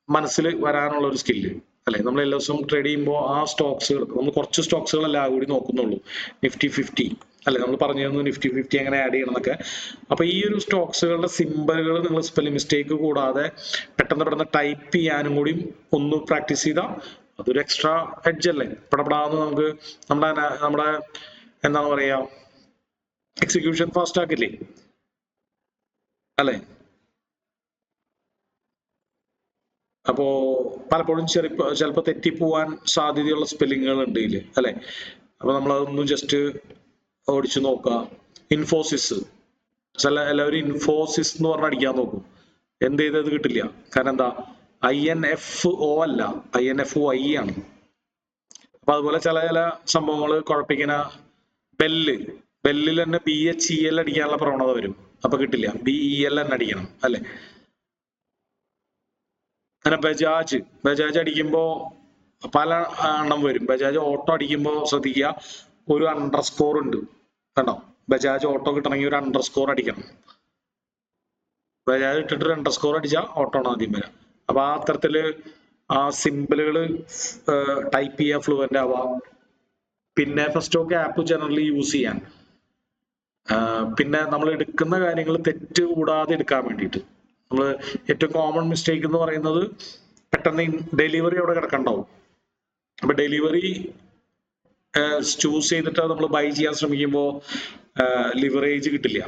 മനസ്സിൽ വരാനുള്ള ഒരു സ്കില്ല് അല്ലെ. നമ്മൾ എല്ലാ ദിവസവും ട്രേഡ് ചെയ്യുമ്പോൾ ആ സ്റ്റോക്സുകൾ നമ്മൾ കുറച്ച് സ്റ്റോക്സുകളല്ല കൂടി നോക്കുന്നുള്ളൂ. നിഫ്റ്റി 50 അല്ലെ, നമ്മൾ പറഞ്ഞു തന്നു നിഫ്റ്റി 50 എങ്ങനെ ആഡ് ചെയ്യണം എന്നൊക്കെ. അപ്പൊ ഈ ഒരു സ്റ്റോക്സുകളുടെ സിമ്പിളുകൾ നിങ്ങൾ സ്പെല്ലിംഗ് മിസ്റ്റേക്ക് കൂടാതെ പെട്ടെന്ന് ടൈപ്പ് ചെയ്യാനും കൂടി ഒന്ന് പ്രാക്ടീസ് ചെയ്താൽ അതൊരു എക്സ്ട്രാ എഡ്ജ് അല്ലേ. പടപടാന്ന് നമുക്ക് നമ്മുടെ എന്താണ് പറയാ, എക്സിക്യൂഷൻ ഫാസ്റ്റ് ആക്കില്ലേ അല്ലെ. അപ്പോ പലപ്പോഴും ചിലപ്പോൾ തെറ്റിപ്പോവാൻ സാധ്യതയുള്ള സ്പെല്ലിങ്ങുകൾ ഉണ്ട് ഇതില് അല്ലെ. അപ്പൊ നമ്മളതൊന്ന് ജസ്റ്റ് ഓടിച്ചു നോക്കുക. ഇൻഫോസിസ്, എല്ലാവരും ഇൻഫോസിസ് എന്ന് പറഞ്ഞ് അടിക്കാൻ നോക്കും, എന്ത് ചെയ്തത് കിട്ടില്ല. കാരണം എന്താ, INFO അല്ല, INFOI ആണ്. അപ്പൊ അതുപോലെ ചില സംഭവങ്ങൾ കുഴപ്പിക്കുന്ന ബെല്ലിൽ തന്നെ BHEL അടിക്കാനുള്ള പ്രവണത വരും, അപ്പൊ കിട്ടില്ല. BEL തന്നെ അടിക്കണം അല്ലെ. അങ്ങനെ ബജാജ് അടിക്കുമ്പോ പല എണ്ണം വരും. ബജാജ് ഓട്ടോ അടിക്കുമ്പോ ശ്രദ്ധിക്കുക, ഒരു അണ്ടർസ്കോർ ഉണ്ട് കണ്ടോ. ബജാജ് ഓട്ടോ കിട്ടണമെങ്കിൽ ഒരു അണ്ടർസ്കോർ അടിക്കണം. ബജാജ് ഇട്ടിട്ട് ഒരു അണ്ടർസ്കോർ അടിച്ചാൽ ഓട്ടോ ആണ് ആദ്യം വരാം. അപ്പൊ ആ അത്തരത്തില് ആ സിമ്പിളുകൾ ടൈപ്പ് ചെയ്യാൻ ഫ്ലുവന്റ് ആവാം. പിന്നെ ഫസ്റ്റ് ഒക്കെ ആപ്പ് ജനറലി യൂസ് ചെയ്യാൻ, പിന്നെ നമ്മൾ എടുക്കുന്ന കാര്യങ്ങൾ തെറ്റ് കൂടാതെ എടുക്കാൻ വേണ്ടിയിട്ട്. നമ്മൾ ഏറ്റവും കോമൺ മിസ്റ്റേക്ക് എന്ന് പറയുന്നത് പെട്ടെന്ന് ഡെലിവറി അവിടെ കിടക്കണ്ടാവും. അപ്പൊ ഡെലിവറി ചൂസ് ചെയ്തിട്ട് നമ്മൾ ബൈ ചെയ്യാൻ ശ്രമിക്കുമ്പോൾ ലിവറേജ് കിട്ടില്ല.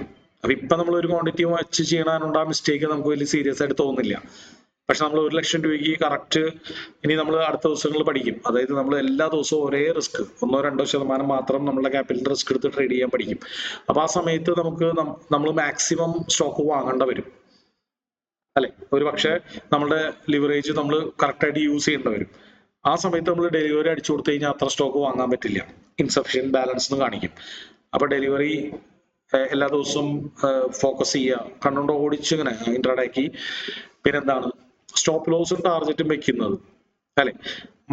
അപ്പൊ ഇപ്പൊ നമ്മൾ ഒരു ക്വാണ്ടിറ്റി വെച്ച് ചെയ്യണാനുണ്ട് ആ മിസ്റ്റേക്ക് നമുക്ക് വലിയ സീരിയസ് ആയിട്ട് തോന്നുന്നില്ല. പക്ഷെ നമ്മൾ 1 ലക്ഷം രൂപയ്ക്ക് കറക്റ്റ് ഇനി നമ്മൾ അടുത്ത ദിവസങ്ങളിൽ പഠിക്കും. അതായത് നമ്മൾ എല്ലാ ദിവസവും ഒരേ റിസ്ക് 1-2% മാത്രം നമ്മളുടെ ക്യാപിറ്റൽ റിസ്ക് എടുത്ത് ട്രേഡ് ചെയ്യാൻ പഠിക്കും. അപ്പൊ ആ സമയത്ത് നമ്മൾ മാക്സിമം സ്റ്റോക്ക് വാങ്ങേണ്ട വരും അല്ലെ. ഒരു പക്ഷെ നമ്മുടെ ലിവറേജ് നമ്മൾ കറക്റ്റായിട്ട് യൂസ് ചെയ്യേണ്ടി വരും. ആ സമയത്ത് നമ്മൾ ഡെലിവറി അടിച്ചു കൊടുത്തു കഴിഞ്ഞാൽ അത്ര സ്റ്റോക്ക് വാങ്ങാൻ പറ്റില്ല, ഇൻസഫിഷ്യന്റ് ബാലൻസ് എന്ന് കാണിക്കും. അപ്പൊ ഡെലിവറി എല്ലാ ദിവസവും ഫോക്കസ് ചെയ്യുക, കണ്ണുകൊണ്ട് ഓടിച്ചിങ്ങനെ ഇൻട്രാഡേക്ക്. പിന്നെന്താണ്, സ്റ്റോപ്പ് ലോസും ടാർഗറ്റും വെക്കുന്നത് അല്ലെ,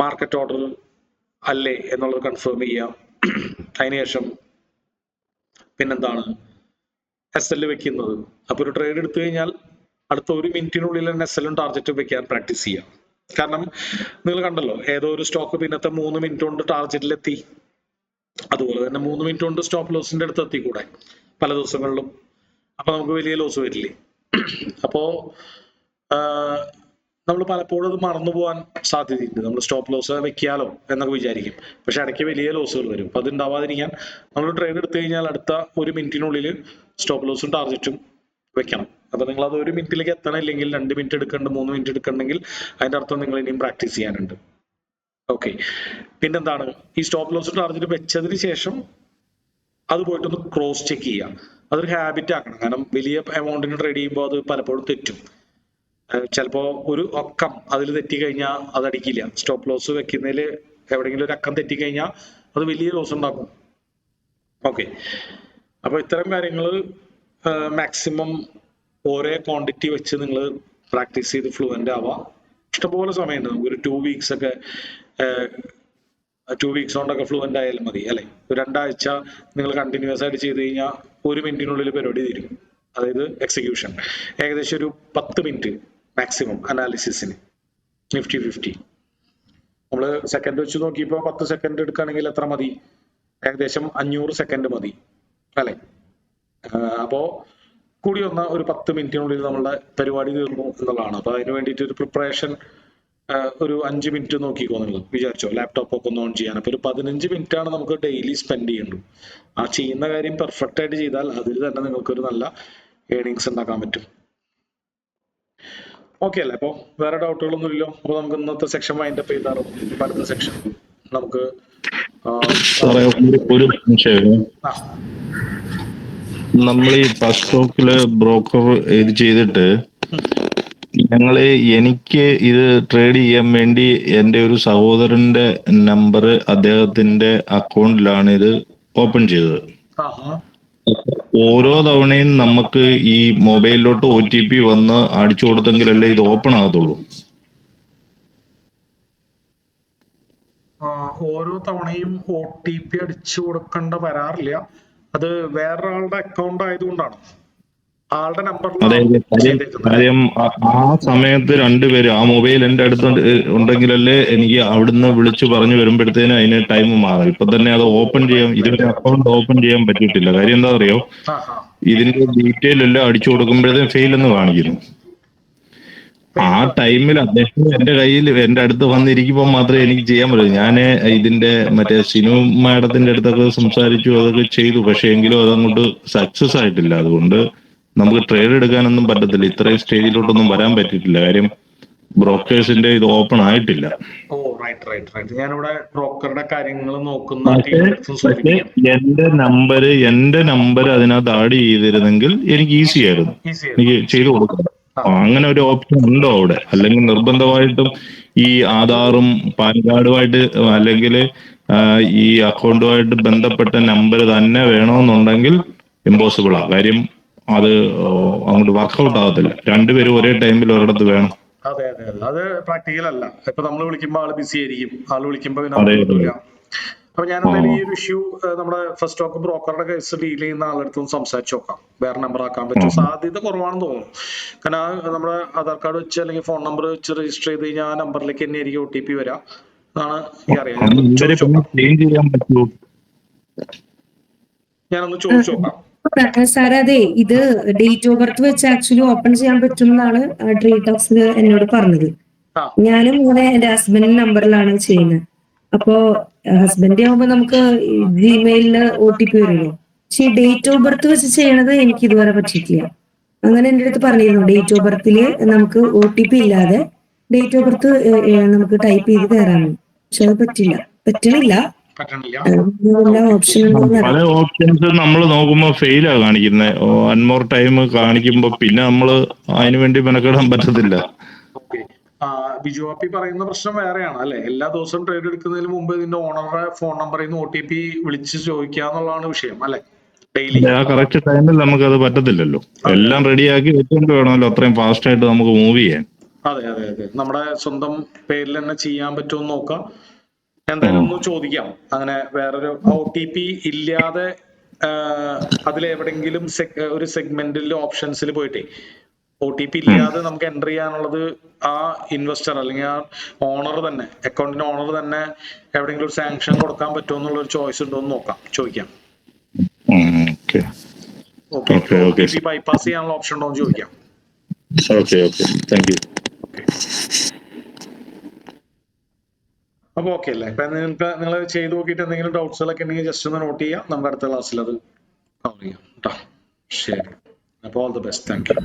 മാർക്കറ്റ് ഓർഡർ അല്ലേ എന്നുള്ളത് കൺഫേം ചെയ്യുക. അതിനുശേഷം പിന്നെന്താണ്, SL വെക്കുന്നത്. അപ്പൊ ഒരു ട്രേഡ് എടുത്തു കഴിഞ്ഞാൽ അടുത്ത 1 മിനിറ്റിനുള്ളിൽ തന്നെ SL ടാർഗറ്റും വെക്കാൻ പ്രാക്ടീസ് ചെയ്യാം. കാരണം നിങ്ങൾ കണ്ടല്ലോ, ഏതോ ഒരു സ്റ്റോക്ക് പിന്നത്തെ 3 മിനിറ്റ് കൊണ്ട് ടാർഗറ്റിലെത്തി. അതുപോലെ തന്നെ 3 മിനിറ്റ് കൊണ്ട് സ്റ്റോപ്പ് ലോസിന്റെ അടുത്ത് എത്തിക്കൂടെ പല ദിവസങ്ങളിലും. അപ്പൊ നമുക്ക് വലിയ ലോസ് വരില്ലേ. അപ്പോ നമ്മൾ പലപ്പോഴും അത് മറന്നു പോകാൻ സാധ്യതയുണ്ട്. നമ്മൾ സ്റ്റോപ്പ് ലോസ് വെക്കാലോ എന്നൊക്കെ വിചാരിക്കും, പക്ഷെ ഇടയ്ക്ക് വലിയ ലോസുകൾ വരും. അപ്പൊ അത് ഉണ്ടാവാതിരിക്കാൻ നമ്മൾ ട്രേഡ് എടുത്തു കഴിഞ്ഞാൽ അടുത്ത 1 മിനിറ്റിനുള്ളിൽ സ്റ്റോപ്പ് ലോസും ടാർഗറ്റും വെക്കണം. അപ്പൊ നിങ്ങൾ അത് 1 മിനിറ്റിലേക്ക് എത്തണില്ലെങ്കിൽ 2 മിനിറ്റ് എടുക്കണ്ട്, 3 മിനിറ്റ് എടുക്കണമെങ്കിൽ അതിന്റെ അർത്ഥം നിങ്ങൾ ഇനിയും പ്രാക്ടീസ് ചെയ്യാനുണ്ട്. ഓക്കെ. പിന്നെന്താണ്, ഈ സ്റ്റോപ്പ് ലോസ് ടാർഗറ്റ് വെച്ചതിന് ശേഷം അത് പോയിട്ടൊന്ന് ക്രോസ് ചെക്ക് ചെയ്യാം. അതൊരു ഹാബിറ്റ് ആക്കണം. കാരണം വലിയ എമൗണ്ടിന് ട്രേഡ് ചെയ്യുമ്പോൾ അത് പലപ്പോഴും തെറ്റും. ചിലപ്പോൾ ഒരു അക്കം അതിൽ തെറ്റിക്കഴിഞ്ഞാൽ അത് അടിക്കില്ല. സ്റ്റോപ്പ് ലോസ് വെക്കുന്നതിൽ എവിടെയെങ്കിലും ഒരു അക്കം തെറ്റിക്കഴിഞ്ഞാൽ അത് വലിയ ലോസ് ഉണ്ടാക്കും. ഓക്കെ. അപ്പൊ ഇത്തരം കാര്യങ്ങൾ മാക്സിമം ഒരേ ക്വാണ്ടിറ്റി വെച്ച് നിങ്ങൾ പ്രാക്ടീസ് ചെയ്ത് ഫ്ലുവൻ്റ് ആവാം. ഇഷ്ടംപോലെ സമയമുണ്ട്. നമുക്കൊരു 2 വീക്സ് ഒക്കെ 2 വീക്സ് കൊണ്ടൊക്കെ ഫ്ലുവൻ്റ് ആയാലും മതി അല്ലെ. ഒരു 2 ആഴ്ച നിങ്ങൾ കണ്ടിന്യൂസ് ആയിട്ട് ചെയ്ത് കഴിഞ്ഞാൽ 1 മിനിറ്റിനുള്ളിൽ പരിപാടി തീരും. അതായത് എക്സിക്യൂഷൻ ഏകദേശം ഒരു 10 മിനിറ്റ് മാക്സിമം അനാലിസിസിന്. നിഫ്റ്റി 50 നമ്മൾ സെക്കൻഡ് വെച്ച് നോക്കിയപ്പോൾ 10 സെക്കൻഡ് എടുക്കുകയാണെങ്കിൽ എത്ര മതി? ഏകദേശം 500 സെക്കൻഡ് മതി അല്ലെ. അപ്പോ കൂടി വന്ന ഒരു 10 മിനിറ്റിനുള്ളിൽ നമ്മളുടെ പരിപാടി തീർന്നു എന്നുള്ളതാണ്. അപ്പൊ അതിന് വേണ്ടിയിട്ട് ഒരു പ്രിപ്പറേഷൻ ഒരു 5 മിനിറ്റ് നോക്കിക്കോ നിങ്ങൾ വിചാരിച്ചോ, ലാപ്ടോപ്പ് ഒക്കെ ഒന്ന് ഓൺ ചെയ്യാൻ. അപ്പൊ ഒരു 15 മിനിറ്റ് ആണ് നമുക്ക് ഡെയിലി സ്പെൻഡ് ചെയ്യേണ്ടത്. ആ ചെയ്യുന്ന കാര്യം പെർഫെക്റ്റ് ആയിട്ട് ചെയ്താൽ അതിൽ തന്നെ നിങ്ങൾക്ക് ഒരു നല്ല ഏർണിങ്സ് ഉണ്ടാക്കാൻ പറ്റും. ഓക്കെ അല്ലേ? അപ്പൊ വേറെ ഡൗട്ടുകളൊന്നും ഇല്ലല്ലോ. അപ്പൊ നമുക്ക് ഇന്നത്തെ സെക്ഷൻ വൈൻഡപ്പ് ചെയ്താലോ? അടുത്ത സെക്ഷൻ നമുക്ക് സാറേ ഒരു സംശയം. നമ്മൾ ഈ ഫസ്റ്റ് സ്റ്റോക്കില് ബ്രോക്കർ ഇത് ചെയ്തിട്ട് എനിക്ക് ഇത് ട്രേഡ് ചെയ്യാൻ വേണ്ടി എൻ്റെ ഒരു സഹോദരന്റെ നമ്പർ അദ്ദേഹത്തിന്റെ അക്കൗണ്ടിലാണ് ഇത് ഓപ്പൺ ചെയ്തത്. ഓരോ തവണയും നമുക്ക് ഈ മൊബൈലിലോട്ട് OTP വന്ന് അടിച്ചു കൊടുത്തെങ്കിലല്ലേ ഇത് ഓപ്പൺ ആകത്തുള്ളൂ? ഓരോ തവണയും OTP അടിച്ചു കൊടുക്കേണ്ട വരാറില്ല. അത് വേറൊരാളുടെ അക്കൗണ്ട് ആയതുകൊണ്ടാണ്. ആളുടെ കാര്യം ആ സമയത്ത് രണ്ടുപേരും ആ മൊബൈൽ എന്റെ അടുത്ത് ഉണ്ടെങ്കിലല്ലേ എനിക്ക് അവിടുന്ന് വിളിച്ചു പറഞ്ഞു വരുമ്പോഴത്തേനും അതിന് ടൈം മാറും. ഇപ്പൊ തന്നെ അത് ഓപ്പൺ ചെയ്യാൻ ഇതുവരെ അക്കൗണ്ട് ഓപ്പൺ ചെയ്യാൻ പറ്റിയിട്ടില്ല. കാര്യം എന്താ അറിയോ, ഇതിന്റെ ഡീറ്റെയിൽ എല്ലാം അടിച്ചു കൊടുക്കുമ്പോഴത്തേക്കും ഫെയിൽ എന്ന് കാണിക്കുന്നു. ആ ടൈമിൽ അദ്ദേഹം എന്റെ കയ്യിൽ എന്റെ അടുത്ത് വന്നിരിക്കുമ്പോൾ മാത്രമേ എനിക്ക് ചെയ്യാൻ പറ്റൂ. ഞാൻ ഇതിന്റെ മറ്റേ സിനു മാഡത്തിന്റെ അടുത്തൊക്കെ സംസാരിച്ചു, അതൊക്കെ ചെയ്തു. പക്ഷെ എങ്കിലും അതങ്ങോട്ട് സക്സസ് ആയിട്ടില്ല. അതുകൊണ്ട് നമുക്ക് ട്രേഡ് എടുക്കാനൊന്നും പറ്റത്തില്ല. ഇത്രയും സ്റ്റേജിലോട്ടൊന്നും വരാൻ പറ്റിയിട്ടില്ല. കാര്യം ബ്രോക്കേഴ്സിന്റെ ഇത് ഓപ്പൺ ആയിട്ടില്ല. ഞാനിവിടെ ബ്രോക്കറുടെ കാര്യങ്ങൾ നോക്കുന്ന എന്റെ നമ്പർ അതിനകത്ത് ആഡ് ചെയ്തിരുന്നെങ്കിൽ എനിക്ക് ഈസി ആയിരുന്നു, എനിക്ക് ചെയ്തു കൊടുക്കാം. അങ്ങനെ ഒരു ഓപ്ഷൻ ഉണ്ടോ അവിടെ? അല്ലെങ്കിൽ നിർബന്ധമായിട്ടും ഈ ആധാറും പാൻ കാർഡുമായിട്ട് അല്ലെങ്കിൽ ഈ അക്കൗണ്ടുമായിട്ട് ബന്ധപ്പെട്ട നമ്പർ തന്നെ വേണമെന്നുണ്ടെങ്കിൽ ഇമ്പോസിബിൾ ആ കാര്യം. അത് അങ്ങോട്ട് വർക്ക്ഔട്ട് ആകത്തില്ല. രണ്ടുപേരും ഒരേ ടൈമിൽ ഒരിടത്ത് വേണം. അതെ അതെ അതെ, അത് പ്രാക്ടിക്കൽ അല്ല. ഇപ്പൊ നമ്മൾ വിളിക്കുമ്പോൾ ആള് ബിസി ആയിരിക്കും, ആള് വിളിക്കുമ്പോൾ അപ്പൊ ഞാൻ എന്തായാലും ഈ ഒരു ഇഷ്യൂ നമ്മുടെ ഫസ്റ്റ് സ്റ്റോക്ക് ബ്രോക്കറുടെ കേസ് ഡീൽ ചെയ്യുന്ന ആളെടുത്തും സംസാരിച്ച് നോക്കാം. വേറെ നമ്പർ ആക്കാൻ പറ്റും, സാധ്യത കുറവാണെന്ന് തോന്നുന്നു. കാരണം നമ്മുടെ ആധാർ കാർഡ് വെച്ച് അല്ലെങ്കിൽ ഫോൺ നമ്പർ വെച്ച് രജിസ്റ്റർ ചെയ്ത് കഴിഞ്ഞാൽ ആ നമ്പറിലേക്ക് തന്നെ ആയിരിക്കും OTP വരാം എന്നാണ് എനിക്കറിയാം. ഞാനൊന്ന് ചോദിച്ചു നോക്കാം. സാർ അതെ, ഇത് ഡേറ്റ് ഓഫ് ബർത്ത് വെച്ച് ആക്ച്വലി ഓപ്പൺ ചെയ്യാൻ പറ്റും എന്നാണ് ട്രീടോക്സ് എന്നോട് പറഞ്ഞത്. ഞാനും ഇങ്ങനെ എന്റെ ഹസ്ബൻഡിന്റെ നമ്പറിലാണ് ചെയ്യുന്നത്. അപ്പോ ഹസ്ബൻഡ് ആവുമ്പോ നമുക്ക് ജിമെയിലില് OTP വരുമല്ലോ. പക്ഷെ ഈ ഡേറ്റ് ഓഫ് ബർത്ത് വെച്ച് ചെയ്യണത് എനിക്ക് ഇതുവരെ പറ്റിയിട്ടില്ല. അങ്ങനെ എന്റെ അടുത്ത് പറഞ്ഞിരുന്നു, ഡേറ്റ് ഓഫ് ബർത്തില് നമുക്ക് OTP ഇല്ലാതെ ഡേറ്റ് ഓഫ് ബർത്ത് നമുക്ക് ടൈപ്പ് ചെയ്ത് കയറാമെന്ന്. പക്ഷെ അത് പറ്റണില്ല. പല ഓപ്ഷൻസ് നമ്മൾ നോക്കുമ്പോ ഫെയിലാ കാണിക്കുന്നത്. 1 more ടൈം കാണിക്കുമ്പോ പിന്നെ നമ്മള് അതിനു വേണ്ടി മെനക്കെടാൻ പറ്റത്തില്ല. ബിജു ആപ്പി പറയുന്ന പ്രശ്നം വേറെയാണ് അല്ലെ. എല്ലാ ദിവസവും ട്രേഡ് എടുക്കുന്നതിന് മുമ്പ് ഇതിന്റെ ഓണറുടെ ഫോൺ നമ്പറിൽ നിന്ന് OTP വിളിച്ച് ചോദിക്കുക എന്നുള്ളതാണ് വിഷയം അല്ലെ. ഡെയിലി ആ കറക്റ്റ് ടൈമിൽ നമുക്ക് അത് പറ്റത്തില്ലല്ലോ. എല്ലാം റെഡിയാക്കി വെച്ചുകൊണ്ട് വേണമല്ലോ അത്രയും ഫാസ്റ്റ് ആയിട്ട് നമുക്ക് മൂവ് ചെയ്യാൻ. അതെ അതെ അതെ, നമ്മുടെ സ്വന്തം പേരിൽ തന്നെ ചെയ്യാൻ പറ്റുമോ എന്ന് നോക്കാം. എന്തായാലും ഒന്ന് ചോദിക്കാം. അങ്ങനെ വേറൊരു OTP ഇല്ലാതെ അതിലെവിടെങ്കിലും ഒരു സെഗ്മെന്റിൽ ഓപ്ഷൻസിൽ പോയിട്ടേ OTP ഇല്ലാതെ നമുക്ക് എൻ്റർ ചെയ്യാനുള്ളത് ആ ഇൻവെസ്റ്റർ അല്ലെങ്കിൽ ആ ഓണർ തന്നെ, അക്കൗണ്ടിന്റെ ഓണർ തന്നെ എവിടെയെങ്കിലും ഒരു സാങ്ഷൻ കൊടുക്കാൻ പറ്റുമോ എന്നുള്ള ഒരു ചോയ്സ് ഉണ്ടോ എന്ന് നോക്കാം, ചോദിക്കാം. OTP ബൈപ്പാസ് ചെയ്യാനുള്ള ഓപ്ഷൻ ഉണ്ടോ എന്ന് ചോദിക്കാം. അപ്പൊ ഓക്കെ അല്ലേ? ഇപ്പൊ നിങ്ങൾ ചെയ്ത് നോക്കിയിട്ട് എന്തെങ്കിലും ഡൗട്ട്സുകളൊക്കെ ഉണ്ടെങ്കിൽ ജസ്റ്റ് ഒന്ന് നോട്ട് ചെയ്യാം. നമ്മുടെ അടുത്ത ക്ലാസ്സിൽ അത് കവർ ചെയ്യാം കേട്ടോ. ശരി, അപ്പോൾ all the best. Thank you.